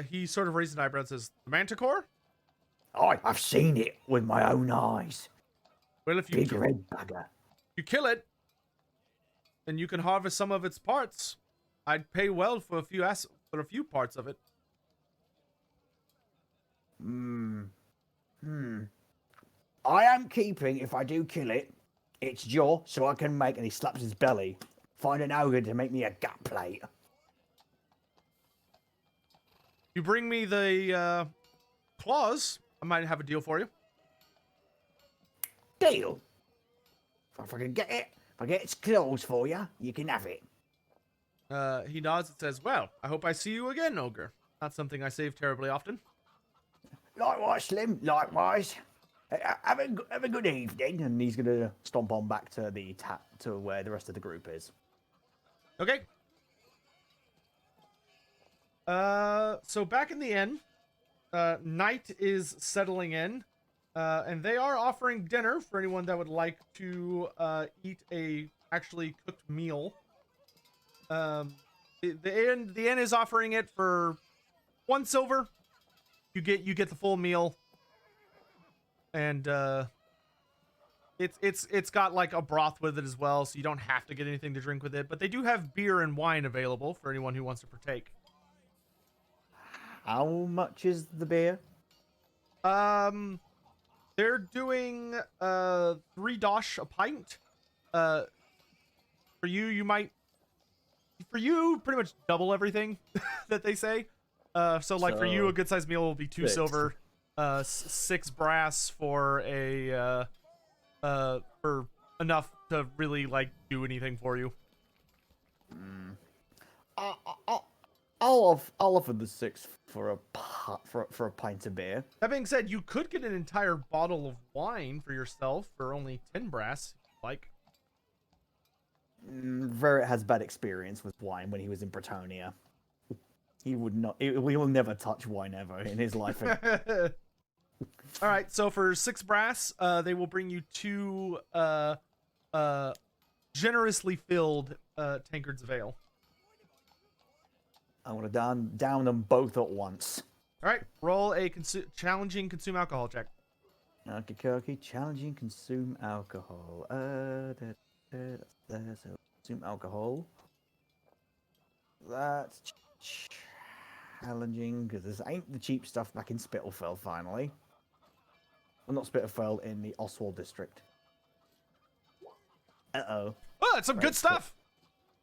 He sort of raises an eyebrow and says, "The Manticore?" I've seen it with my own eyes. Well, if you Big red bugger. kill it, and you can harvest some of its parts, I'd pay well for a few parts of it. I am keeping, if I do kill it, its jaw, so I can make, and he slaps his belly, find an ogre to make me a gut plate. You bring me the claws, I might have a deal for you. Deal. If I can get it, if I get its claws for you, you can have it. He nods and says, "Well, I hope I see you again, Ogre. Not something I save terribly often." Likewise, Slim. Likewise. Have a good evening. And he's gonna stomp on back to to where the rest of the group is. Okay. So back in the inn, night is settling in, and they are offering dinner for anyone that would like to eat a actually cooked meal. The inn is offering it for 1 silver. You get the full meal, and it's got like a broth with it as well, so you don't have to get anything to drink with it. But they do have beer and wine available for anyone who wants to partake. How much is the beer? They're doing 3 dosh a pint. For you pretty much double everything that they say. So like for you, a good sized meal will be 2 6. silver, 6 brass for a for enough to really like do anything for you. I'll offer the 6 for a pint of beer. That being said, you could get an entire bottle of wine for yourself for only 10 brass, if you like. Verret has bad experience with wine when he was in Bretonia. He would not. We will never touch wine ever in his life. All right, so for 6 brass, they will bring you 2 generously filled tankards of ale. I want to down them both at once. All right, roll a challenging consume alcohol check. Okay, challenging consume alcohol. So consume alcohol. That's challenging because this ain't the cheap stuff back in Spittlefeld. Finally, well, not Spittlefeld, in the Oswald district. Oh, that's some good stuff.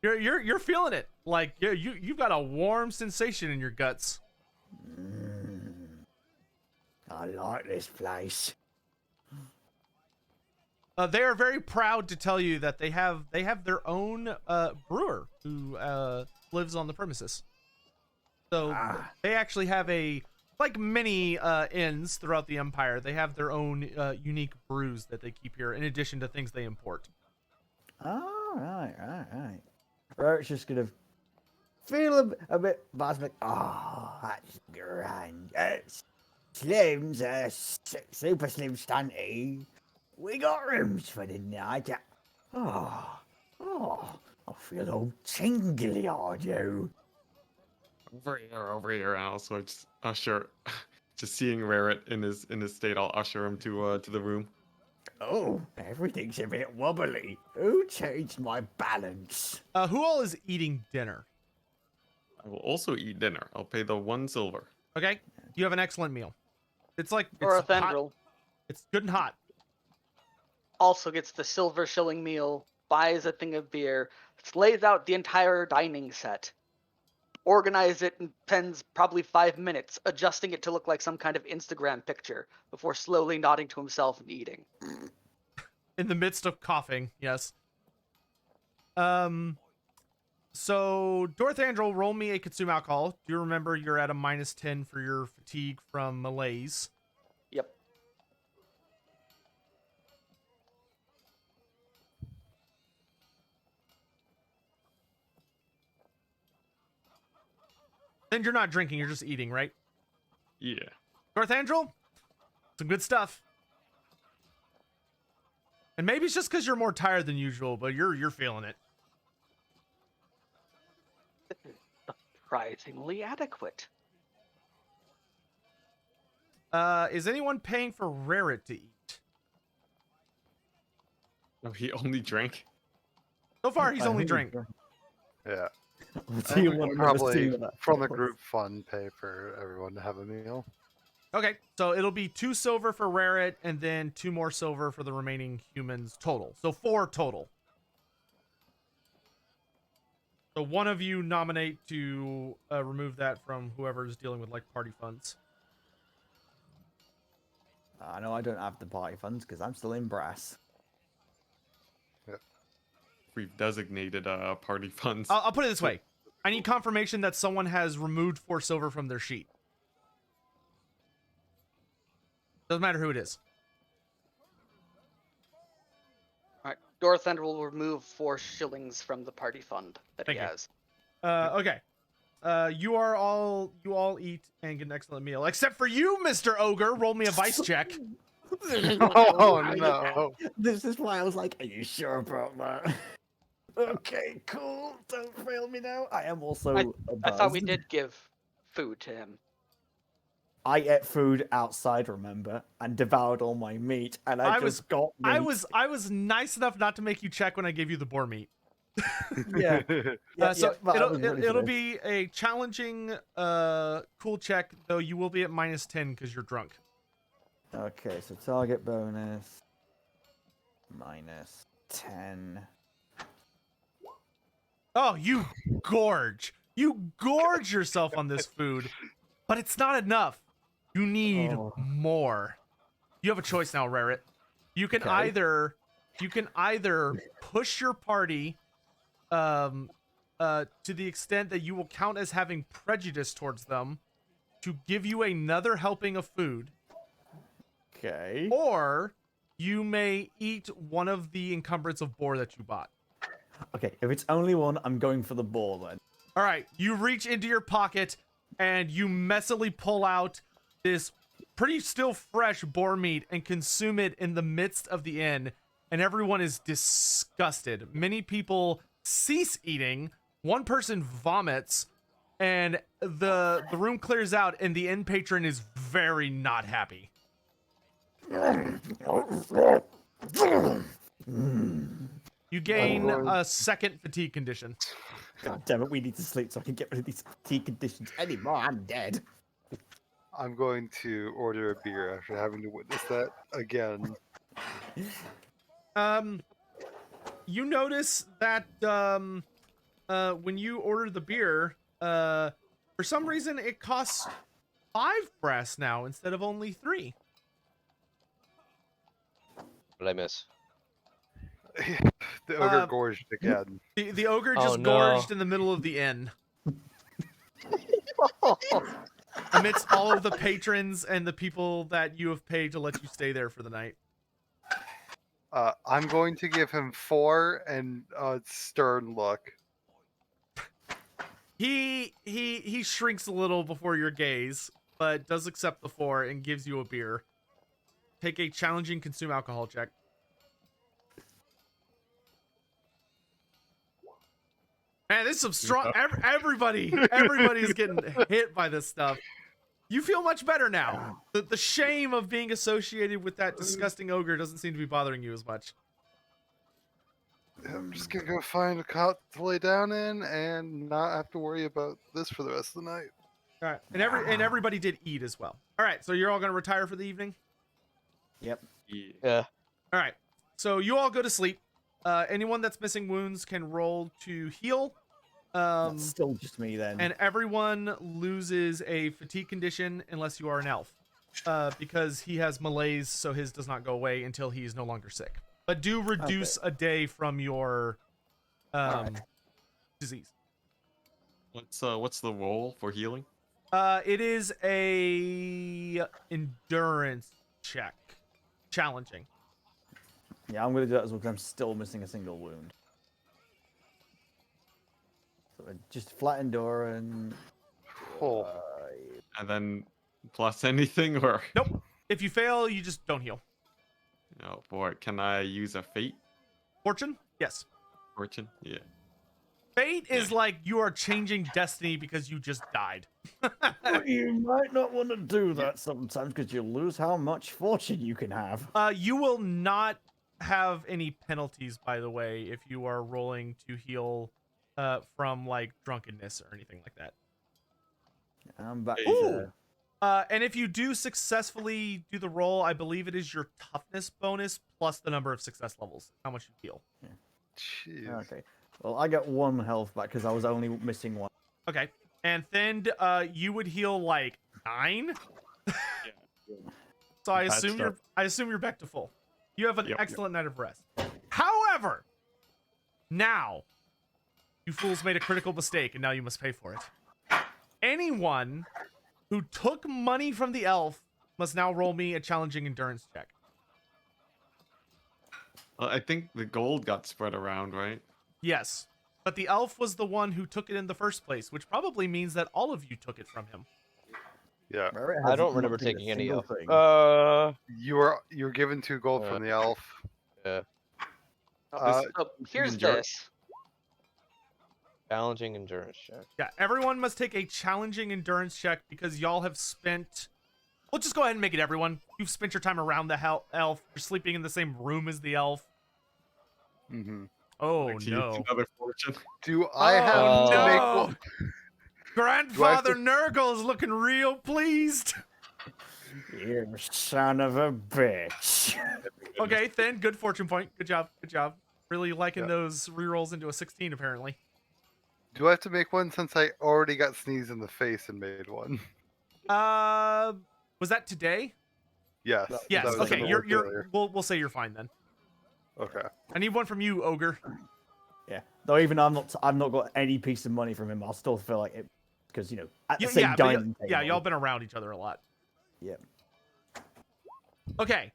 You're feeling it. Like you've got a warm sensation in your guts. I like this place. They are very proud to tell you that they have their own brewer who lives on the premises. So they actually have like many inns throughout the empire. They have their own unique brews that they keep here, in addition to things they import. Oh, right. Verret's just gonna feel a bit buzzed, like, Oh, that's grand. Slim's super slim stunty. We got rooms for the night. I feel all tingly, I do. Over here, and also just usher, just seeing Rarrett in his state, I'll usher him to the room. Oh, everything's a bit wobbly. Who changed my balance? Who all is eating dinner? I will also eat dinner. I'll pay the 1 silver. Okay, you have an excellent meal. It's like Or a it's hot. Thendril It's good and hot. also gets the silver shilling meal, buys a thing of beer, lays out the entire dining set, organizes it, and spends probably 5 minutes adjusting it to look like some kind of Instagram picture before slowly nodding to himself and eating. In the midst of coughing, yes. So Dorthandrel, roll me a consume alcohol. Do you remember you're at a -10 for your fatigue from malaise? Yep. Then you're not drinking, you're just eating, right? Yeah. Dorthandrel? Some good stuff. And maybe it's just because you're more tired than usual, but you're feeling it. Surprisingly adequate. Is anyone paying for Rarrett to eat? No, he only drank. So far, he's only drank. Yeah. Do you We'll want to probably, see that? from the group fund, pay for everyone to have a meal. Okay, so it'll be 2 silver for Rarrett, and then 2 more silver for the remaining humans total. So 4 total. So one of you nominate to remove that from whoever's dealing with like party funds. I know I don't have the party funds because I'm still in brass. We've designated party funds. I'll put it this way. I need confirmation that someone has removed 4 silver from their sheet. Doesn't matter who it is. Alright, Dorthander will remove 4 shillings from the party fund that Thank he you. has. Okay. you all eat and get an excellent meal, except for you, Mr. Ogre. Roll me a vice check. Oh no! This is why I was like, "Are you sure about that?" Okay, cool. Don't fail me now. I am also. I thought we buzzed. did give food to him. I ate food outside, remember, and devoured all my meat, and I just got meat. I was nice enough not to make you check when I gave you the boar meat. Yeah. So but I was ready for it'll this. be a challenging cool check, though you will be at -10 because you're drunk. Okay, so target bonus -10. Oh, you gorge! You gorge yourself on this food, but it's not enough. You need more. You have a choice now, Rarit. You can either push your party to the extent that you will count as having prejudice towards them to give you another helping of food, Okay. or you may eat one of the encumbrance of boar that you bought. Okay, if it's only one, I'm going for the ball then. All right, you reach into your pocket and you messily pull out this pretty still fresh boar meat and consume it in the midst of the inn, and everyone is disgusted. Many people cease eating. One person vomits, and the room clears out, and the inn patron is very not happy. You gain a second fatigue condition. God damn it, we need to sleep so I can get rid of these fatigue conditions anymore. I'm dead. I'm going to order a beer after having to witness that again. You notice that when you order the beer, for some reason it costs 5 brass now instead of only 3. What did I miss? The ogre gorged again. The ogre Oh, just no. gorged in the middle of the inn. Amidst all of the patrons and the people that you have paid to let you stay there for the night. I'm going to give him 4 and a stern look. He shrinks a little before your gaze, but does accept the 4 and gives you a beer. Take a challenging consume alcohol check. Man, this is some strong. Everybody's getting hit by this stuff. You feel much better now. The shame of being associated with that disgusting ogre doesn't seem to be bothering you as much. I'm just gonna go find a cot to lay down in and not have to worry about this for the rest of the night. All right, and everybody did eat as well. All right, so you're all gonna retire for the evening. Yep. Yeah. All right, so you all go to sleep. Anyone that's missing wounds can roll to heal. That's still just me then. And everyone loses a fatigue condition unless you are an elf, because he has malaise, so his does not go away until he is no longer sick. But do reduce a day from your disease. What's the roll for healing? It is a endurance check, challenging. Yeah, I'm gonna do that as well because I'm still missing a single wound. So just flat endurance. Oh, And then plus anything or Nope. If you fail, you just don't heal. oh boy, can I use a fate Fortune? Yes. fortune? Yeah. Fate is like you are changing destiny because you just died. You might not want to do that sometimes because you lose how much fortune you can have. You will not have any penalties, by the way, if you are rolling to heal from like drunkenness or anything like that. I'm back Ooh. to... And if you do successfully do the roll, I believe it is your toughness bonus plus the number of success levels, how much you heal. jeez. Okay. Well, I get 1 health back because I was only missing 1. Okay. And then you would heal like 9. So I assume you're back to full. You have an Yep. excellent night of rest. However, now you fools made a critical mistake and now you must pay for it. Anyone who took money from the elf must now roll me a challenging endurance check. I think the gold got spread around, right? Yes. But the elf was the one who took it in the first place, which probably means that all of you took it from him. Yeah. Barrett I has don't not remember taken a taking any single elf. thing. You're given 2 gold from the elf. Yeah. So here's endurance. this. Challenging endurance check. Yeah, everyone must take a challenging endurance check because y'all have spent. We'll just go ahead and make it everyone. You've spent your time around the elf. You're sleeping in the same room as the elf. Mm-hmm. Oh Like to use no! another fortune. Do I have to make no! one? Grandfather Nurgle is looking real pleased. You son of a bitch. Okay, Thin, good fortune point. Good job. Good job. Really liking Yeah. those rerolls into a 16, apparently. Do I have to make one since I already got sneezed in the face and made one? Was that today? Yes. Yes. that was Okay, in the you're work earlier. we'll say you're fine then. Okay. I need one from you, Ogre. Yeah. Though even I've not got any piece of money from him, I'll still feel like it because at the same but dining table. yeah, y'all been around each other a lot. Yep. Okay.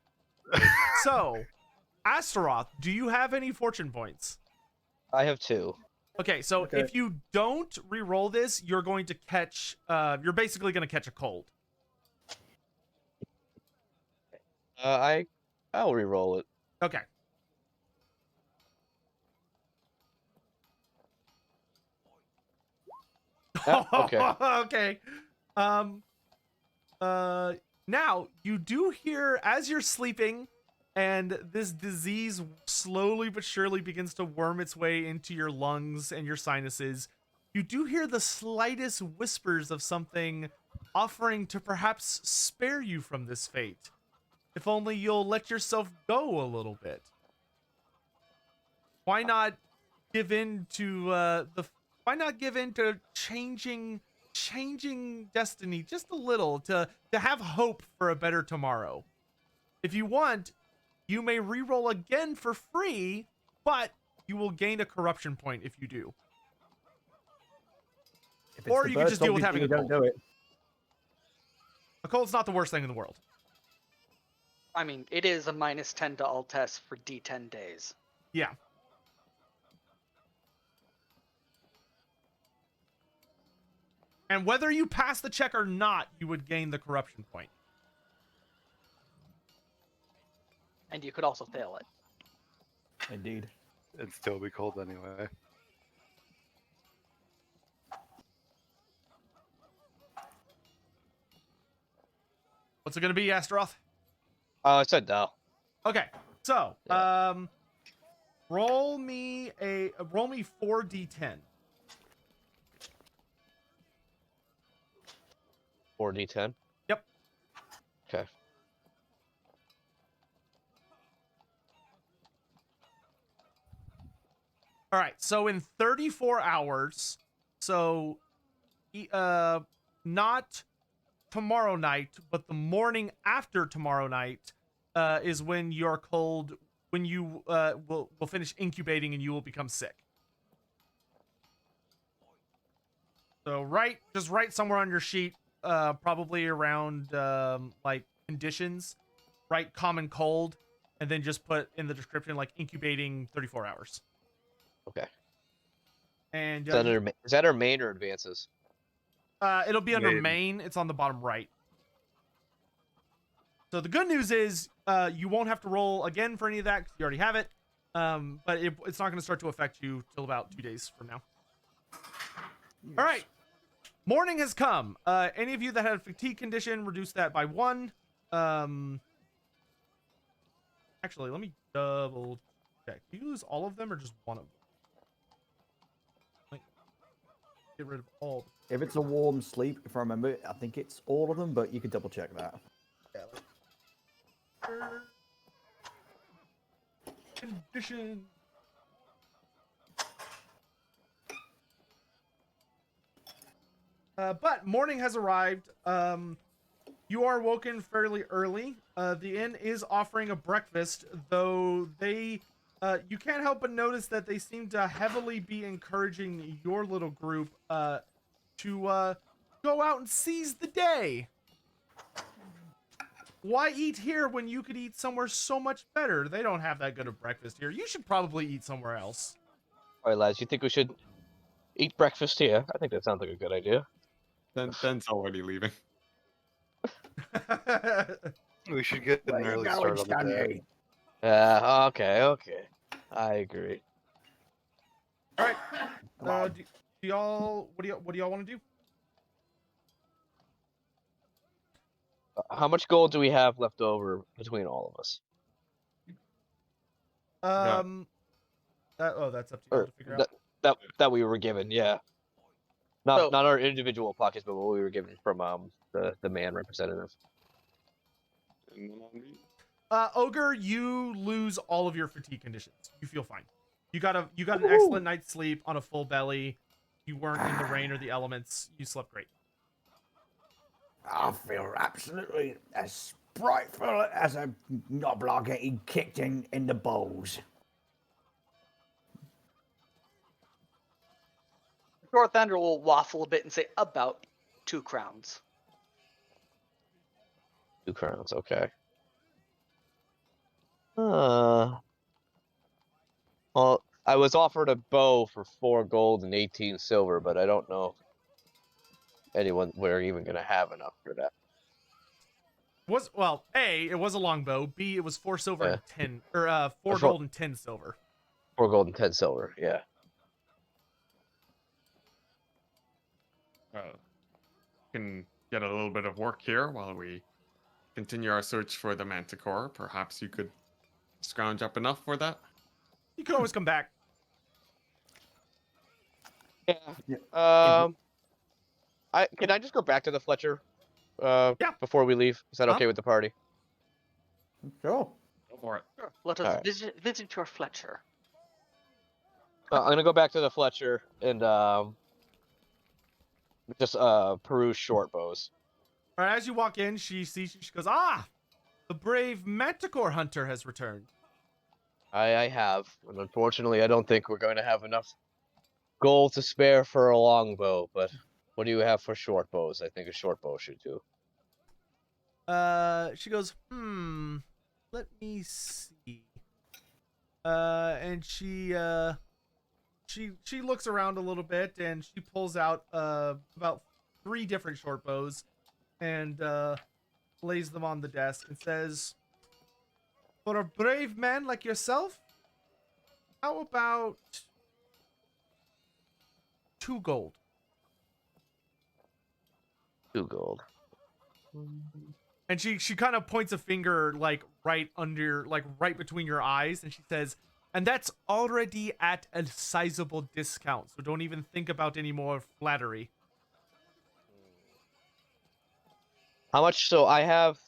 So, Astaroth, do you have any fortune points? I have 2. Okay, so Okay. if you don't re-roll this, you're going to catch. You're basically going to catch a cold. I'll re-roll it. Okay. Okay. Okay. Now you do hear as you're sleeping, and this disease slowly but surely begins to worm its way into your lungs and your sinuses. You do hear the slightest whispers of something offering to perhaps spare you from this fate. If only you'll let yourself go a little bit. Why not give in to why not give in to changing destiny just a little to have hope for a better tomorrow? If you want, you may re-roll again for free, but you will gain a corruption point if you do. If it's Or the you can just deal with zombie having thing, a don't do it. A cold's not the worst thing in the world. I mean, it is a -10 to all tests for D10 days. Yeah. And whether you pass the check or not, you would gain the corruption point. And you could also fail it. Indeed. It'd still be cold anyway. What's it going to be, Astaroth? I said no. Okay. So, Yeah. roll me 4d10. 4d10. Yep. Okay. All right. So in 34 hours, so not tomorrow night, but the morning after tomorrow night is when your cold, when you will finish incubating and you will become sick. So just write somewhere on your sheet, probably around like conditions, write common cold, and then just put in the description like incubating 34 hours. Okay. And Is that our main or advances? it'll be under Main. main. It's on the bottom right. So the good news is you won't have to roll again for any of that because you already have it. But it's not going to start to affect you till about 2 days from now. All right. Morning has come. Any of you that had a fatigue condition, reduce that by 1. Actually, let me double check. Do you lose all of them or just one of them? Like, get rid of all. If it's a warm sleep, if I remember, I think it's all of them, but you could double check that. Condition. But morning has arrived. You are woken fairly early. The inn is offering a breakfast, though they, you can't help but notice that they seem to heavily be encouraging your little group to go out and seize the day. Why eat here when you could eat somewhere so much better? They don't have that good of breakfast here. You should probably eat somewhere else. All right, lads. You think we should eat breakfast here? I think that sounds like a good idea. Then's already leaving. We should get Where an you early going, start on the day. Stunny? Okay. I agree. All right. Come on. Do y'all? What do y'all want to do? How much gold do we have left over between all of us? That's up to y'all Or to figure out. that we were given, yeah. So- Not our individual pockets, but what we were given from the man representative. And then on me. Ogre, you lose all of your fatigue conditions. You feel fine. You got an excellent night's sleep on a full belly. You weren't in the rain or the elements. You slept great. I feel absolutely as spriteful as a knobbler getting kicked in the balls. Dorthander will waffle a bit and say about 2 crowns. 2 crowns, okay. Well, I was offered a bow for 4 gold and 18 silver, but I don't know if we're even gonna have enough for that. A, it was a longbow. B, it was 4 silver Yeah. and 10, or 4 That's what- gold and 10 silver. 4 gold and 10 silver, yeah. Can get a little bit of work here while we continue our search for the Manticore. Perhaps you could scrounge up enough for that. You can always come back. Yeah. Can I just go back to the Fletcher? Yeah. Before we leave, is that Huh? okay with the party? Sure. Go for it. Sure. Let us Alright. visit your Fletcher. I'm gonna go back to the Fletcher and just peruse short bows. All right, as you walk in, she sees you. She goes, "Ah, the brave Manticore hunter has returned." I have, and unfortunately, I don't think we're going to have enough gold to spare for a longbow. But what do you have for short bows? I think a short bow should do. She goes, let me see. And she looks around a little bit and she pulls out about 3 different short bows and lays them on the desk and says, "For a brave man like yourself, how about 2 gold?" 2 gold. And she kind of points a finger like right between your eyes, and she says, "And that's already at a sizable discount, so don't even think about any more flattery." How much? So I have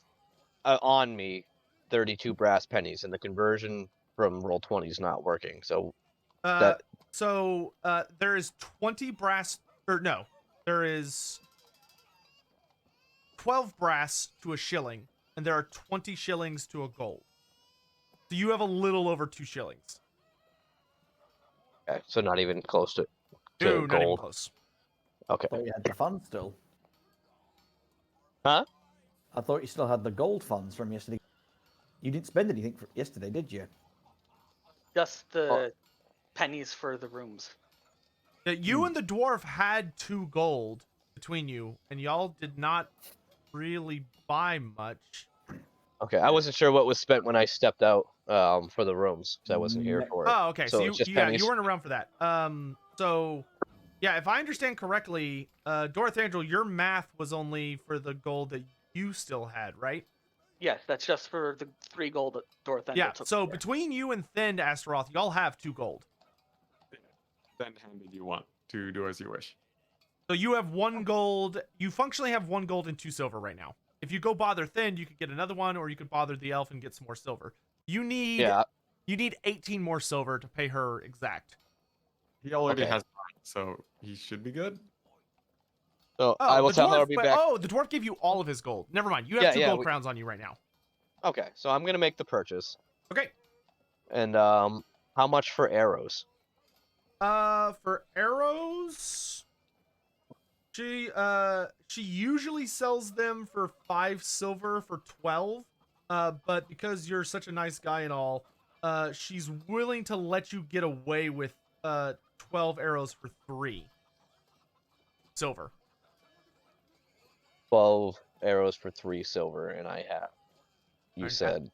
on me 32 brass pennies, and the conversion from Roll20 is not working. So That- There is 20 brass, or no, there is 12 brass to a shilling, and there are 20 shillings to a gold. So you have a little over 2 shillings. okay, so not even close to No, not even gold. close. Okay. I thought you had the funds still. Huh? I thought you still had the gold funds from yesterday. You didn't spend anything for yesterday, did you? Just the pennies for the rooms. You and the dwarf had 2 gold between you, and y'all did not really buy much. Okay, I wasn't sure what was spent when I stepped out for the rooms because I wasn't here No. for it. Oh, okay. So, it's just you pennies. weren't around for that. If I understand correctly, Dorothandrel, your math was only for the gold that you still had, right? Yes, that's just for the 3 gold that Dorthander Yeah. took. So there. between you and Thin Astaroth, y'all have 2 gold. Then handed you one to do as you wish. So you have 1 gold. You functionally have 1 gold and 2 silver right now. If you go bother Thin, you could get another one, or you could bother the elf and get some more silver. You need 18 more silver to pay her exact. He already Okay. has mine, so he should be good. So I will the tell her dwarf, I'll be back. the dwarf gave you all of his gold. Never mind. You have Yeah, 2 yeah, gold we- crowns on you right now. Okay, so I'm gonna make the purchase. Okay. And how much for arrows? For arrows, she usually sells them for 5 silver for 12. But because you're such a nice guy and all, she's willing to let you get away with 12 arrows for 3 silver. 12 arrows for 3 silver, and I have. You Alright, said,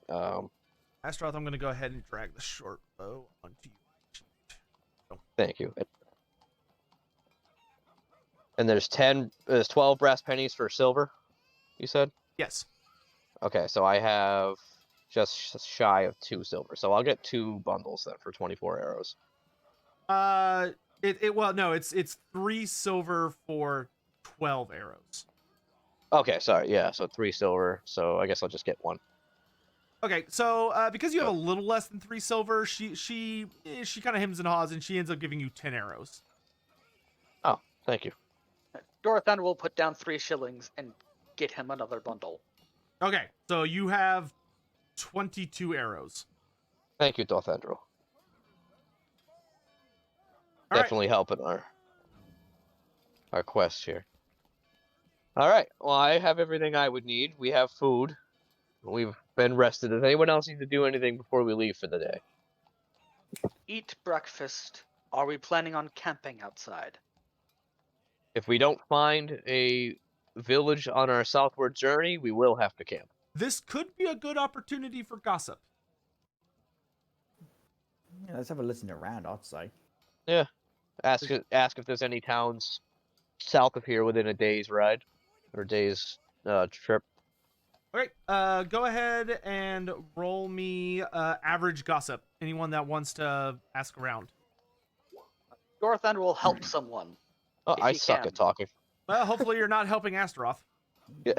Astaroth, I'm going to go ahead and drag the short bow onto you. thank you. And there's 12 brass pennies for silver, you said? Yes. Okay, so I have just shy of 2 silver. So I'll get 2 bundles then for 24 arrows. Well, no, it's 3 silver for 12 arrows. Okay, sorry. Yeah, so 3 silver. So I guess I'll just get 1. Okay, so because you have a little less than 3 silver, she kind of hems and haws, and she ends up giving you 10 arrows. Oh, thank you. Dorathan will put down 3 shillings and get him another bundle. Okay, so you have 22 arrows. Thank you, Dothendril. All right. Definitely helping our quest here. All right. Well, I have everything I would need. We have food. We've been rested. Does anyone else need to do anything before we leave for the day? Eat breakfast. Are we planning on camping outside? If we don't find a village on our southward journey, we will have to camp. This could be a good opportunity for gossip. Yeah, let's have a listen around, I'd say. Yeah. Ask if there's any towns south of here within a day's ride or day's trip. Okay, go ahead and roll me average gossip. Anyone that wants to ask around. Dorathan will help someone. Oh, If I he suck can. at talking. Well, hopefully you're not helping Astaroth. Yeah.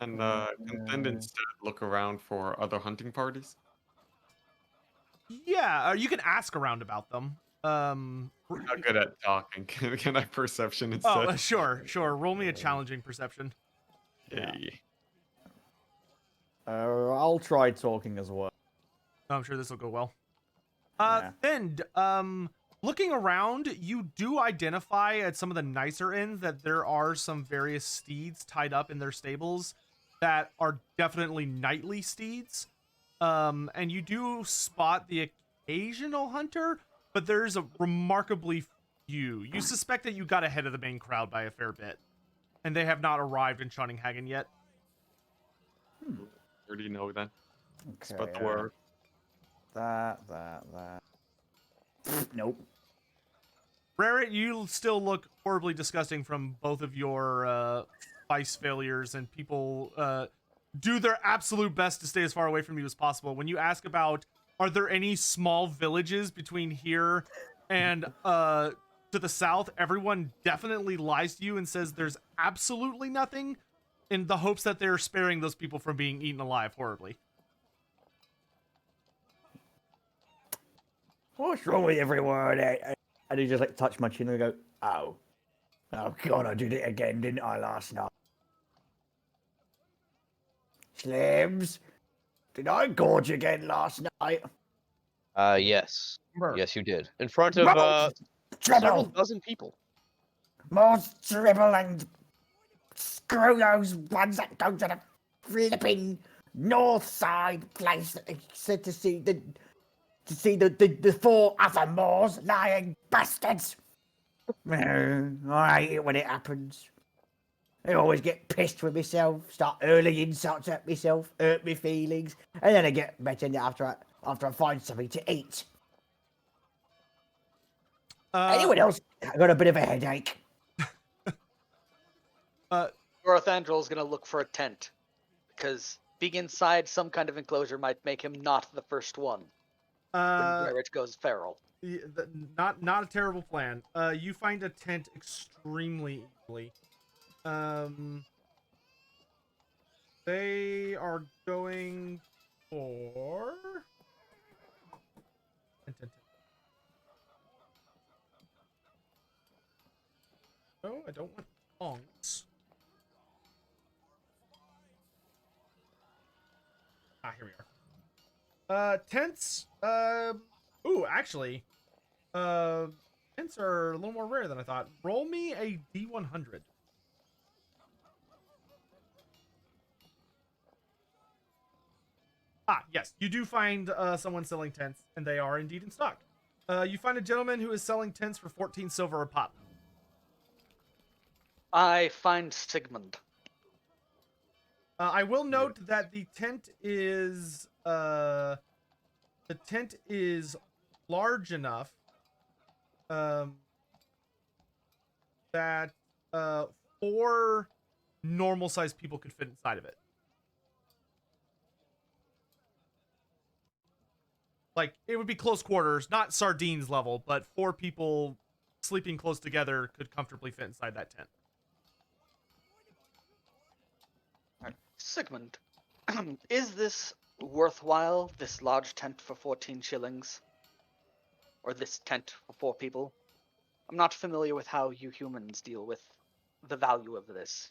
And can then instead look around for other hunting parties. Yeah, you can ask around about them. I'm not good at talking. Can I perception instead? Oh, sure. Roll me a challenging perception. Yay. I'll try talking as well. I'm sure this will go well. Yeah. Thind, looking around, you do identify at some of the nicer inns that there are some various steeds tied up in their stables that are definitely knightly steeds. And you do spot the occasional hunter, but there's a remarkably few. You suspect that you got ahead of the main crowd by a fair bit, and they have not arrived in Schoninghagen yet. Where do you know then? Okay. Spread the word. That. Nope. Rarit, you still look horribly disgusting from both of your vice failures, and people do their absolute best to stay as far away from you as possible. When you ask about, are there any small villages between here and to the south, everyone definitely lies to you and says there's absolutely nothing, in the hopes that they're sparing those people from being eaten alive horribly. What's wrong with everyone? And he just like touch my chin and go, oh God, I did it again, didn't I, last night? Slims, did I gorge again last night? Yes. Yes, you did. In front of More several trouble, dozen people. more trouble, and screw those ones that go to the flipping north side place that they said to see the 4 other Moors, lying bastards. I hate it when it happens. I always get pissed with myself, start hurling insults at myself, hurt my feelings, and then I get better after I find something to eat. Anyone else? I got a bit of a headache. Dorathandril gonna look for a tent, because being inside some kind of enclosure might make him not the first one when Rarit goes feral. Not a terrible plan. You find a tent extremely easily. They are going for... No, I don't want tongs. Here we are. Tents. Ooh, actually, tents are a little more rare than I thought. Roll me a D100. Yes, you do find someone selling tents, and they are indeed in stock. You find a gentleman who is selling tents for 14 silver a pop. I find Sigmund. I will note that the tent is large enough that 4 normal sized people could fit inside of it. Like, it would be close quarters, not sardines level, but 4 people sleeping close together could comfortably fit inside that tent. Sigmund, is this worthwhile, this large tent for 14 shillings? Or this tent for 4 people? I'm not familiar with how you humans deal with the value of this.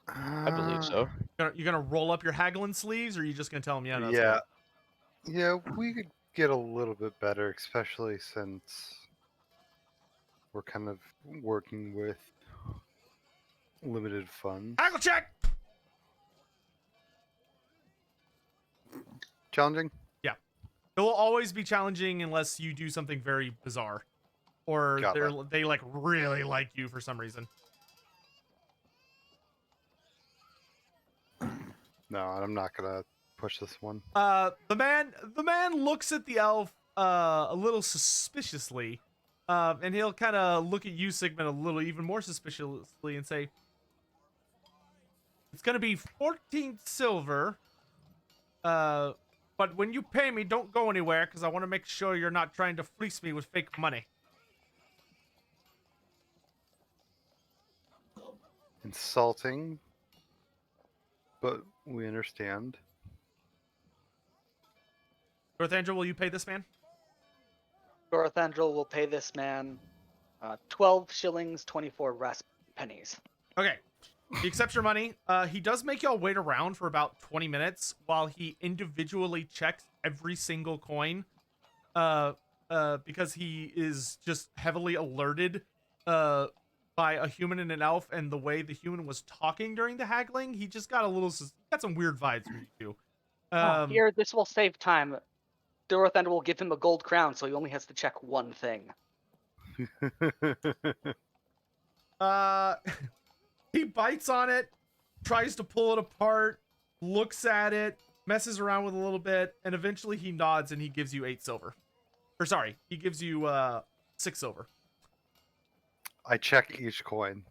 I believe so. You're gonna roll up your haggling sleeves, or are you just gonna tell them, yeah, no, Yeah. Yeah, we could get a little bit better, especially since we're kind of working with limited funds. haggle check. Challenging? It will always be challenging unless you do something very bizarre, or Got they like really like you for some reason. No, I'm not gonna push this one. The man looks at the elf a little suspiciously, and he'll kind of look at you, Sigmund, a little even more suspiciously, and say, "It's gonna be 14 silver. But when you pay me, don't go anywhere, because I want to make sure you're not trying to fleece me with fake money." Insulting, but we understand. Northandra, will you pay this man? Gorthandrel will pay this man 12 shillings, 24 rasp pennies. Okay. He accepts your money. He does make y'all wait around for about 20 minutes while he individually checks every single coin. Because he is just heavily alerted by a human and an elf, and the way the human was talking during the haggling, he just got got some weird vibes from you two. Here, this will save time. Gorthandrel will give him a gold crown, so he only has to check one thing. He bites on it, tries to pull it apart, looks at it, messes around with it a little bit, and eventually he nods and he gives you 8 silver. Or sorry, he gives you 6 silver. I check each coin.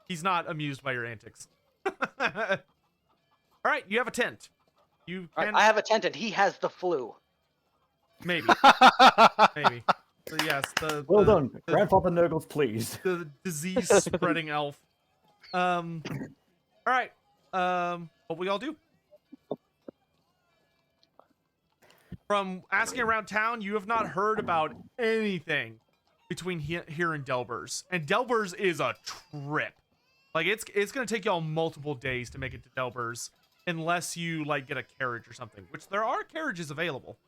He's not amused by your antics. All right, you have a tent. You All can right, I have a tent and he has the flu. maybe. So yes, Well done, Grandfather Nurgle's pleased. the disease-spreading elf. All right. What we all do? From asking around town, you have not heard about anything between here and Delbers, and Delbers is a trip. Like it's gonna take y'all multiple days to make it to Delbers, unless you like get a carriage or something. Which there are carriages available.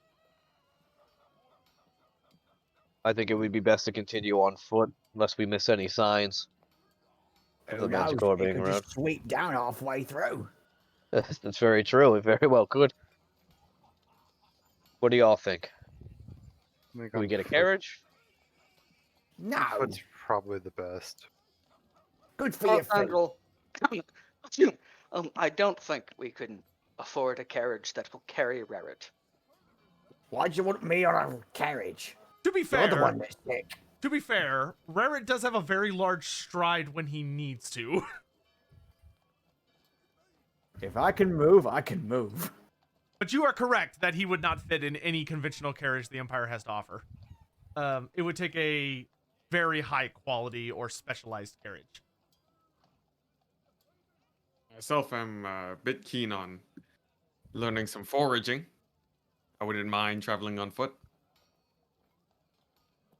I think it would be best to continue on foot, unless we miss any signs of the Who knows? Manticore It being could around. just sweep down halfway through. That's very true. It very well could. What do y'all think? Can we get a carriage? No, Foot's probably the best. good for your feet. Gorthandrel, I don't think we can afford a carriage that will carry Rerit. Why'd you want me on a carriage? To be You're the fair, one that's sick. Rarit does have a very large stride when he needs to. If I can move, I can move. But you are correct that he would not fit in any conventional carriage the Empire has to offer. It would take a very high quality or specialized carriage. Myself, I'm a bit keen on learning some foraging. I wouldn't mind traveling on foot.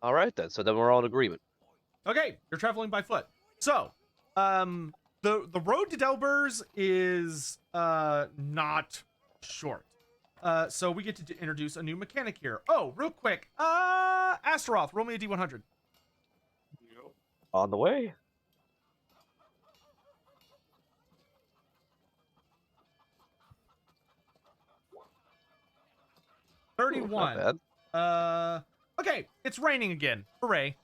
All right then. So then we're all in agreement. Okay, you're traveling by foot. So, the road to Delbers is not short. So we get to introduce a new mechanic here. Oh, real quick, Astaroth, roll me a D100. On the way. 31. Not bad. Okay, it's raining again. Hooray.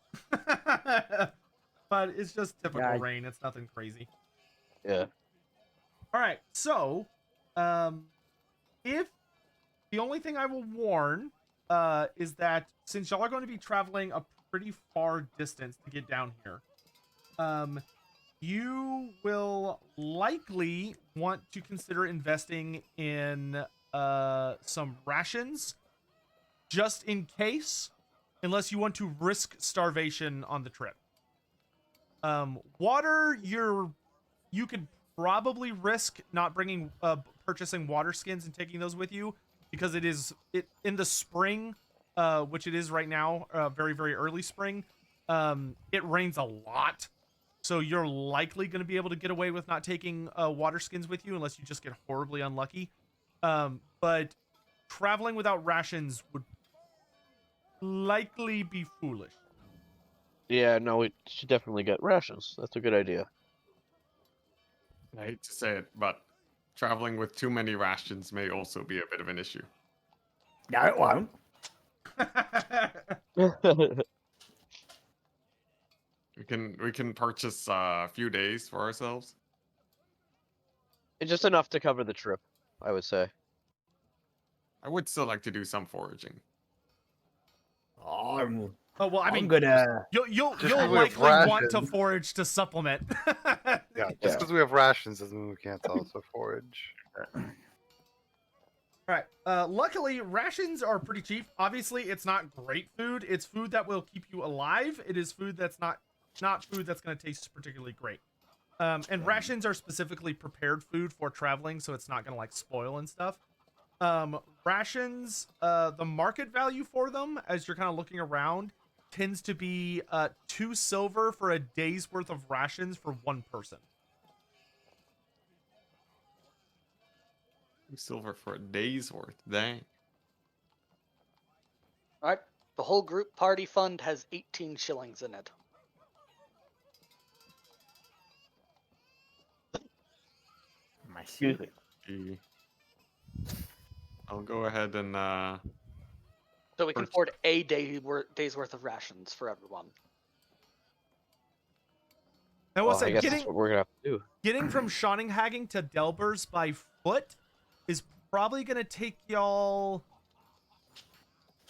But it's just typical Yeah, rain. It's nothing crazy. Yeah. All right, so if the only thing I will warn is that since y'all are going to be traveling a pretty far distance to get down here, you will likely want to consider investing in some rations just in case, unless you want to risk starvation on the trip. Water, you could probably risk not bringing purchasing water skins and taking those with you because it in the spring, which it is right now, very very early spring. It rains a lot, so you're likely going to be able to get away with not taking water skins with you unless you just get horribly unlucky. But traveling without rations would likely be foolish. Yeah, no, we should definitely get rations. That's a good idea. I hate to say it, but traveling with too many rations may also be a bit of an issue. No, it won't. We can purchase a few days for ourselves. It's just enough to cover the trip, I would say. I would still like to do some foraging. I'm, Oh well, I I'm mean, gonna. you'll Just 'cause we have likely want to rations. forage to supplement. Yeah, Yeah. just because we have rations doesn't mean we can't also forage. Right. Luckily, rations are pretty cheap. Obviously, it's not great food. It's food that will keep you alive. It is food that's not food that's going to taste particularly great. And rations are specifically prepared food for traveling, so it's not going to like spoil and stuff. Rations, the market value for them, as you're kind of looking around, tends to be 2 silver for a day's worth of rations for one person. Silver for a day's worth. Dang. All right. The whole group party fund has 18 shillings in it. My Excuse me. Gee. I'll go ahead and So we can First- afford a day's worth of rations for everyone. I will Well, say, I guess getting that's what we're gonna have to do. getting from Schoninghagen to Delbers by foot is probably going to take y'all.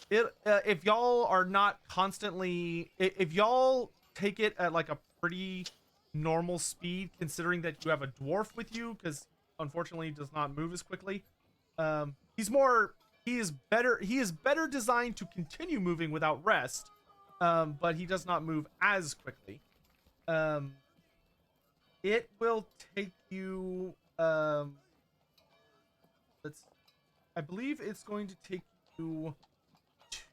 If y'all are not constantly, if y'all take it at like a pretty normal speed, considering that you have a dwarf with you, because unfortunately he does not move as quickly. He is better designed to continue moving without rest, but he does not move as quickly. It will take you, I believe it's going to take you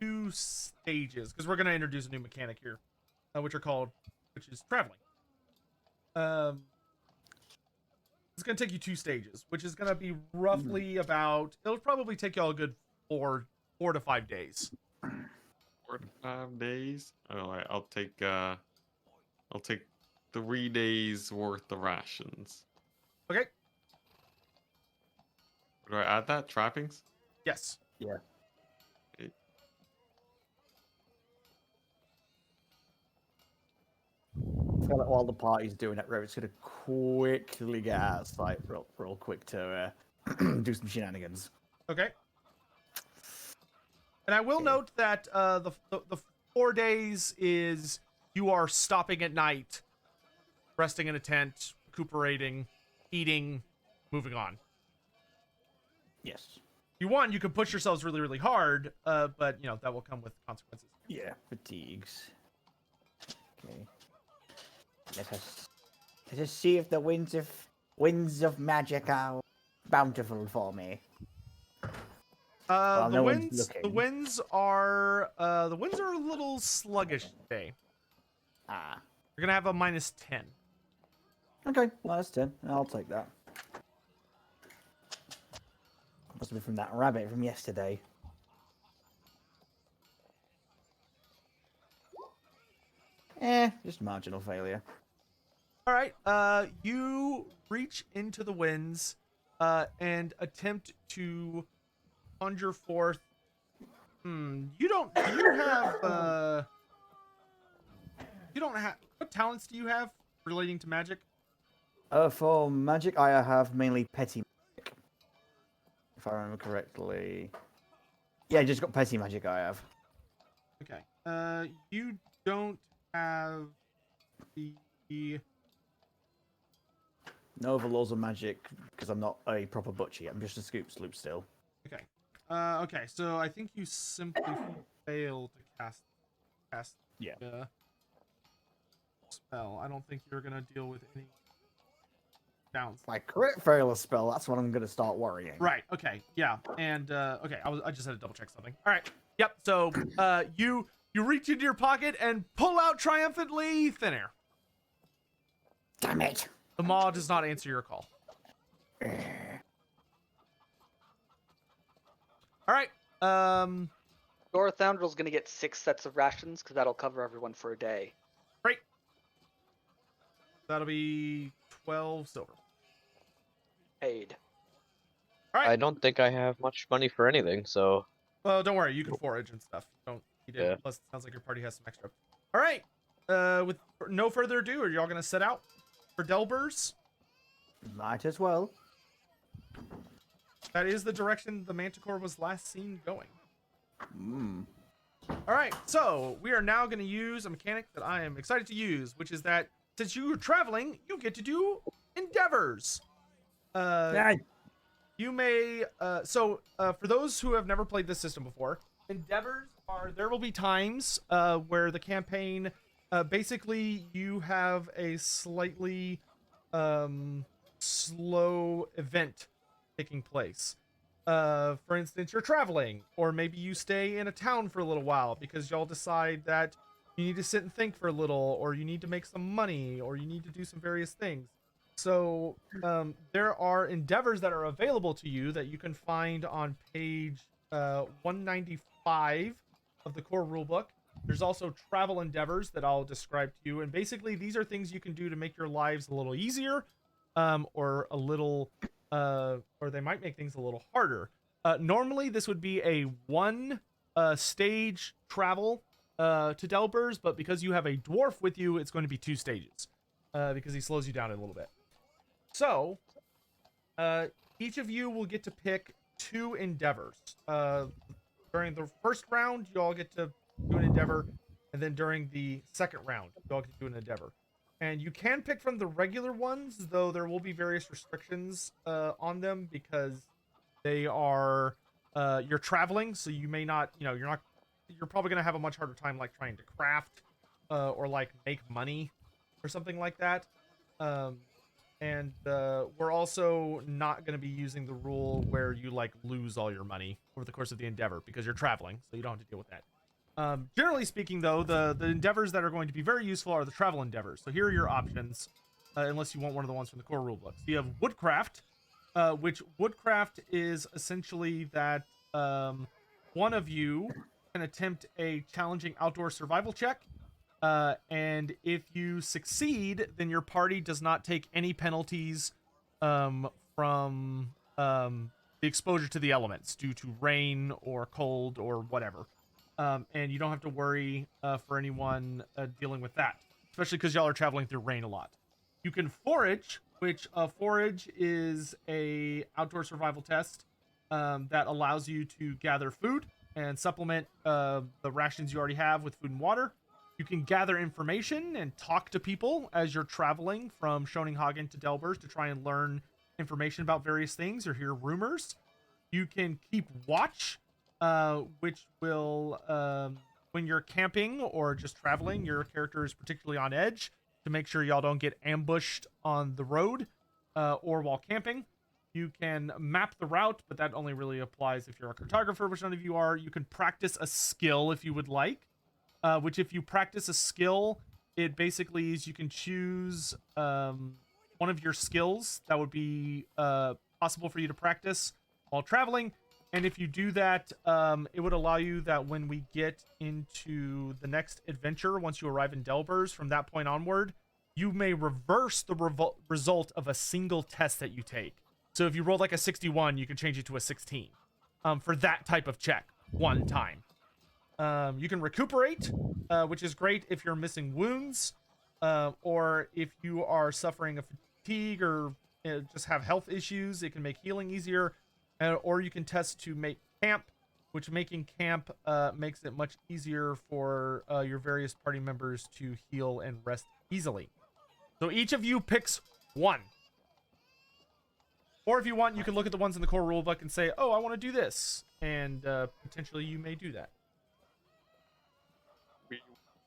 2 stages, because we're going to introduce a new mechanic here, which is traveling. It's going to take you 2 stages, which is going to be roughly it'll probably take y'all a good 4 to 5 days. 4 to 5 days. I'll take 3 days worth of rations. Okay? Do I add that? Trappings? Yes. feel like while the party's doing it, Robert's gonna quickly get outside real quick to do some shenanigans. Okay. And I will note that the 4 days is you are stopping at night, resting in a tent, recuperating, eating, moving on. Yes. If you want, you can push yourselves really, really hard, but you know that will come with consequences. Yeah, fatigues. Okay. Let us see if the winds of magic are bountiful for me. Well, The no one's winds looking. are a little sluggish today. Ah. You're gonna have a -10. Okay, well, that's 10. I'll take that. Must have been from that rabbit from yesterday. Just marginal failure. All right. You reach into the winds, and attempt to conjure forth You don't. Do you have? You don't have. What talents do you have relating to magic? For magic, I have mainly petty magic. If I remember correctly. Yeah, just got petty magic I have. Okay. You don't have the. No overlords of magic, because I'm not a proper butcher yet. I'm just a scoop sloop still. Okay. Okay. So I think you simply failed to cast. Yeah. Spell. I don't think you're gonna deal with any downs. If I crit fail a spell, that's when I'm going to start worrying. Right. Okay. Yeah. And okay. I just had to double check something. All right. Yep. So you reach into your pocket and pull out triumphantly thin air. Damn it. The maw does not answer your call. All right. Dorothandrel's gonna get 6 sets of rations because that'll cover everyone for a day. Great. That'll be 12 silver. Paid. All right. I don't think I have much money for anything, so Well, don't worry. You can forage and stuff. Don't. You did. Yeah. Plus, it sounds like your party has some extra. All right. With no further ado, are y'all gonna set out for Delbers? Might as well. That is the direction the Manticore was last seen going. Mm. All right, so we are now going to use a mechanic that I am excited to use, which is that since you are traveling, you get to do endeavors. You may. For those who have never played this system before, endeavors are there will be times where the campaign, basically, you have a slightly slow event taking place. For instance, you're traveling, or maybe you stay in a town for a little while because y'all decide that you need to sit and think for a little, or you need to make some money, or you need to do some various things. So there are endeavors that are available to you that you can find on page 195 of the core rulebook. There's also travel endeavors that I'll describe to you, and basically these are things you can do to make your lives a little easier, or a little, or they might make things a little harder. Normally, this would be a one stage travel to Delbers, but because you have a dwarf with you, it's going to be 2 stages because he slows you down a little bit. So, each of you will get to pick 2 endeavors. During the first round, you all get to do an endeavor, and then during the second round, you all get to do an endeavor. And you can pick from the regular ones, though there will be various restrictions on them because they are you're traveling, so you may not, you're probably gonna have a much harder time like trying to craft or like make money or something like that. And we're also not gonna be using the rule where you like lose all your money over the course of the endeavor because you're traveling, so you don't have to deal with that. Generally speaking, though, the endeavors that are going to be very useful are the travel endeavors. So here are your options, unless you want one of the ones from the core rulebook. So you have woodcraft, which woodcraft is essentially that one of you can attempt a challenging outdoor survival check, and if you succeed, then your party does not take any penalties from the exposure to the elements due to rain or cold or whatever. And you don't have to worry for anyone dealing with that, especially because y'all are traveling through rain a lot. You can forage, which forage is a outdoor survival test that allows you to gather food and supplement the rations you already have with food and water. You can gather information and talk to people as you're traveling from Schoninghagen to Delbers to try and learn information about various things or hear rumors. You can keep watch, which will, when you're camping or just traveling, your character is particularly on edge to make sure y'all don't get ambushed on the road or while camping. You can map the route, but that only really applies if you're a cartographer, which none of you are. You can practice a skill if you would like, which if you practice a skill, it basically is you can choose one of your skills that would be possible for you to practice while traveling. And if you do that, it would allow you that when we get into the next adventure, once you arrive in Delbers, from that point onward, you may reverse the result of a single test that you take. So if you roll like a 61, you can change it to a 16 for that type of check one time. You can recuperate, which is great if you're missing wounds, or if you are suffering a fatigue or just have health issues. It can make healing easier, or you can test to make camp, which making camp makes it much easier for your various party members to heal and rest easily. So each of you picks one. Or if you want, you can look at the ones in the core rulebook and say, oh, I want to do this. And potentially you may do that.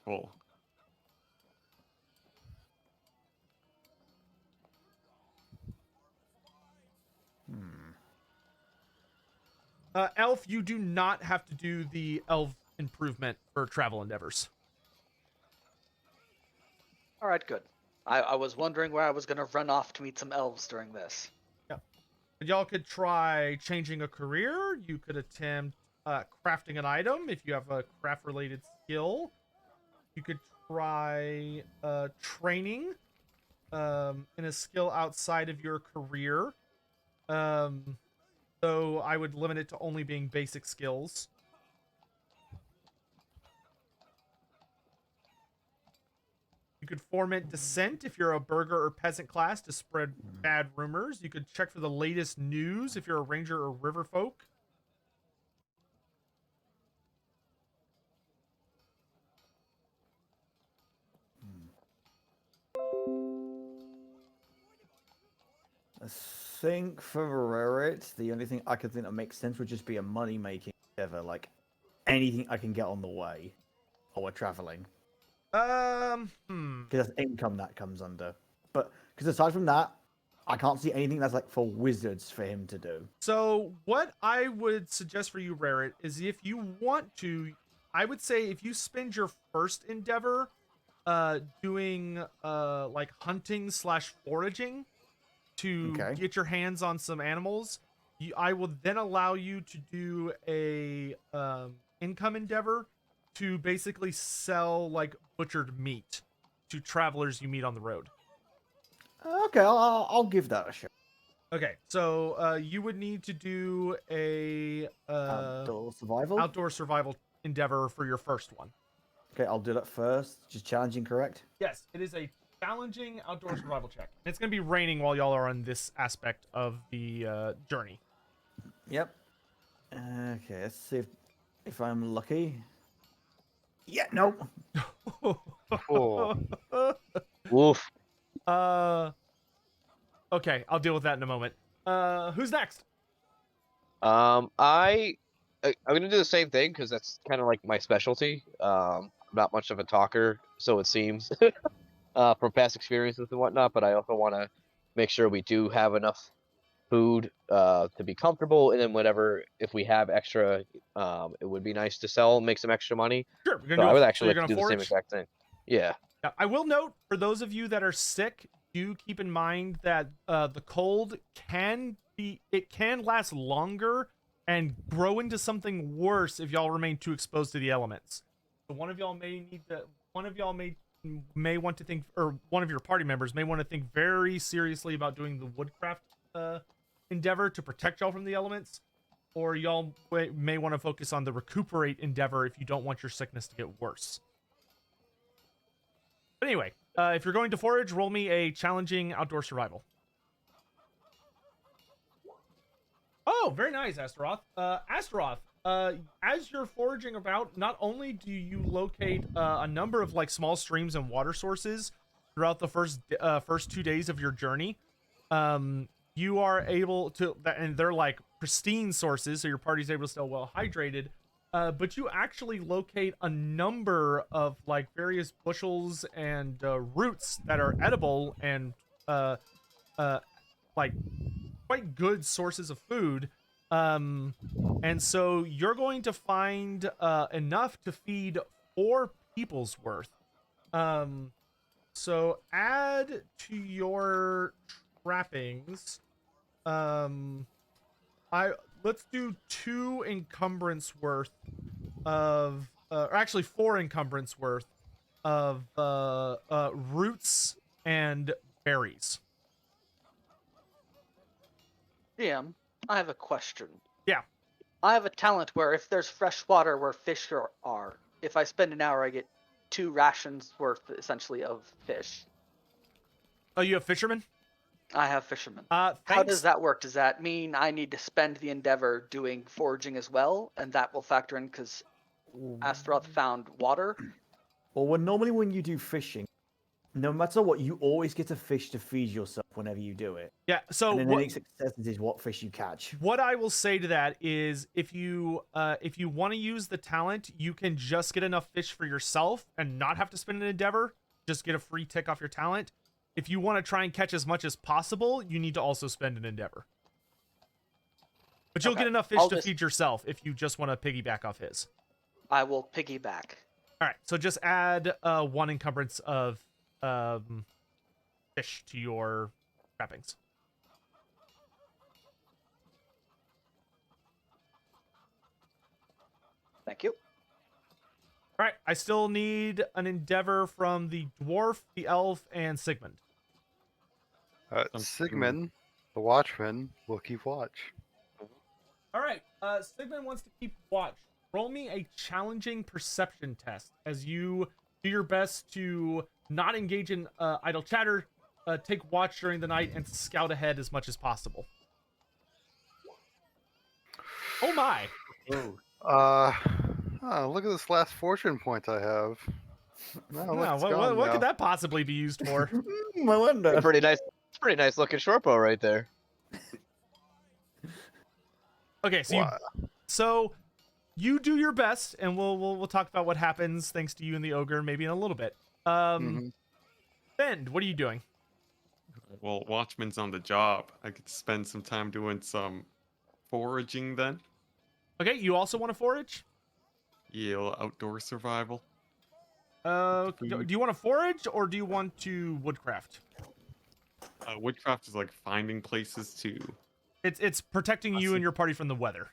Cool. Elf, you do not have to do the elf improvement for travel endeavors. All right, good. I was wondering where I was going to run off to meet some elves during this. Yeah. But y'all could try changing a career. You could attempt crafting an item if you have a craft-related skill. You could try training in a skill outside of your career. So I would limit it to only being basic skills. You could foment dissent if you're a burgher or peasant class to spread bad rumors. You could check for the latest news if you're a ranger or river folk. I think for Rerit, the only thing I could think that makes sense would just be a money-making endeavor, like anything I can get on the way while we're traveling. Because that's income that comes under. But because aside from that, I can't see anything that's like for wizards for him to do. So what I would suggest for you, Rarit, is if you want to, I would say if you spend your first endeavor doing like hunting / foraging to get your hands on some animals, I will then allow you to do a income endeavor to basically sell like butchered meat to travelers you meet on the road. Okay, I'll give that a shot. Okay, so you would need to do a outdoor survival endeavor for your first one. Okay, I'll do that first. Just challenging, correct? Yes, it is a challenging outdoor survival check. It's going to be raining while y'all are on this aspect of the journey. Yep. Okay, let's see if I'm lucky. Yeah, no. Oh. Woof. Okay, I'll deal with that in a moment. Who's next? I'm gonna do the same thing because that's kind of like my specialty. I'm not much of a talker, so it seems, from past experiences and whatnot. But I also want to make sure we do have enough food to be comfortable, and then whatever, if we have extra, it would be nice to sell and make some extra money. Sure, So I would actually like to do the same forage? exact thing. Yeah. Yeah, I will note for those of you that are sick, do keep in mind that the cold can last longer and grow into something worse if y'all remain too exposed to the elements. So one of y'all may want to think, or one of your party members may want to think very seriously about doing the woodcraft endeavor to protect y'all from the elements, or y'all may want to focus on the recuperate endeavor if you don't want your sickness to get worse. But anyway, if you're going to forage, roll me a challenging outdoor survival. Oh, very nice, Astaroth. Astaroth, as you're foraging about, not only do you locate a number of like small streams and water sources throughout the first 2 days of your journey, you are able to, and they're like pristine sources, so your party's able to stay well hydrated. But you actually locate a number of like various bushels and roots that are edible and like quite good sources of food. And so you're going to find enough to feed 4 people's worth. So add to your trappings. Let's do 2 encumbrance worth of, or actually 4 encumbrance worth of roots and berries. DM, I have a question. Yeah. I have a talent where if there's fresh water where fish are, if I spend an hour, I get 2 rations worth, essentially, of fish. Oh, you have fishermen? I have fishermen. Thanks. How does that work? Does that mean I need to spend the endeavor doing foraging as well, and that will factor in because Astaroth found water? Well, normally when you do fishing, no matter what, you always get a fish to feed yourself whenever you do it. Yeah. So And then the next success is what fish you catch. what I will say to that is, if you want to use the talent, you can just get enough fish for yourself and not have to spend an endeavor. Just get a free tick off your talent. If you want to try and catch as much as possible, you need to also spend an endeavor. But you'll Okay, get enough fish I'll to just- feed yourself if you just want to piggyback off his. I will piggyback. All right, so just add 1 encumbrance of fish to your trappings. Thank you. All right, I still need an endeavor from the dwarf, the elf, and Sigmund. Sigmund, the watchman, will keep watch. All right, Sigmund wants to keep watch. Roll me a challenging perception test as you do your best to not engage in idle chatter, take watch during the night, and scout ahead as much as possible. Oh my! Look at this last fortune point I have. No, look, Yeah, it's what gone now. could that possibly be used for? I wonder. Pretty nice. It's pretty nice looking short bow right there. Okay, so you do your best, and we'll talk about what happens thanks to you and the ogre maybe in a little bit. Ben, what are you doing? Well, Watchman's on the job. I could spend some time doing some foraging then. Okay, you also want to forage? Yeah, a little outdoor survival. Do you want to forage or do you want to woodcraft? Woodcraft is like finding places to. It's protecting you see. and your party from the weather.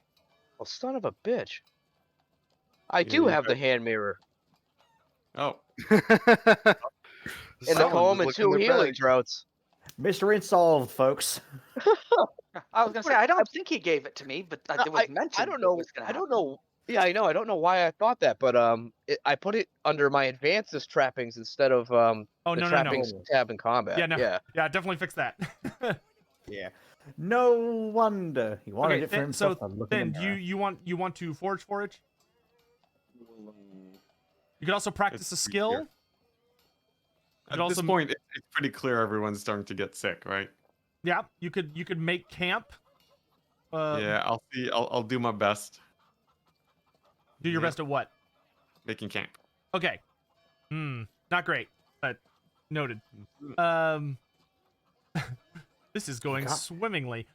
Well, son of a bitch. I Yeah, do you have the got- hand mirror Oh, and the Someone comb was and looking 2 in their healing bag. droughts. Mystery solved, folks. I was gonna say I don't think he gave it to me, but it was mentioned. I don't that it know. was gonna I don't happen. know. Yeah, I know. I don't know why I thought that, but I put it under my advances trappings instead of Oh, the no. trappings tab in combat. Yeah, no. Yeah. Yeah, definitely fix that. Yeah. No wonder he wanted Okay, it for then, himself. so to look in then the you mirror. you want to forage? You could also practice a It's skill. easier. At Could this also- point, it's pretty clear everyone's starting to get sick, right? Yeah, you could make camp. Yeah, I'll see. I'll do my best Do your yeah. best at what? making camp. Okay. Not great, but noted. This is going God. swimmingly.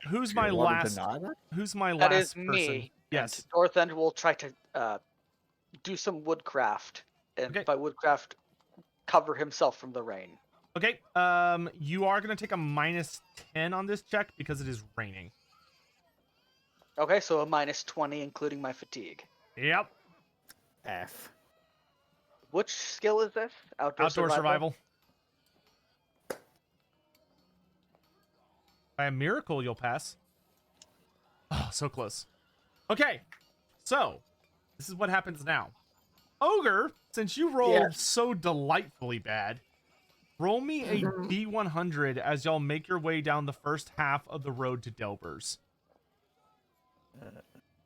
Who's You my want to last? deny that? Who's my That last is person? me. Yes. And Northend will try to do some woodcraft, and Okay. by woodcraft, cover himself from the rain. Okay. You are gonna take a -10 on this check because it is raining. Okay, so a -20, including my fatigue. Yep. F. Which skill is this? Outdoor Survival. By a miracle, you'll pass. Oh, so close. Okay, so this is what happens now. Ogre, since you rolled so delightfully bad, roll me a D100 as y'all make your way down the first half of the road to Delbers.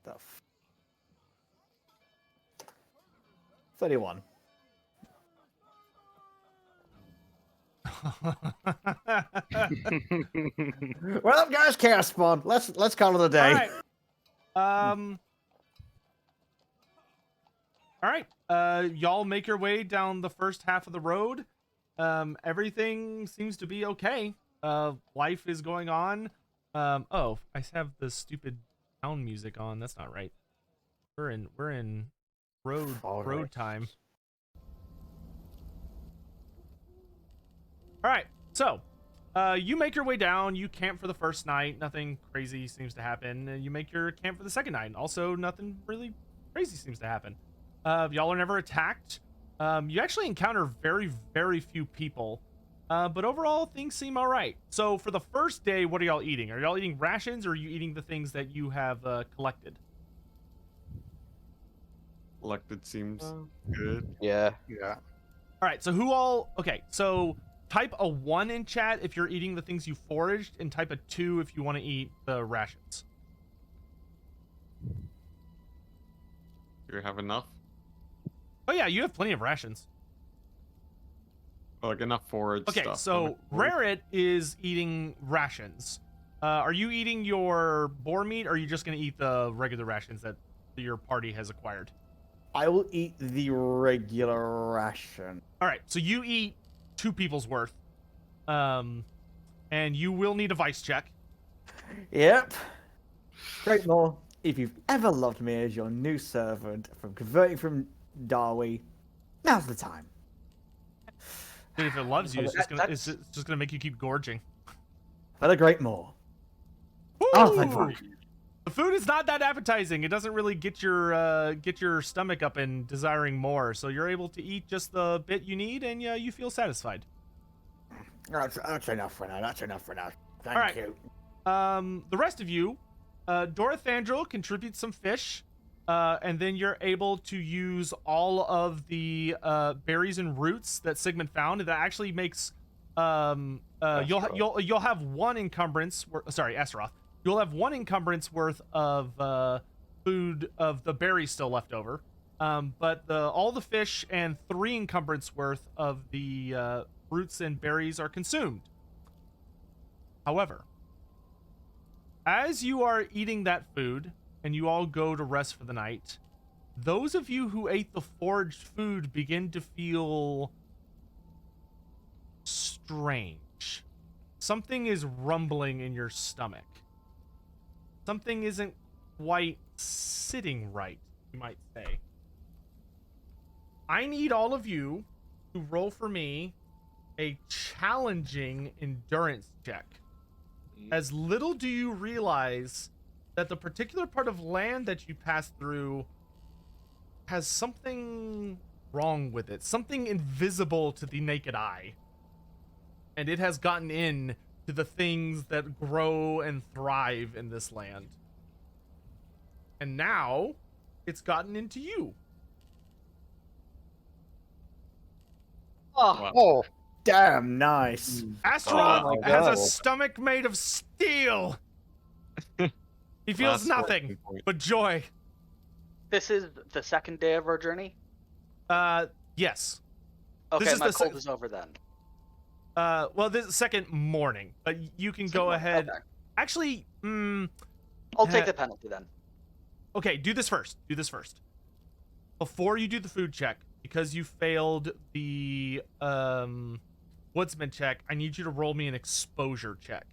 The 31. Well, guys, chaos spawn. Let's call it a day. All right. All right. Y'all make your way down the first half of the road. Everything seems to be okay. Life is going on. Oh, I have the stupid town music on. That's not right. We're in road time. All right. So, you make your way down. You camp for the first night. Nothing crazy seems to happen. You make your camp for the second night. Also, nothing really crazy seems to happen. Y'all are never attacked. You actually encounter very, very few people. But overall, things seem all right. So for the first day, what are y'all eating? Are y'all eating rations, or are you eating the things that you have collected? Elected seems good. Yeah. Yeah. All right, so who all... Okay, so type a 1 in chat if you're eating the things you foraged, and type a 2 if you want to eat the rations. Do we have enough? Oh yeah, you have plenty of rations. Like enough forage Okay, stuff. so Rarit is eating rations. Are you eating your boar meat, or are you just going to eat the regular rations that your party has acquired? I will eat the regular ration. All right, so you eat 2 people's worth. And you will need a vice check. Yep. Great More, if you've ever loved me as your new servant from converting from Darwy, now's the time. Dude, if it loves you, it's just gonna That's- it's just gonna make you keep gorging. For the Great More. Woo! Oh, thank you. The food is not that appetizing. It doesn't really get your stomach up and desiring more. So you're able to eat just the bit you need, and you feel satisfied. That's enough for now. That's enough for now. Thank All right. you. The rest of you, Dorathandril contributes some fish, and then you're able to use all of the berries and roots that Sigmund found. That actually makes you'll have 1 encumbrance. Sorry, Astaroth. You'll have 1 encumbrance worth of food of the berries still left over. But all the fish and 3 encumbrance worth of the roots and berries are consumed. However, as you are eating that food and you all go to rest for the night, those of you who ate the foraged food begin to feel strange. Something is rumbling in your stomach. Something isn't quite sitting right, you might say. I need all of you to roll for me a challenging endurance check. As little do you realize that the particular part of land that you pass through has something wrong with it, something invisible to the naked eye. And it has gotten in to the things that grow and thrive in this land. And now it's gotten into you. Oh, Wow. Oh, Damn nice. Astaroth Oh my has a God. stomach made of steel. He feels Last nothing working point. but joy. this is the second day of our journey. Yes. Okay, is my the cold is over then. Well, this is the second morning, but you can go Second- ahead. okay. Actually, I'll take the penalty then. okay, do this first. Do this first. Before you do the food check, because you failed the woodsman check, I need you to roll me an exposure check.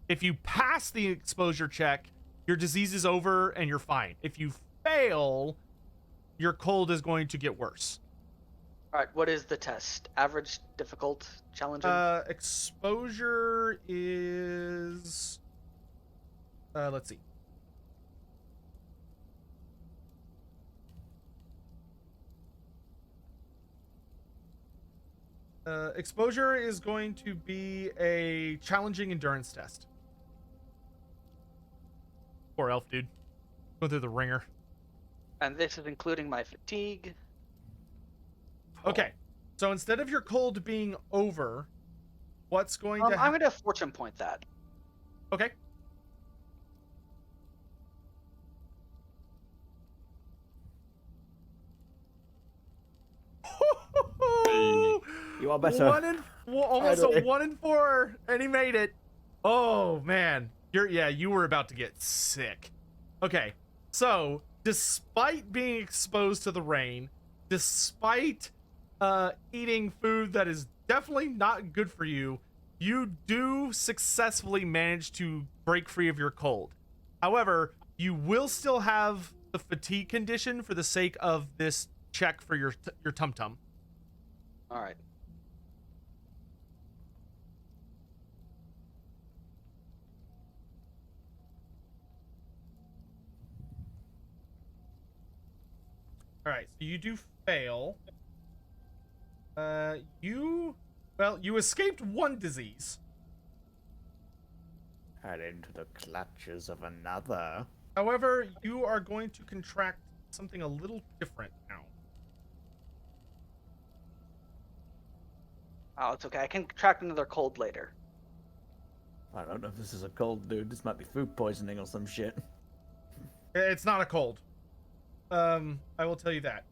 If you pass the exposure check, your disease is over and you're fine. If you fail, your cold is going to get worse. All right, what is the test? Average, difficult, challenging? Exposure is let's see. Exposure is going to be a challenging endurance test. Poor elf dude. Going through the ringer. And this is including my fatigue. Okay. So instead of your cold being over, what's going to I'm happen? going to fortune point that. Okay. You are better. Almost a Finally. 1 in 4, and he made it. Oh man, you were about to get sick. Okay, so despite being exposed to the rain, despite eating food that is definitely not good for you, you do successfully manage to break free of your cold. However, you will still have the fatigue condition for the sake of this check for your tum-tum. All right. All right, so you do fail. You escaped one disease. Head into the clutches of another. However, you are going to contract something a little different now. Oh, it's okay. I can contract another cold later. I don't know if this is a cold, dude. This might be food poisoning or some shit. It's not a cold. I will tell you that.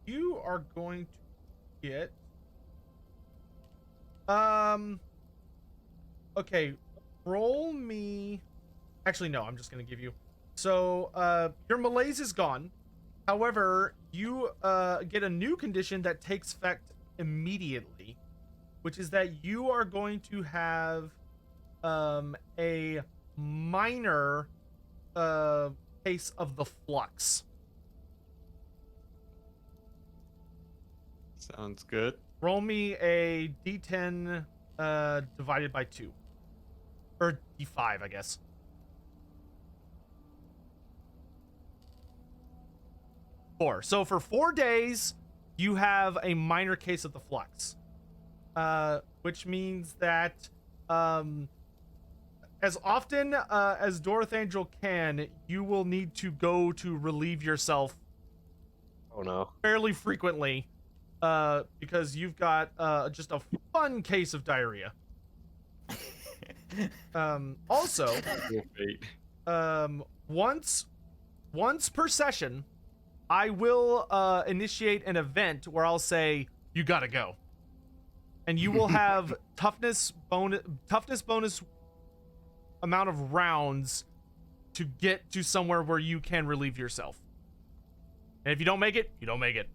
You are going to get. Okay, roll me. Actually, no. I'm just gonna give you. So, your malaise is gone. However, you get a new condition that takes effect immediately, which is that you are going to have a minor case of the flux. Sounds good. Roll me a d10 divided by 2. Or d5, I guess. Four. So for 4 days, you have a minor case of the flux. Which means that as often as Dorothandrel can, you will need to go to relieve yourself Oh no. fairly frequently. Because you've got just a fun case of diarrhea. Also, Wait. once per session, I will initiate an event where I'll say you gotta go, and you will have toughness bonus amount of rounds to get to somewhere where you can relieve yourself. And if you don't make it, you don't make it.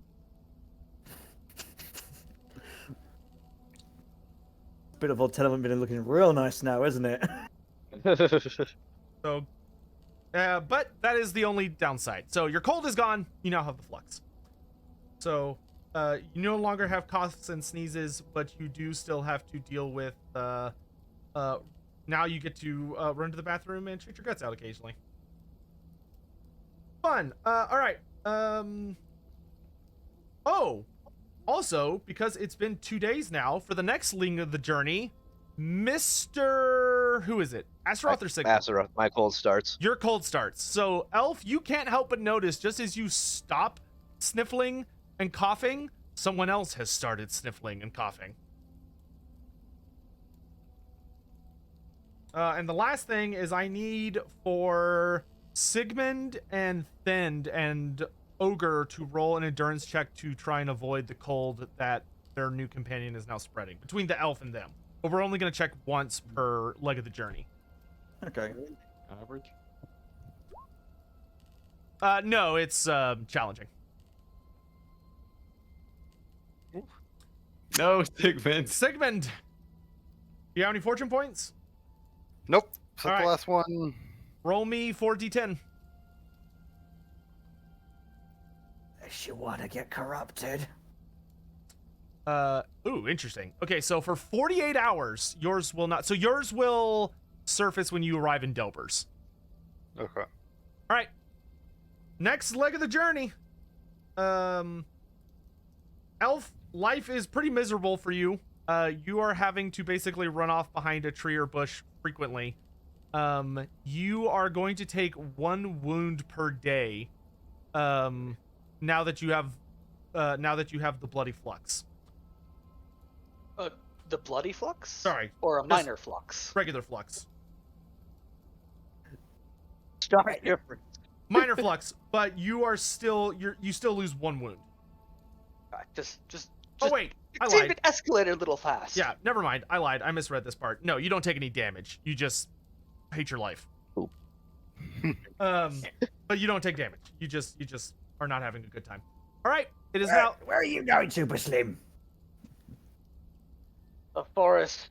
Spittlefeld Tenement been looking real nice now, isn't it? So, but that is the only downside. So your cold is gone. You now have the flux. So, you no longer have coughs and sneezes, but you do still have to deal with. Now you get to run to the bathroom and shoot your guts out occasionally. Fun. All right. Oh, also because it's been 2 days now for the next leg of the journey, Mr. Who is it? Astaroth or Sigmund? Astaroth, my cold starts. Your cold starts. So, Elf, you can't help but notice just as you stop sniffling and coughing, someone else has started sniffling and coughing. And the last thing is I need for Sigmund and Thend and Ogre to roll an endurance check to try and avoid the cold that their new companion is now spreading between the elf and them. But we're only going to check once per leg of the journey. Okay. Average. No, it's challenging. No, Sigmund. Sigmund, do you have any fortune points? Nope. So All the right. last one. Roll me 4d10. Unless you want to get corrupted. Ooh, interesting. Okay, so for 48 hours, yours will not. So yours will surface when you arrive in Delbers. Okay. All right. Next leg of the journey. Elf, life is pretty miserable for you. You are having to basically run off behind a tree or bush frequently. You are going to take 1 wound per day. Now that you have the bloody flux. The bloody flux? Sorry, Or a just minor flux? regular flux. Stop different. Minor flux, but you still lose 1 wound. Just Oh wait, I seemed lied. it escalated a little fast. Yeah, never mind. I lied. I misread this part. No, you don't take any damage. You just hate your life. Oop. But you don't take damage. You just are not having a good time. All right, it is Where, now. where are you going, Super Slim? The forest.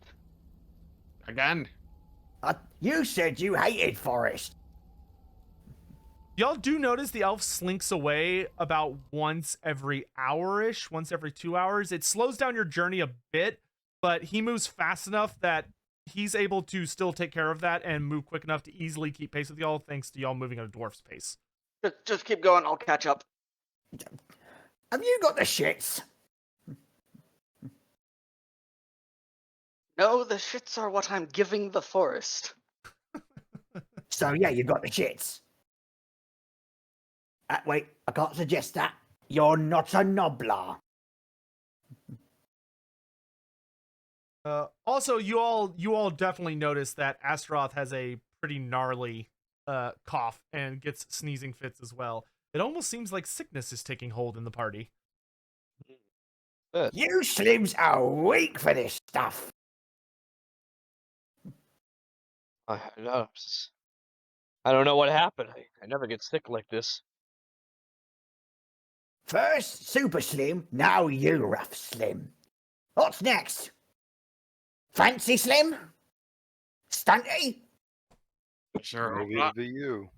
Again. You said you hated forest. Y'all do notice the elf slinks away about once every hour-ish, once every 2 hours. It slows down your journey a bit, but he moves fast enough that he's able to still take care of that and move quick enough to easily keep pace with y'all, thanks to y'all moving at a dwarf's pace. Just keep going. I'll catch up. Have you got the shits? No, the shits are what I'm giving the forest. So yeah, you got the shits. Wait, I can't suggest that. You're not a nobbler. Also, you all definitely notice that Astaroth has a pretty gnarly cough and gets sneezing fits as well. It almost seems like sickness is taking hold in the party. You slims are weak for this stuff. I don't know what happened. I never get sick like this. First, Super Slim, now you, Rough Slim. What's next? Fancy Slim? Stunty? Sure. Maybe it'll be you.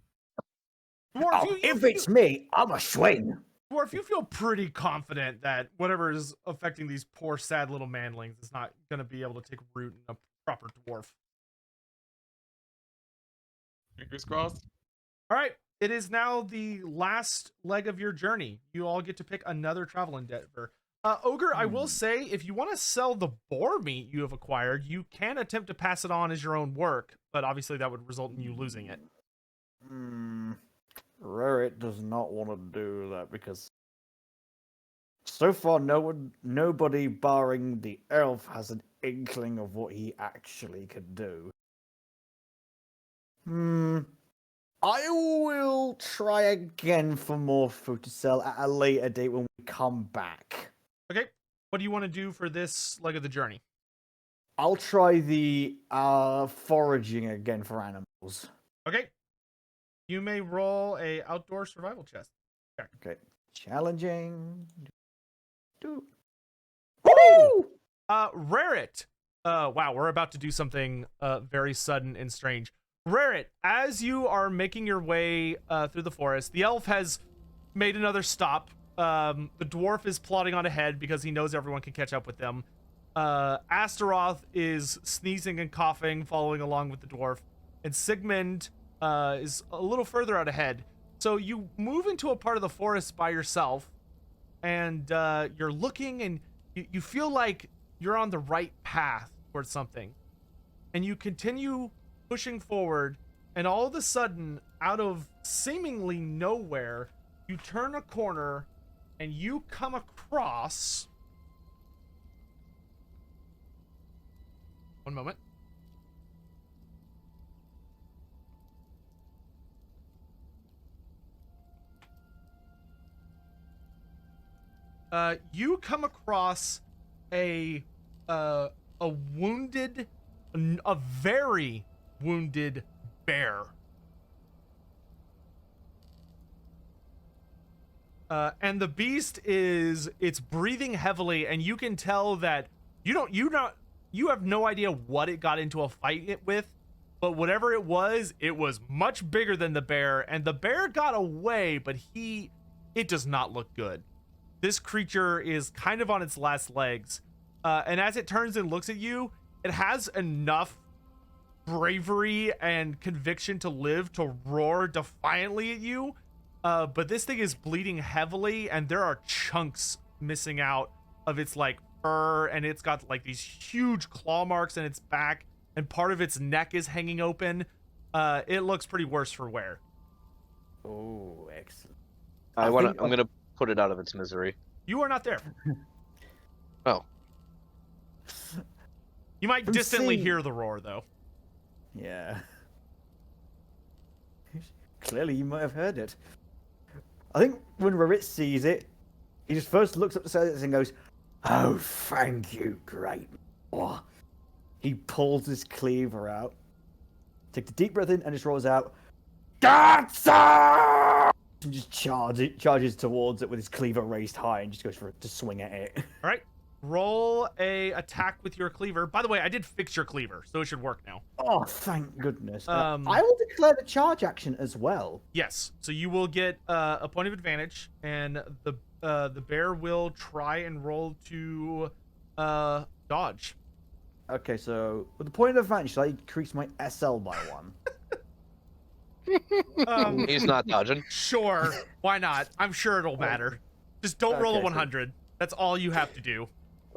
Dwarf, Oh, if it's me, I'm a swing. Dwarf, you feel pretty confident that whatever is affecting these poor, sad little manlings is not going to be able to take root in a proper dwarf. Fingers crossed. All right, it is now the last leg of your journey. You all get to pick another travel endeavor. Ogre, I will say, if you want to sell the boar meat you have acquired, you can attempt to pass it on as your own work, but obviously that would result in you losing it. Rarit does not want to do that because so far nobody barring the elf has an inkling of what he actually could do. I will try again for more food to sell at a later date when we come back. Okay, what do you want to do for this leg of the journey? I'll try the foraging again for animals. Okay, you may roll a outdoor survival chest. Okay, challenging. Woo! Rarit. Wow, we're about to do something very sudden and strange. Rarit, as you are making your way through the forest, the elf has made another stop. The dwarf is plodding on ahead because he knows everyone can catch up with them. Astaroth is sneezing and coughing, following along with the dwarf. And Sigmund is a little further out ahead. So you move into a part of the forest by yourself, and you're looking, and you feel like you're on the right path towards something. And you continue pushing forward, and all of a sudden, out of seemingly nowhere, you turn a corner, and you come across... One moment. You come across a wounded, a very wounded bear. And the beast it's breathing heavily, and you can tell that you have no idea what it got into a fight with, but whatever it was much bigger than the bear, and the bear got away, but it does not look good. This creature is kind of on its last legs. And as it turns and looks at you, it has enough bravery and conviction to live to roar defiantly at you. But this thing is bleeding heavily, and there are chunks missing out of its like fur, and it's got like these huge claw marks in its back, and part of its neck is hanging open. It looks pretty worse for wear. Oh, excellent. I'm gonna put it out of its misery. You are not there. Oh. You might From distantly seeing- hear the roar, though. Yeah. Clearly, you might have heard it. I think when Rarit sees it, he just first looks up the stairs and goes, "Oh, thank you, great." Oh. He pulls his cleaver out, takes a deep breath in, and just rolls out, "Dancer!" and just charges towards it with his cleaver raised high and just goes to swing at it. All right. Roll a attack with your cleaver. By the way, I did fix your cleaver, so it should work now. Oh, thank goodness. I will declare the charge action as well. Yes. So you will get a point of advantage, and the bear will try and roll to dodge. Okay, so with the point of advantage, I increase my SL by 1. He's not dodging. Sure. Why not? I'm sure it'll matter. Just don't roll a Okay, so- 100. That's all you have to do.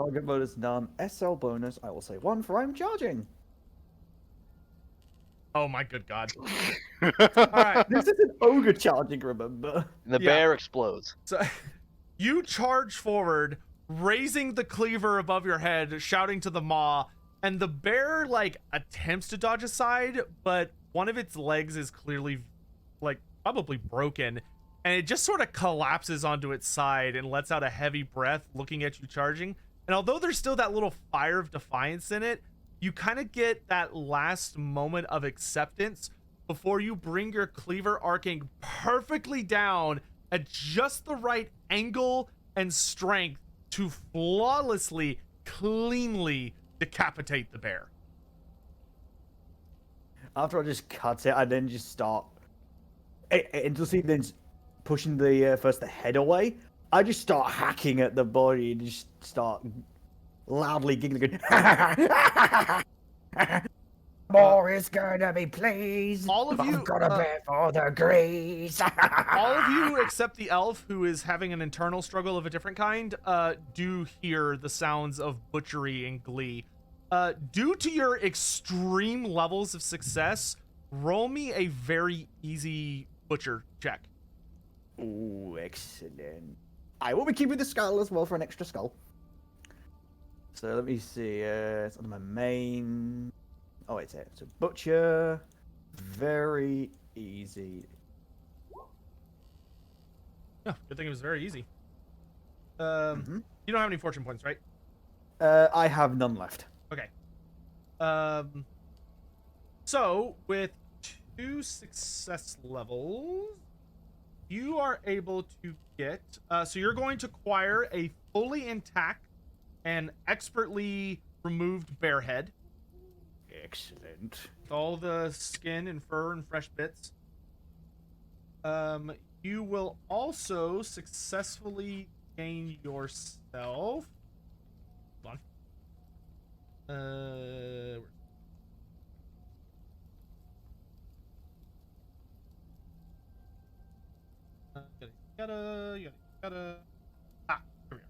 Target bonus none. SL bonus, I will say 1 for I'm charging. Oh my good god. All right. This is an ogre charging, remember? The Yeah. bear explodes. So you charge forward, raising the cleaver above your head, shouting to the maw, and the bear like attempts to dodge aside, but one of its legs is clearly like probably broken, and it just sort of collapses onto its side and lets out a heavy breath looking at you charging. And although there's still that little fire of defiance in it, you kind of get that last moment of acceptance before you bring your cleaver arcing perfectly down at just the right angle and strength to flawlessly, cleanly decapitate the bear. After I just cut it, I then just start until see then pushing the first the head away. I just start hacking at the body and just start loudly giggling. More is gonna be pleased. All of you, I've got a bit for the grease. all of you except the elf, who is having an internal struggle of a different kind, do hear the sounds of butchery and glee. Due to your extreme levels of success, roll me a very easy butcher check. Ooh, excellent. I will be keeping the skull as well for an extra skull. So let me see. It's on my main. Oh, it's it. So butcher, very easy. Yeah, good thing it was very easy. You don't have any fortune points, right? I have none left. Okay. So with 2 success levels, you are able to get. So you're going to acquire a fully intact and expertly removed bear head. Excellent. With all the skin and fur and fresh bits. You will also successfully gain yourself. Hold on. Yada. Ah, here we are.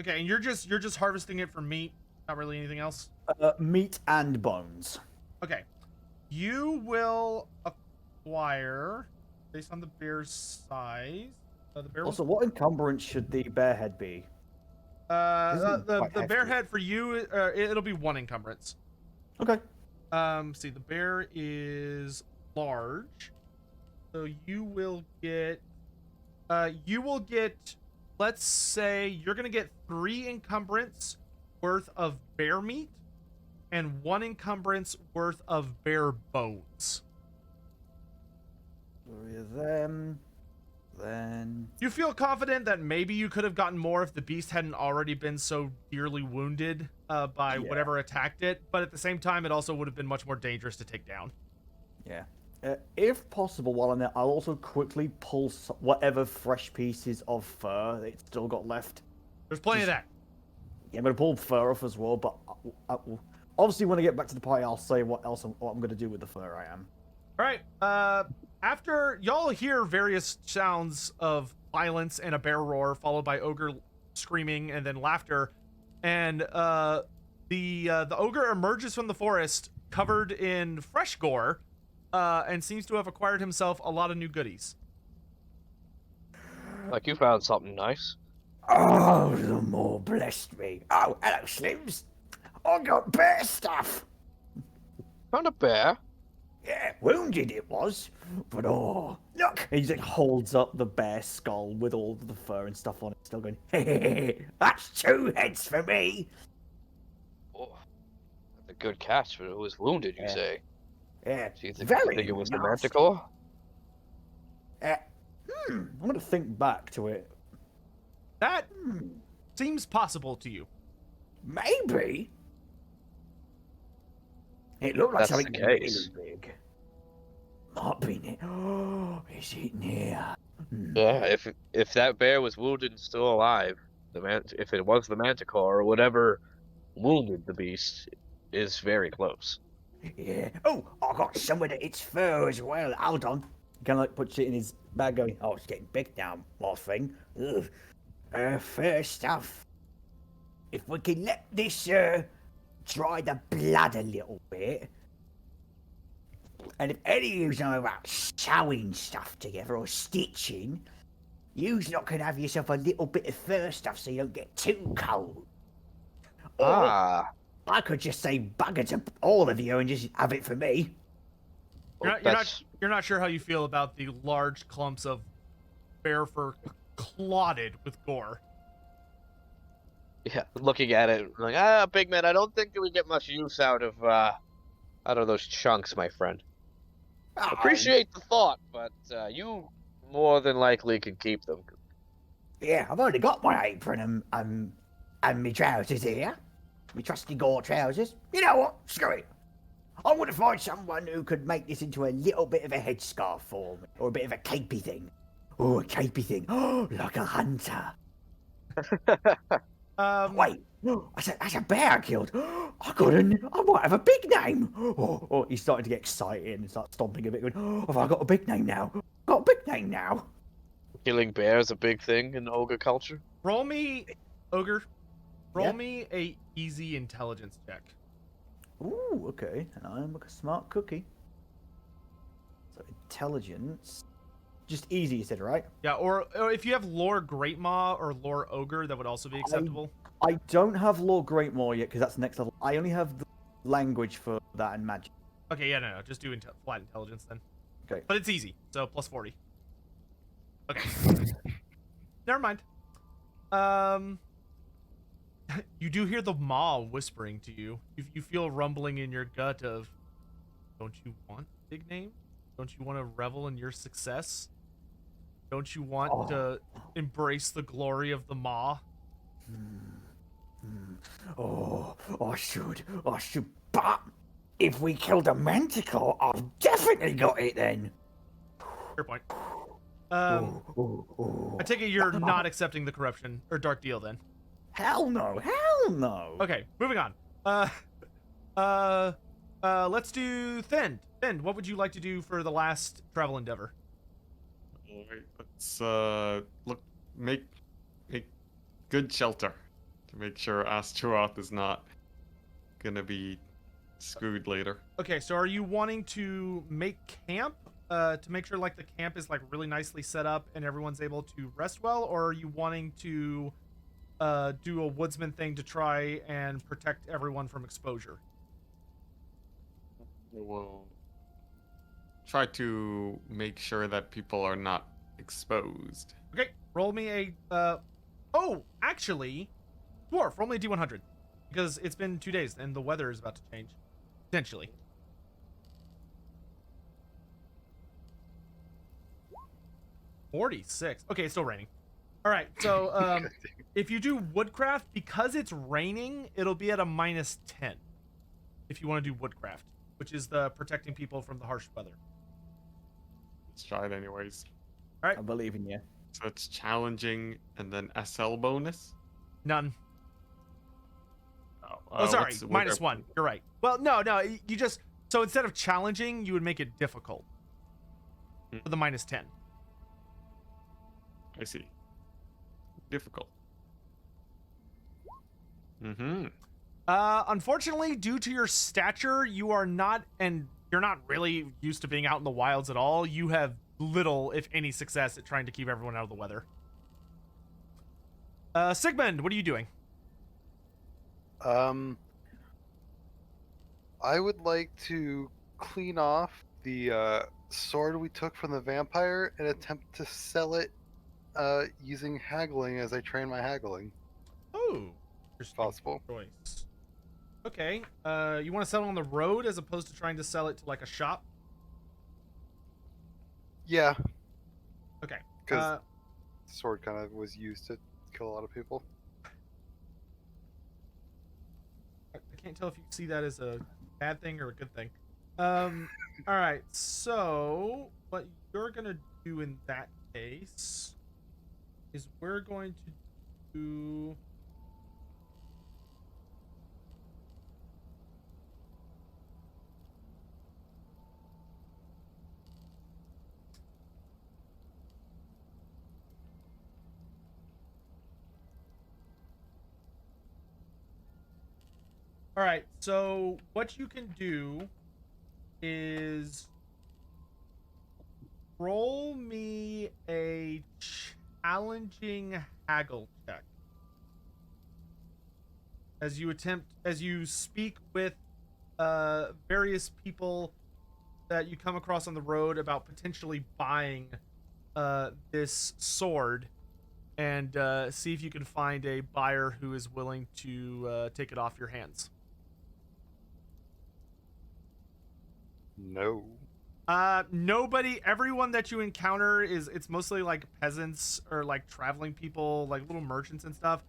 Okay, and you're just harvesting it for meat, not really anything else. Meat and bones. Okay, you will acquire based on the bear's size. The bear Also, what encumbrance should the bear head be? the bear head for you, it'll be 1 encumbrance. Okay. See, the bear is large, so you will get, let's say you're gonna get 3 encumbrance worth of bear meat and 1 encumbrance worth of bear bones. 3 of them. Then You feel confident that maybe you could have gotten more if the beast hadn't already been so dearly wounded by whatever attacked it, but at the same time, it also would have been much more dangerous to take down. yeah. If possible, while I'm there, I'll also quickly pull whatever fresh pieces of fur it's still got left. There's plenty of that. Yeah, I'm gonna pull fur off as well, but obviously when I get back to the party, I'll say what I'm gonna do with the fur I am. All right. After y'all hear various sounds of violence and a bear roar, followed by ogre screaming and then laughter, and the ogre emerges from the forest covered in fresh gore, and seems to have acquired himself a lot of new goodies. Like you found something nice. Oh, the more blessed me. Oh, hello, Slims. I got bear stuff. Found a bear. Yeah, wounded it was. But oh, look. He just holds up the bear skull with all the fur and stuff on it, still going. Hey, that's 2 heads for me. Oh, that's a good catch, but it was wounded, you Yeah. say. Yeah, Do you think, very think it was the nice. Manticore? I'm gonna think back to it. That seems possible to you. Maybe. It looked like That's something the really case. big. Might be near. Oh, is it near? Yeah, if that bear was wounded and still alive, if it was the Manticore or whatever wounded the beast, is very close. Yeah. Oh, I got some of its fur as well. Hold on. kind of like puts it in his bag, going, Oh, it's getting big now, my thing. Ugh. First off, if we can let this dry the blood a little bit, and if any of you know about sewing stuff together or stitching, you's not can have yourself a little bit of fur stuff so you don't get too cold. Or Ah, I could just say bugger to all of you and just have it for me. You're not sure how you feel about the large clumps of bear fur clotted with gore. yeah. Looking at it, like, big man, I don't think we get much use out of those chunks, my friend. Oh, Appreciate the thought, but you more than likely can keep them. yeah, I've already got my apron and my trousers here. My trusty gore trousers. You know what? Screw it. I want to find someone who could make this into a little bit of a headscarf for me, or a bit of a capey thing. Oh, a capey thing. Oh, like a hunter. Wait, that's a bear I killed. I might have a big name. oh, he's starting to get excited and start stomping a bit, going, Oh, have I got a big name now? Got a big name now. Killing bears a big thing in ogre culture. Roll me, ogre. Roll Yeah. me a easy intelligence check. ooh, okay, and I'm a smart cookie. So intelligence, just easy, you said, right? Yeah, or if you have lore Great Maw or lore ogre, that would also be acceptable. I don't have Law Greatmore yet because that's next level. I only have the language for that and magic. Okay, yeah, no, just do flat intelligence then. Okay. But it's easy, so plus 40. Okay. Never mind. You do hear the maw whispering to you. You feel rumbling in your gut of, don't you want a big name? Don't you want to revel in your success? Don't you want to embrace the glory of the maw? Oh, I should. But if we killed a Manticore, I've definitely got it then. Fair point. Oh. I take it you're not accepting the corruption or dark deal then. Hell no, hell no. Okay, moving on. Let's do Thind. Thind, what would you like to do for the last travel endeavor? Alright, let's make good shelter to make sure Astaroth is not gonna be screwed later. Okay, so are you wanting to make camp to make sure like the camp is like really nicely set up and everyone's able to rest well, or are you wanting to do a woodsman thing to try and protect everyone from exposure? We'll try to make sure that people are not exposed. Okay, roll me a actually, dwarf, roll me a d100 because it's been 2 days and the weather is about to change potentially. $46. Okay, it's still raining. All right, so if you do woodcraft, because it's raining, it'll be at a -10 if you want to do woodcraft, which is the protecting people from the harsh weather. Let's try it anyways. All right, I believe in you. So it's challenging and then SL bonus. none. Oh, Sorry, what's- -1. You're right. Well, no, you just so instead of challenging, you would make it difficult for the -10. I see. Difficult. Mm-hmm. Unfortunately, due to your stature, you're not really used to being out in the wilds at all. You have little, if any, success at trying to keep everyone out of the weather. Sigmund, what are you doing? I would like to clean off the sword we took from the vampire and attempt to sell it using haggling as I train my haggling. Oh, interesting Possible. choice. Okay, you want to sell it on the road as opposed to trying to sell it to like a shop? Yeah, Okay. because sword kind of was used to kill a lot of people. I can't tell if you see that as a bad thing or a good thing. All right. So what you're gonna do in that case is we're going to do. All right. So what you can do is roll me a challenging haggle check as you speak with various people that you come across on the road about potentially buying this sword, and see if you can find a buyer who is willing to take it off your hands. No. Nobody. Everyone that you encounter it's mostly like peasants or like traveling people, like little merchants and stuff.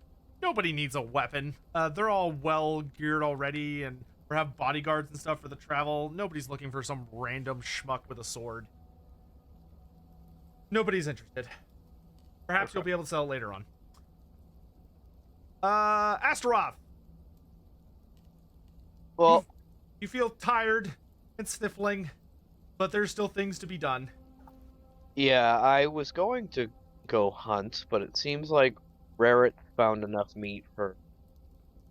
Nobody needs a weapon. They're all well geared already and or have bodyguards and stuff for the travel. Nobody's looking for some random schmuck with a sword. Nobody's interested. Perhaps Okay. you'll be able to sell it later on. Astaroth, Well, you feel tired and sniffling, but there's still things to be done. yeah, I was going to go hunt, but it seems like Rarrett found enough meat for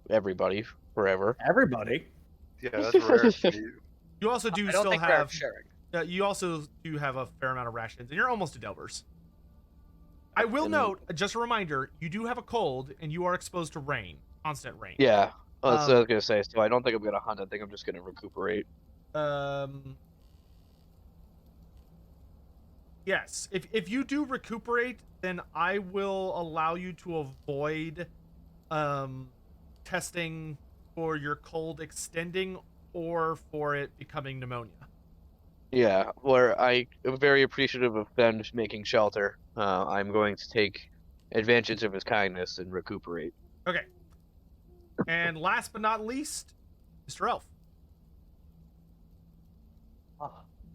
everybody forever. Everybody. Yeah, that's rare. You also do I don't still think have Barrett's sharing. you also do have a fair amount of rations, and you're almost a Delvers. I will And- note, just a reminder, you do have a cold, and you are exposed to rain, constant rain. Yeah, that's what I Um, was gonna say. So I don't think I'm gonna hunt. I think I'm just gonna recuperate. Yes. If you do recuperate, then I will allow you to avoid testing for your cold extending or for it becoming pneumonia. Yeah, where I am very appreciative of Ben making shelter. I'm going to take advantage of his kindness and recuperate. Okay. And last but not least, Mr. Elf.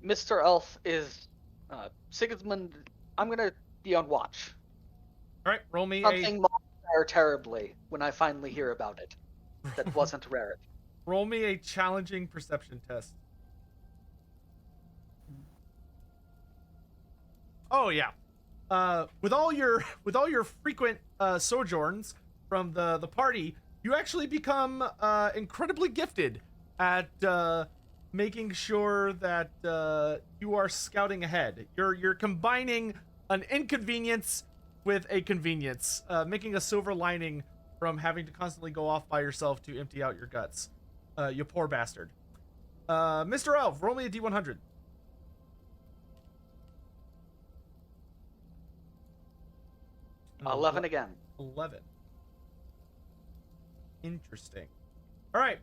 Mr. Elf is Sigismund. I'm gonna be on watch. All right, roll me Something must fare terribly when I finally hear about it. That wasn't Rarrett. roll me a challenging perception test. Oh yeah. With all your frequent sojourns from the party, you actually become incredibly gifted at making sure that you are scouting ahead. You're combining an inconvenience with a convenience, making a silver lining from having to constantly go off by yourself to empty out your guts. You poor bastard. Mr. Elf, roll me a D100. Oh, 11 again. 11. Interesting. All right.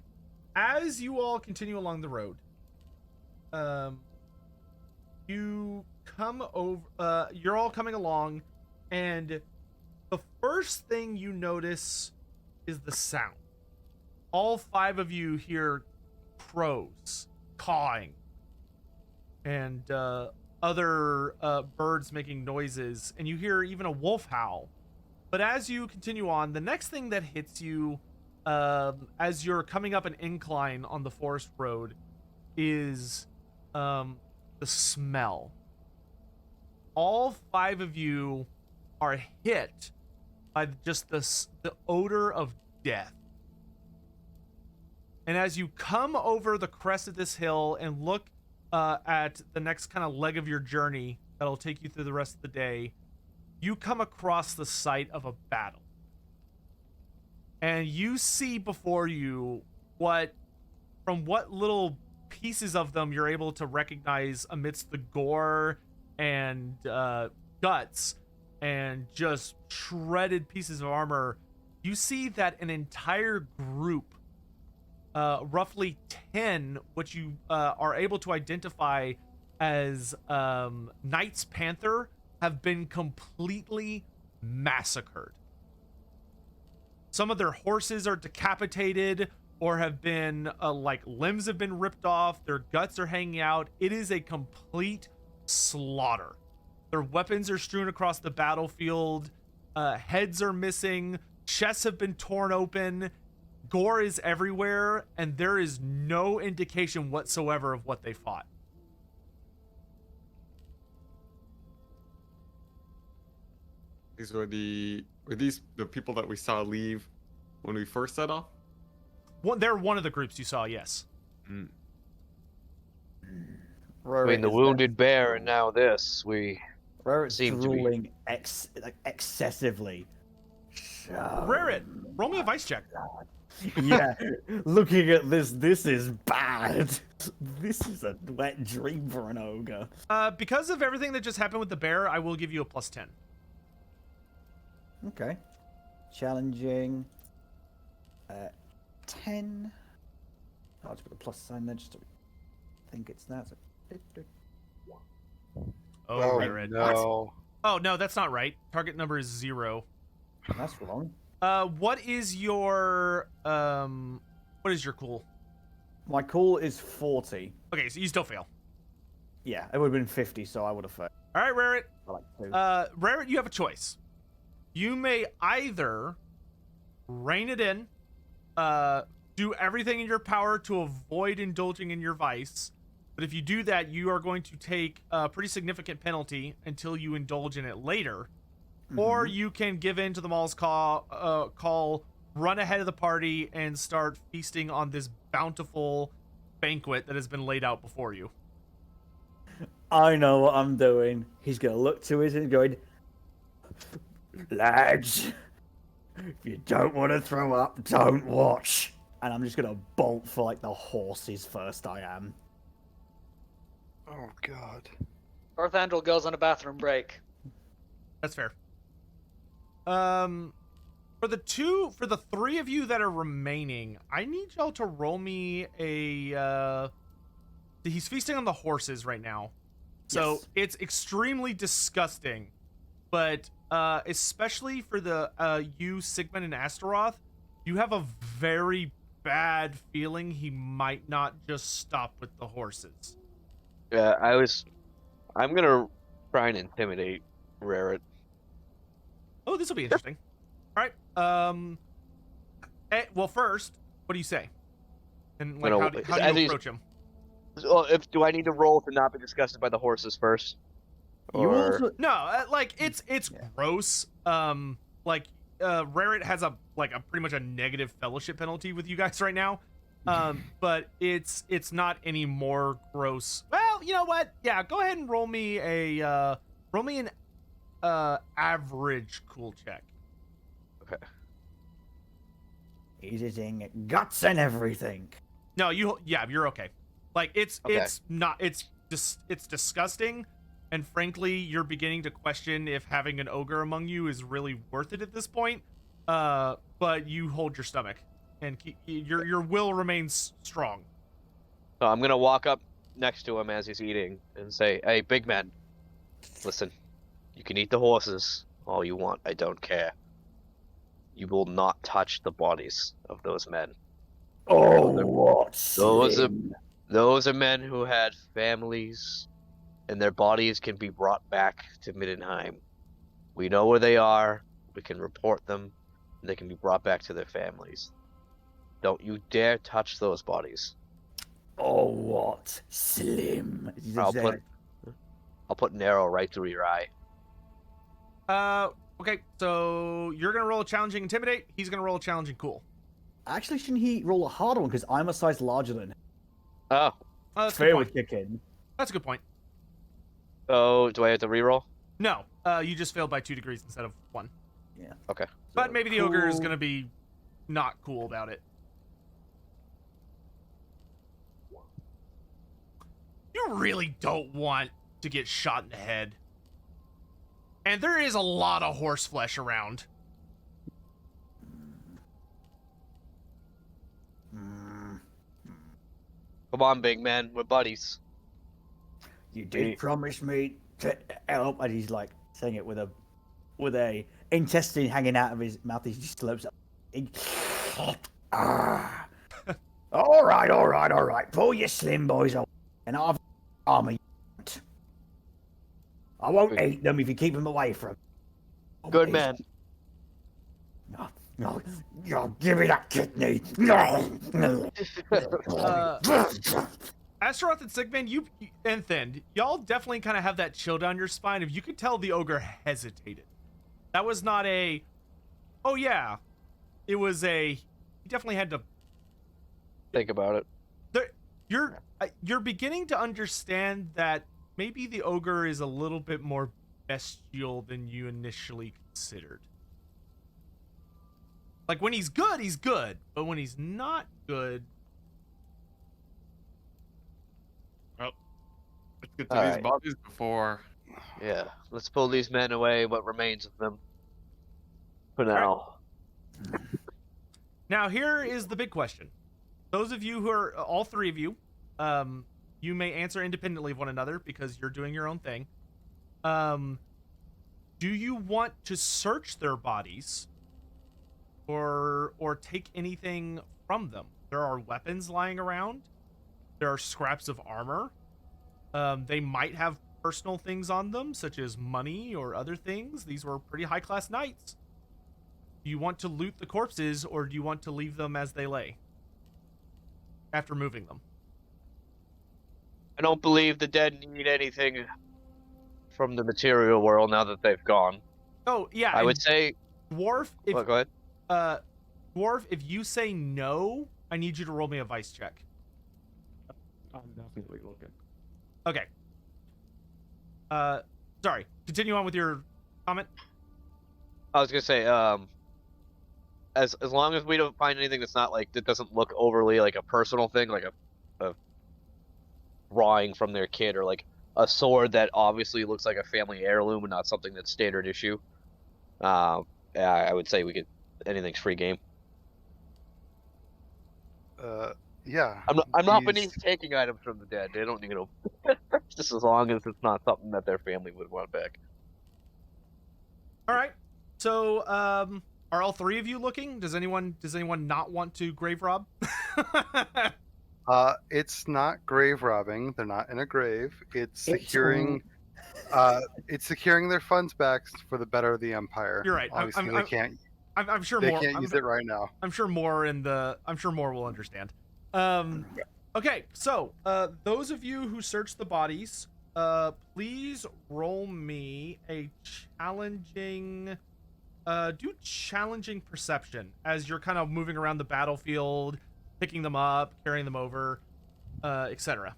As you all continue along the road, you come over. You're all coming along, and the first thing you notice is the sound. All 5 of you hear crows cawing, and other birds making noises, and you hear even a wolf howl. But as you continue on, the next thing that hits you as you're coming up an incline on the forest road is the smell. All 5 of you are hit by just the odor of death. And as you come over the crest of this hill and look at the next kind of leg of your journey that'll take you through the rest of the day, you come across the site of a battle. And you see before you from what little pieces of them you're able to recognize amidst the gore and guts and just shredded pieces of armor, you see that an entire group, roughly 10, which you are able to identify as Knights Panther, have been completely massacred. Some of their horses are decapitated or have been like limbs have been ripped off, their guts are hanging out. It is a complete slaughter. Their weapons are strewn across the battlefield, heads are missing, chests have been torn open, gore is everywhere, and there is no indication whatsoever of what they fought. These were the people that we saw leave when we first set off? they're one of the groups you saw. Yes. Mm. Between the wounded bear and now this, we Raret's seem to be. drooling excessively. Rarit, roll me a vice check. Yeah, looking at this is bad. This is a wet dream for an ogre. Because of everything that just happened with the bear, I will give you a +10. Okay. Challenging. 10. I'll just put a plus sign there just to think it's that. Oh, Rarit. no. Oh no, that's not right. Target number is 0. That's wrong. What is your cool? My call is 40. Okay, so you still fail. Yeah, it would have been 50, so I would have failed. All right, Rarit. I like 2. Rarit, you have a choice. You may either rein it in, do everything in your power to avoid indulging in your vice, but if you do that, you are going to take a pretty significant penalty until you indulge in it later. Or you can give in to the mall's call, run ahead of the party, and start feasting on this bountiful banquet that has been laid out before you. I know what I'm doing. He's going to look to it and going, lads, if you don't want to throw up, don't watch. And I'm just going to bolt for like the horses first I am. Oh god. Arthandrel goes on a bathroom break. That's fair. For the 3 of you that are remaining, I need y'all to roll me a, he's feasting on the horses right now. So Yes. it's extremely disgusting, but, especially for the, you, Sigmund, and Astaroth, you have a very bad feeling he might not just stop with the horses. Yeah, I'm gonna try and intimidate Rarit. Oh, this will be interesting. All right. Well, first, what do you say? And like, You know, how do as you he's- approach him? So, do I need to roll to not be disgusted by the horses first? You Or also, No, like it's gross. Like Rarit has a pretty much a negative fellowship penalty with you guys right now. But it's not any more gross. Well, you know what? Yeah, go ahead and roll me an average cool check. he's eating guts and everything. No, you're okay. Like it's disgusting, and frankly, you're beginning to question if having an ogre among you is really worth it at this point. But you hold your stomach, and your will remains strong. so I'm gonna walk up next to him as he's eating and say, "Hey, big man, listen. You can eat the horses all you want. I don't care. You will not touch the bodies of those men. Oh, Those are- what? those are- Slim? Those are men who had families, and their bodies can be brought back to Middenheim. We know where they are. We can report them, and they can be brought back to their families. Don't you dare touch those bodies. Oh, what? Slim. I'll put an arrow right through your eye. Okay, so you're gonna roll a challenging intimidate. He's gonna roll a challenging cool. Actually, shouldn't he roll a harder one? Because I'm a size larger than him. Oh, That's a good Fair point. would kick in. That's a good point. so do I have to reroll? No, you just failed by 2 degrees instead of 1. Yeah. Okay. But So, maybe the ogre is cool. gonna be not cool about it. You really don't want to get shot in the head. And there is a lot of horse flesh around. Come on, big man. We're buddies. You did promise me to help. And he's like saying it with a intestine hanging out of his mouth. He just slopes up. Ah. All right. Pull your slim boys away, and I've armor you want. I won't Good. eat them if you keep them away from. Oh, Good please. man. No, give me that kidney. No. Astaroth and Sigmund, you and Thind, y'all definitely kind of have that chill down your spine. If you could tell the ogre hesitated. That was not a, oh yeah. It was a, he definitely had to think about it. You're beginning to understand that maybe the ogre is a little bit more bestial than you initially considered. Like when he's good, but when he's not good, Well, let's get to All these right. bodies before. Yeah, let's pull these men away. What remains of them? For right. now. now here is the big question. Those of you who are all three of you, you may answer independently of one another because you're doing your own thing. Do you want to search their bodies or take anything from them? There are weapons lying around. There are scraps of armor. They might have personal things on them, such as money or other things. These were pretty high-class knights. Do you want to loot the corpses, or do you want to leave them as they lay after moving them? I don't believe the dead need anything from the material world now that they've gone. Oh, yeah. I would say... Dwarf, if, Well, go ahead. Dwarf, if you say no, I need you to roll me a vice check. I'm definitely looking. Okay. Sorry. Continue on with your comment. I was gonna say, as long as we don't find anything that's not like that doesn't look overly like a personal thing, like a drawing from their kid, or like a sword that obviously looks like a family heirloom and not something that's standard issue. Yeah, I would say we could. Anything's free game. Yeah. I'm not these- beneath taking items from the dead. They don't need them. Just as long as it's not something that their family would want back. All right. So, are all three of you looking? Does anyone not want to grave rob? It's not grave robbing. They're not in a grave. It's securing. It's securing their funds back for the better of the empire. You're right. Obviously, they can't. I'm sure They more. can't use it right now. I'm sure more will understand. Okay, so those of you who search the bodies, please roll me a challenging. Do challenging perception as you're kind of moving around the battlefield, picking them up, carrying them over, etc.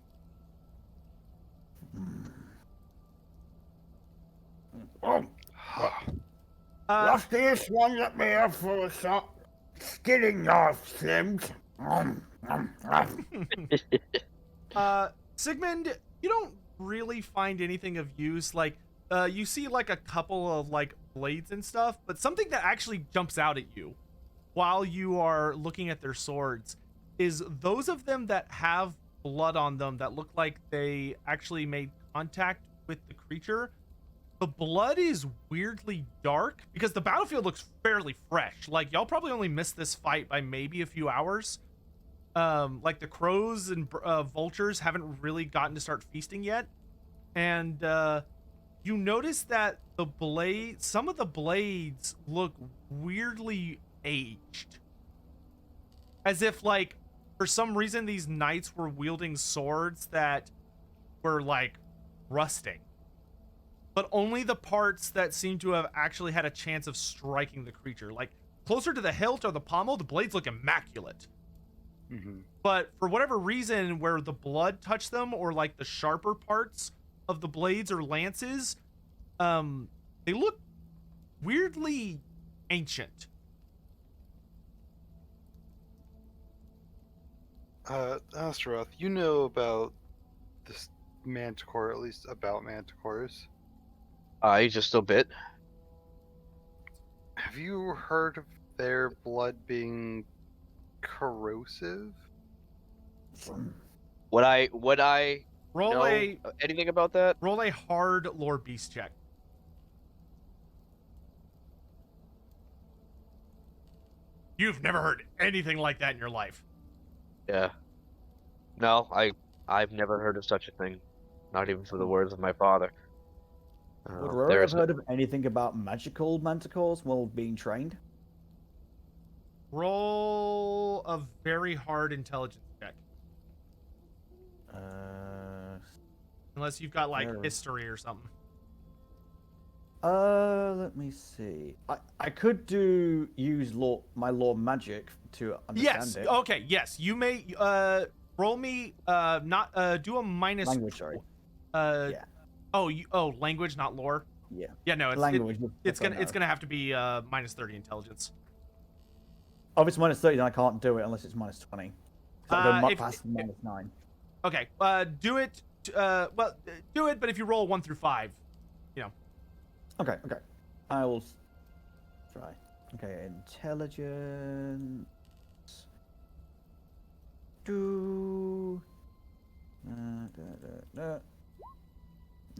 What's this one let me have for a shot? Skinning knife, Slims. Sigmund, you don't really find anything of use. Like, you see like a couple of like blades and stuff, but something that actually jumps out at you while you are looking at their swords is those of them that have blood on them that look like they actually made contact with the creature. The blood is weirdly dark because the battlefield looks fairly fresh. Like, y'all probably only missed this fight by maybe a few hours. Like the crows and vultures haven't really gotten to start feasting yet. And you notice that some of the blades look weirdly aged. As if, like, for some reason these knights were wielding swords that were, like, rusting. But only the parts that seem to have actually had a chance of striking the creature. Like, closer to the hilt or the pommel, the blades look immaculate. Mm-hmm. But for whatever reason, where the blood touched them, or like the sharper parts of the blades or lances, they look weirdly ancient. Astaroth, you know about this Manticore, at least about Manticores. Just a bit. Have you heard of their blood being corrosive? Would I Roll know a anything about that? roll a hard lore beast check. You've never heard anything like that in your life. Yeah. No, I've never heard of such a thing. Not even for the words of my father. Would Rory have heard of anything about magical manticores while being trained? Roll a very hard intelligence check. Unless you've got like There. history or something. Let me see. I could use my law magic to understand Yes. it. Okay. Yes. You may roll me not do a minus. Language, sorry. Yeah. Oh, language, not lore. Yeah. Yeah. No. Language. It's gonna have to be minus 30 intelligence. Oh, if it's minus 30, then I can't do it unless it's minus 20. I go past minus 9. Okay. Do it. Well, do it. But if you roll 1 through 5, you know. Okay. I will try. Okay, intelligence. Do.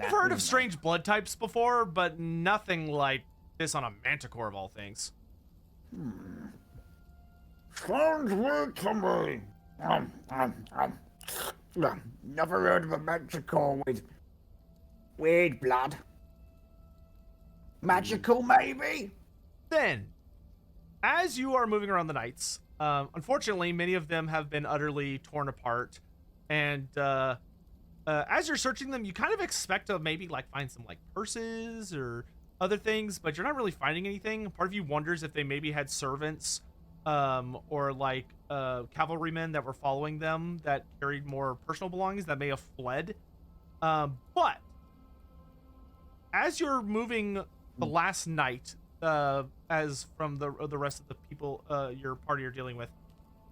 I've heard of strange blood types before, but nothing like this on a Manticore of all things. Sounds weird to me. Never heard of a Manticore with weird blood. Magical, maybe? Then, as you are moving around the knights, unfortunately, many of them have been utterly torn apart. And as you're searching them, you kind of expect to maybe like find some like purses or other things, but you're not really finding anything. Part of you wonders if they maybe had servants or like cavalrymen that were following them that carried more personal belongings that may have fled. But as you're moving the last night, as from the rest of the people your party are dealing with,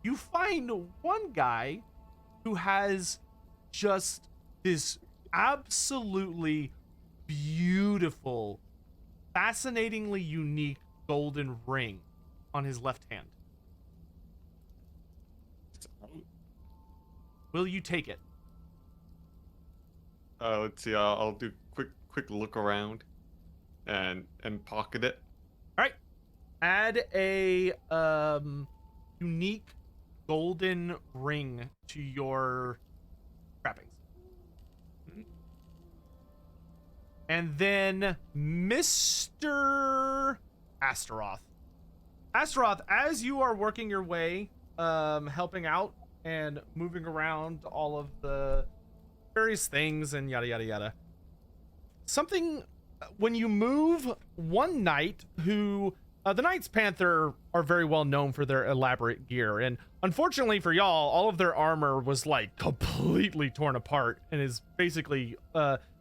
you find one guy who has just this absolutely beautiful, fascinatingly unique golden ring on his left hand. Will you take it? Let's see. I'll do quick look around, and pocket it. All right. Add a unique golden ring to your trappings. And then Mr. Astaroth. Astaroth, as you are working your way, helping out and moving around all of the various things and yada yada yada, something when you move one knight who the Knights Panther are very well known for their elaborate gear, and unfortunately for y'all, all of their armor was like completely torn apart and is basically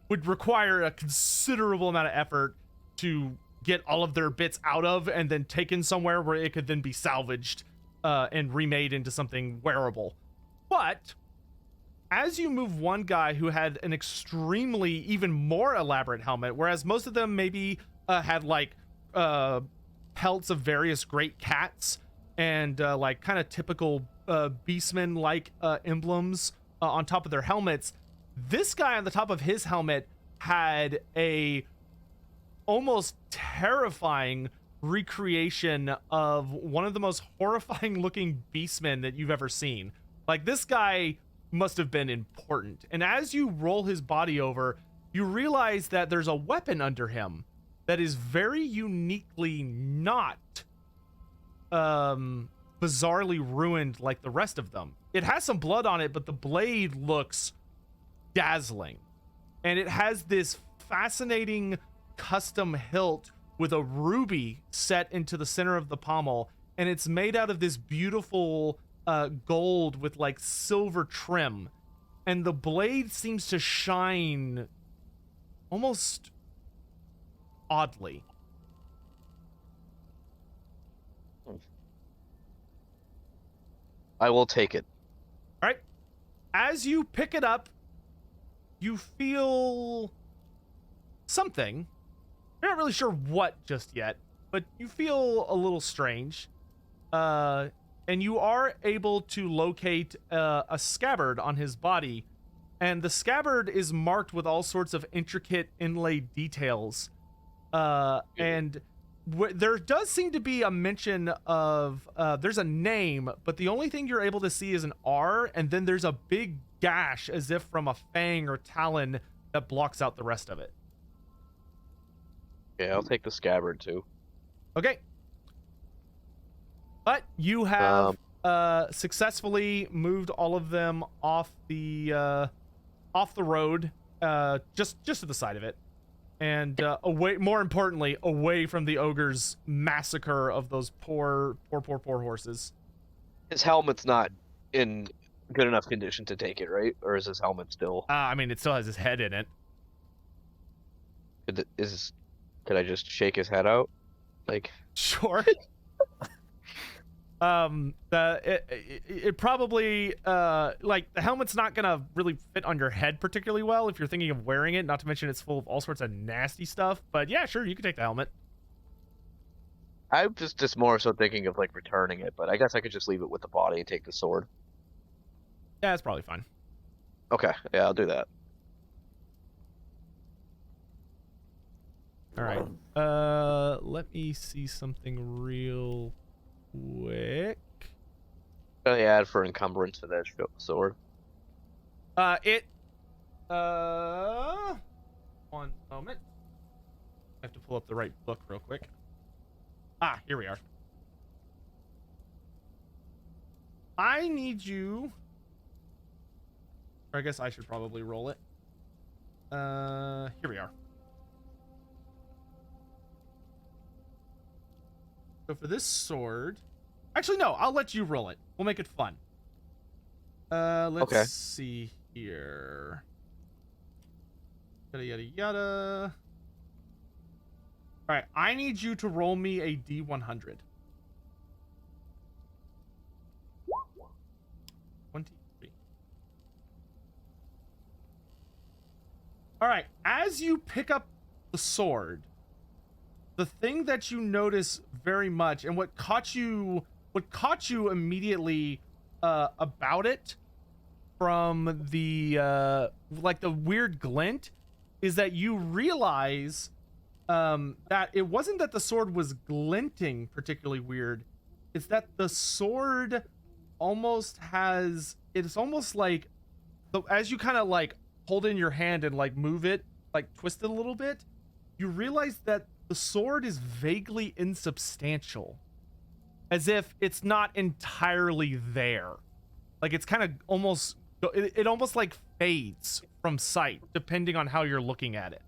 would require a considerable amount of effort to get all of their bits out of and then taken somewhere where it could then be salvaged and remade into something wearable. But as you move one guy who had an extremely even more elaborate helmet, whereas most of them maybe had like pelts of various great cats and like kind of typical beastmen like emblems on top of their helmets, this guy on the top of his helmet had a almost terrifying recreation of one of the most horrifying looking beastmen that you've ever seen. Like, this guy must have been important. And as you roll his body over, you realize that there's a weapon under him that is very uniquely not bizarrely ruined like the rest of them. It has some blood on it, but the blade looks dazzling. And it has this fascinating custom hilt with a ruby set into the center of the pommel, and it's made out of this beautiful gold with like silver trim, and the blade seems to shine almost oddly. I will take it. All right. As you pick it up, you feel something. You're not really sure what just yet, but you feel a little strange. And you are able to locate a scabbard on his body, and the scabbard is marked with all sorts of intricate inlaid details. And there does seem to be a mention of there's a name, but the only thing you're able to see is an R, and then there's a big gash as if from a fang or talon that blocks out the rest of it. Yeah, I'll take the scabbard too. Okay. But you have successfully moved all of them off the road, just to the side of it. and away. More importantly, away from the ogre's massacre of those poor horses. His helmet's not in good enough condition to take it, right? Or is his helmet still? I mean, it still has his head in it. Could I just shake his head out? Like, Sure. It probably like the helmet's not gonna really fit on your head particularly well if you're thinking of wearing it. Not to mention it's full of all sorts of nasty stuff. But yeah, sure, you can take the helmet. I'm just more so thinking of like returning it, but I guess I could just leave it with the body and take the sword. Yeah, it's probably fine. Okay, yeah, I'll do that. All right. Let me see something real quick. I add for encumbrance for that sword. One moment. I have to pull up the right book real quick. Ah, here we are. I need you. Or I guess I should probably roll it. Here we are. So for this sword, actually no, I'll let you roll it. We'll make it fun. Let's see here. Yada yada yada. All right, I need you to roll me a D100. 23. All right, as you pick up the sword, the thing that you notice very much, and what caught you immediately about it, from the like the weird glint, is that you realize that it wasn't that the sword was glinting particularly weird. It's that the sword almost has. It's almost like, as you kind of like hold it in your hand and like move it, like twist it a little bit, you realize that the sword is vaguely insubstantial, as if it's not entirely there. Like it's kind of almost, it almost like fades from sight depending on how you're looking at it.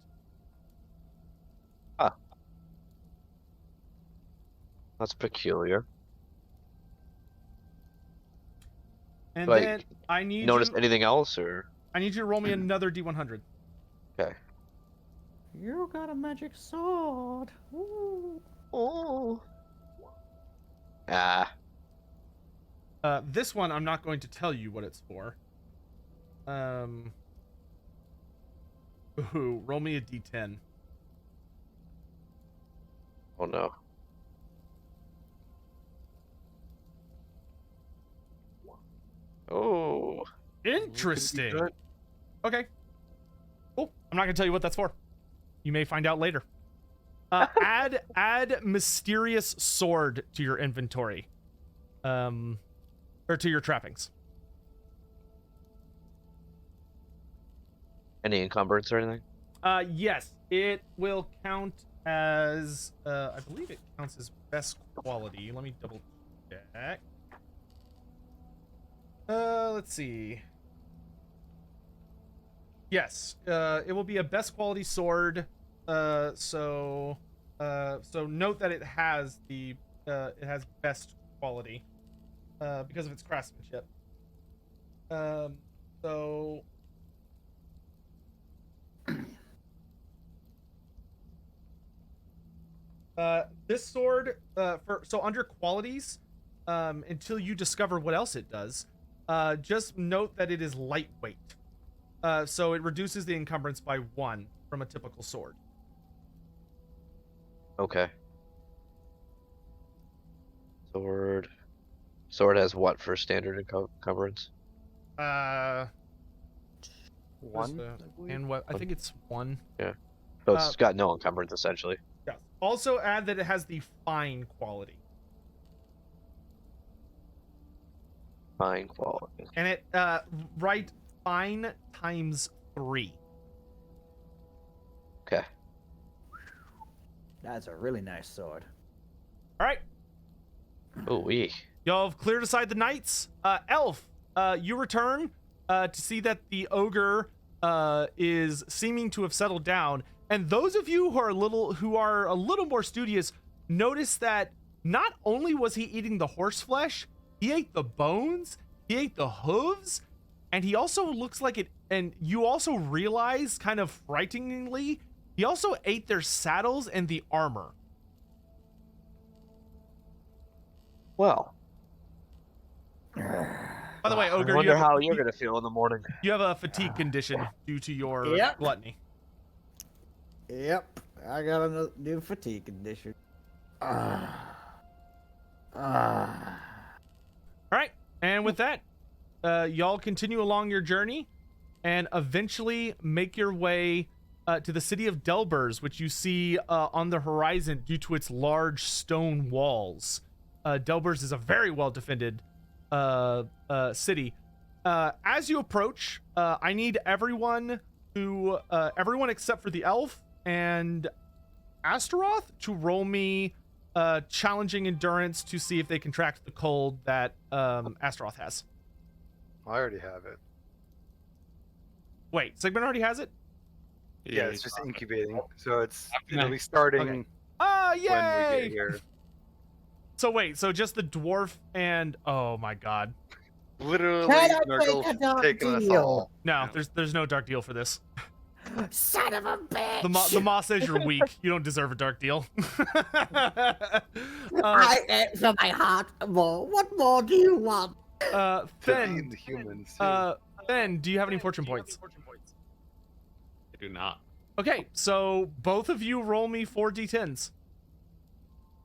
Ah, that's peculiar. And Like, then I need notice you, anything else, or I need you to roll me another D100. okay? You got a magic sword. Ooh. Oh. Ah, This one I'm not going to tell you what it's for. Ooh, roll me a D10. oh no. Oh. Interesting. good. Okay. Cool. I'm not gonna tell you what that's for. You may find out later. Add mysterious sword to your inventory, or to your trappings. Any encumbrance or anything? Yes, it will count as. I believe it counts as best quality. Let me double check. Let's see. Yes, it will be a best quality sword. So note that it has best quality, because of its craftsmanship. So this sword, so under qualities, until you discover what else it does, just note that it is lightweight. So it reduces the encumbrance by 1 from a typical sword. Okay. Sword has what for standard encumbrance? One. And what I think it's 1. Yeah. So it's got no encumbrance essentially. Yes. Also add that it has the fine quality. Fine quality. And it write fine times 3. Okay. That's a really nice sword. All right. Oh, wee. Y'all have cleared aside the knights. Elf, you return to see that the ogre is seeming to have settled down. And those of you who are a little more studious notice that not only was he eating the horse flesh, he ate the bones, he ate the hooves, and he also looks like it. And you also realize, kind of frighteningly, he also ate their saddles and the armor. Well, By the way, Ogre, I wonder how you're gonna feel in the morning. you have a fatigue condition due to your Yep. gluttony. Yep, I got a new fatigue condition. All right, and with that, y'all continue along your journey and eventually make your way to the city of Delbers, which you see on the horizon due to its large stone walls. Delbers is a very well defended city. As you approach, I need everyone except for the elf and Astaroth to roll me challenging endurance to see if they can track the cold that Astaroth has. I already have it. Wait, Sigmund already has it? Yeah, it's just incubating. So it'll be Nice. starting Okay. Ah, when we yay! get here. So wait, so just the dwarf and oh my god. Literally, Can I take a Nurgle's dark taking us deal? all. No, there's no dark deal for this. Son of a bitch! The Moss says you're weak. You don't deserve a dark deal. I ate from my heart more. What more do you want? To Fen, eat the humans. Too. Fen, do you have any fortune points? I do not. Okay, so both of you roll me 4 d10s.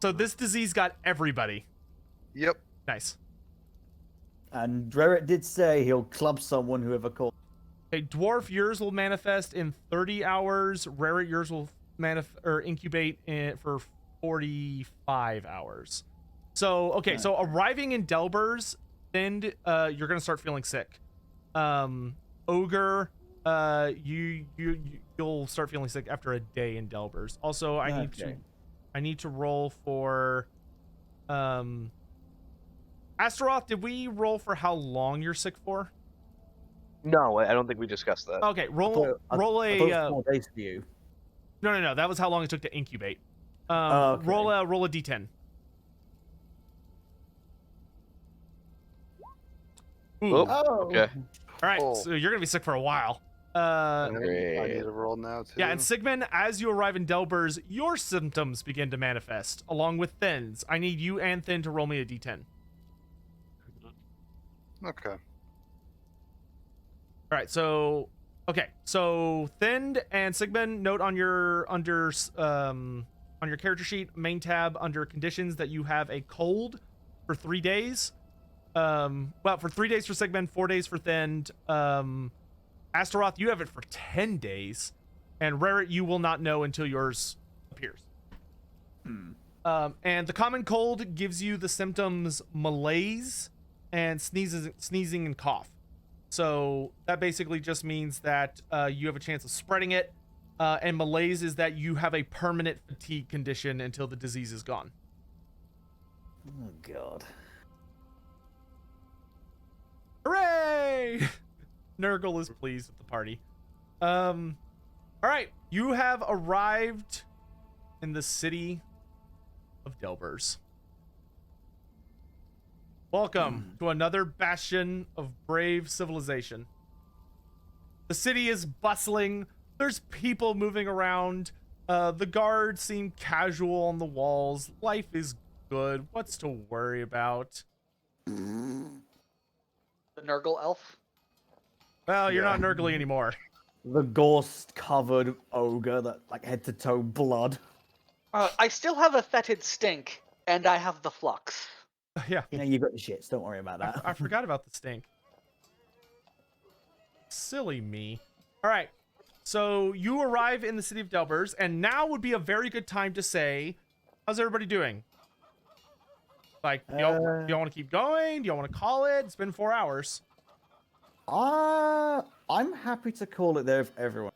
So this disease got everybody. Yep. Nice. And Reret did say he'll club someone whoever called. Okay, dwarf, yours will manifest in 30 hours. Rarity, yours will incubate for 45 hours. So okay, so arriving in Delbers, then you're gonna start feeling sick. Ogre, you'll start feeling sick after a day in Delbers. Also, I need to roll for Astaroth. Did we roll for how long you're sick for? No, I don't think we discussed that. Okay, roll I thought it was a 4 days for you. no. That was how long it took to incubate. Okay. Roll a d10. Ooh. Oh, okay. All right, Oh. so you're gonna be sick for a while. And I Great. need to roll now too. Yeah, and Sigmund, as you arrive in Delbers, your symptoms begin to manifest, along with Thin's. I need you and Thin to roll me a d10. Okay. All right, so Thin and Sigmund, note on your character sheet, main tab under conditions that you have a cold for 3 days. Well, for 3 days for Sigmund, 4 days for Thin. Astaroth, you have it for 10 days, and Rarity, you will not know until yours appears. And the common cold gives you the symptoms malaise and sneezing and cough. So that basically just means that you have a chance of spreading it, and malaise is that you have a permanent fatigue condition until the disease is gone. Oh god. Hooray! Nurgle is pleased with the party. All right, you have arrived in the city of Delbers. Welcome to another bastion of brave civilization. The city is bustling. There's people moving around. The guards seem casual on the walls. Life is good. What's to worry about? The Nurgle elf. Well, you're Yeah. not Nurgly anymore. The ghost-covered ogre that like head to toe blood. I still have a fetid stink, and I have the flux. Yeah. You know you got the shits. Don't worry about that. I forgot about the stink. Silly me. All right. So you arrive in the city of Delbers, and now would be a very good time to say, how's everybody doing? Like, do y'all want to keep going? Do y'all want to call it? It's been 4 hours. I'm happy to call it there for everyone.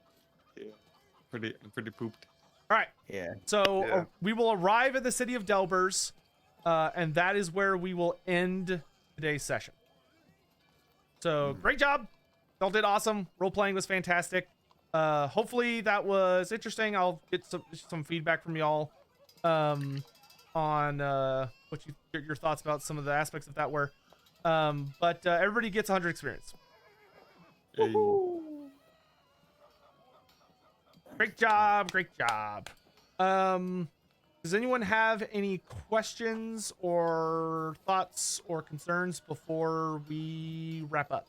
Pretty pooped. All right. Yeah. So Yeah. we will arrive at the city of Delbers, and that is where we will end today's session. So great job. Y'all did awesome. Role playing was fantastic. Hopefully that was interesting. I'll get some feedback from y'all on what your thoughts about some of the aspects of that were. But everybody gets 100 experience. Hey. Great job, great job. Does anyone have any questions or thoughts or concerns before we wrap up?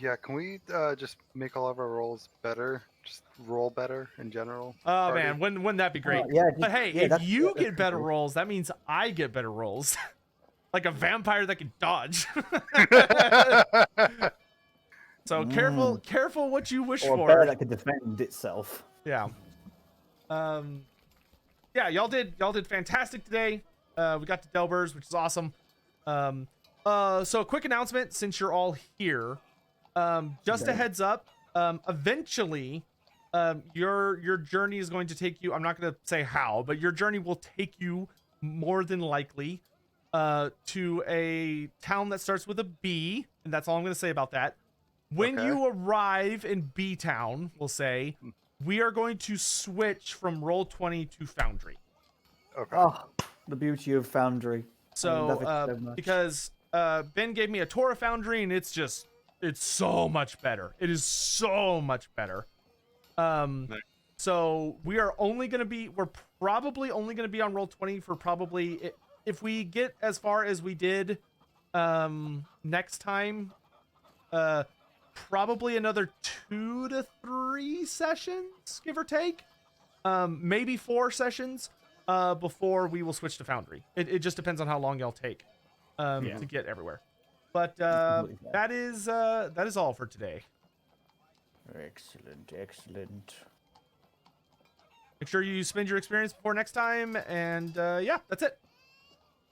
Yeah, can we just make all of our rolls better? Just roll better in general? Oh party? man, wouldn't that be great? yeah, But hey, yeah, if that's- you that's get better cool. rolls, that means I get better rolls. Like a vampire that can dodge. So careful what you wish Or a for. bear that can defend itself. Yeah. Yeah, y'all did fantastic today. We got to Delbers, which is awesome. So a quick announcement since you're all here. Just a Okay. heads up, eventually your journey is going to take you, I'm not going to say how, but your journey will take you more than likely to a town that starts with a B, and that's all I'm going to say about that. When Okay. you arrive in B town, we'll say, we are going to switch from Roll20 to Foundry. Okay. Oh, the beauty of Foundry. I love it so much. Because Ben gave me a tour of Foundry, and it's so much better. It is so much better. So we're probably only going to be on Roll20 for probably, if we get as far as we did next time, probably another 2 to 3 sessions, give or take. Maybe 4 sessions before we will switch to Foundry. It just depends on how long y'all take to get everywhere. But completely fair. that is all for today. Excellent, excellent. Make sure you spend your experience before next time, and yeah, that's it.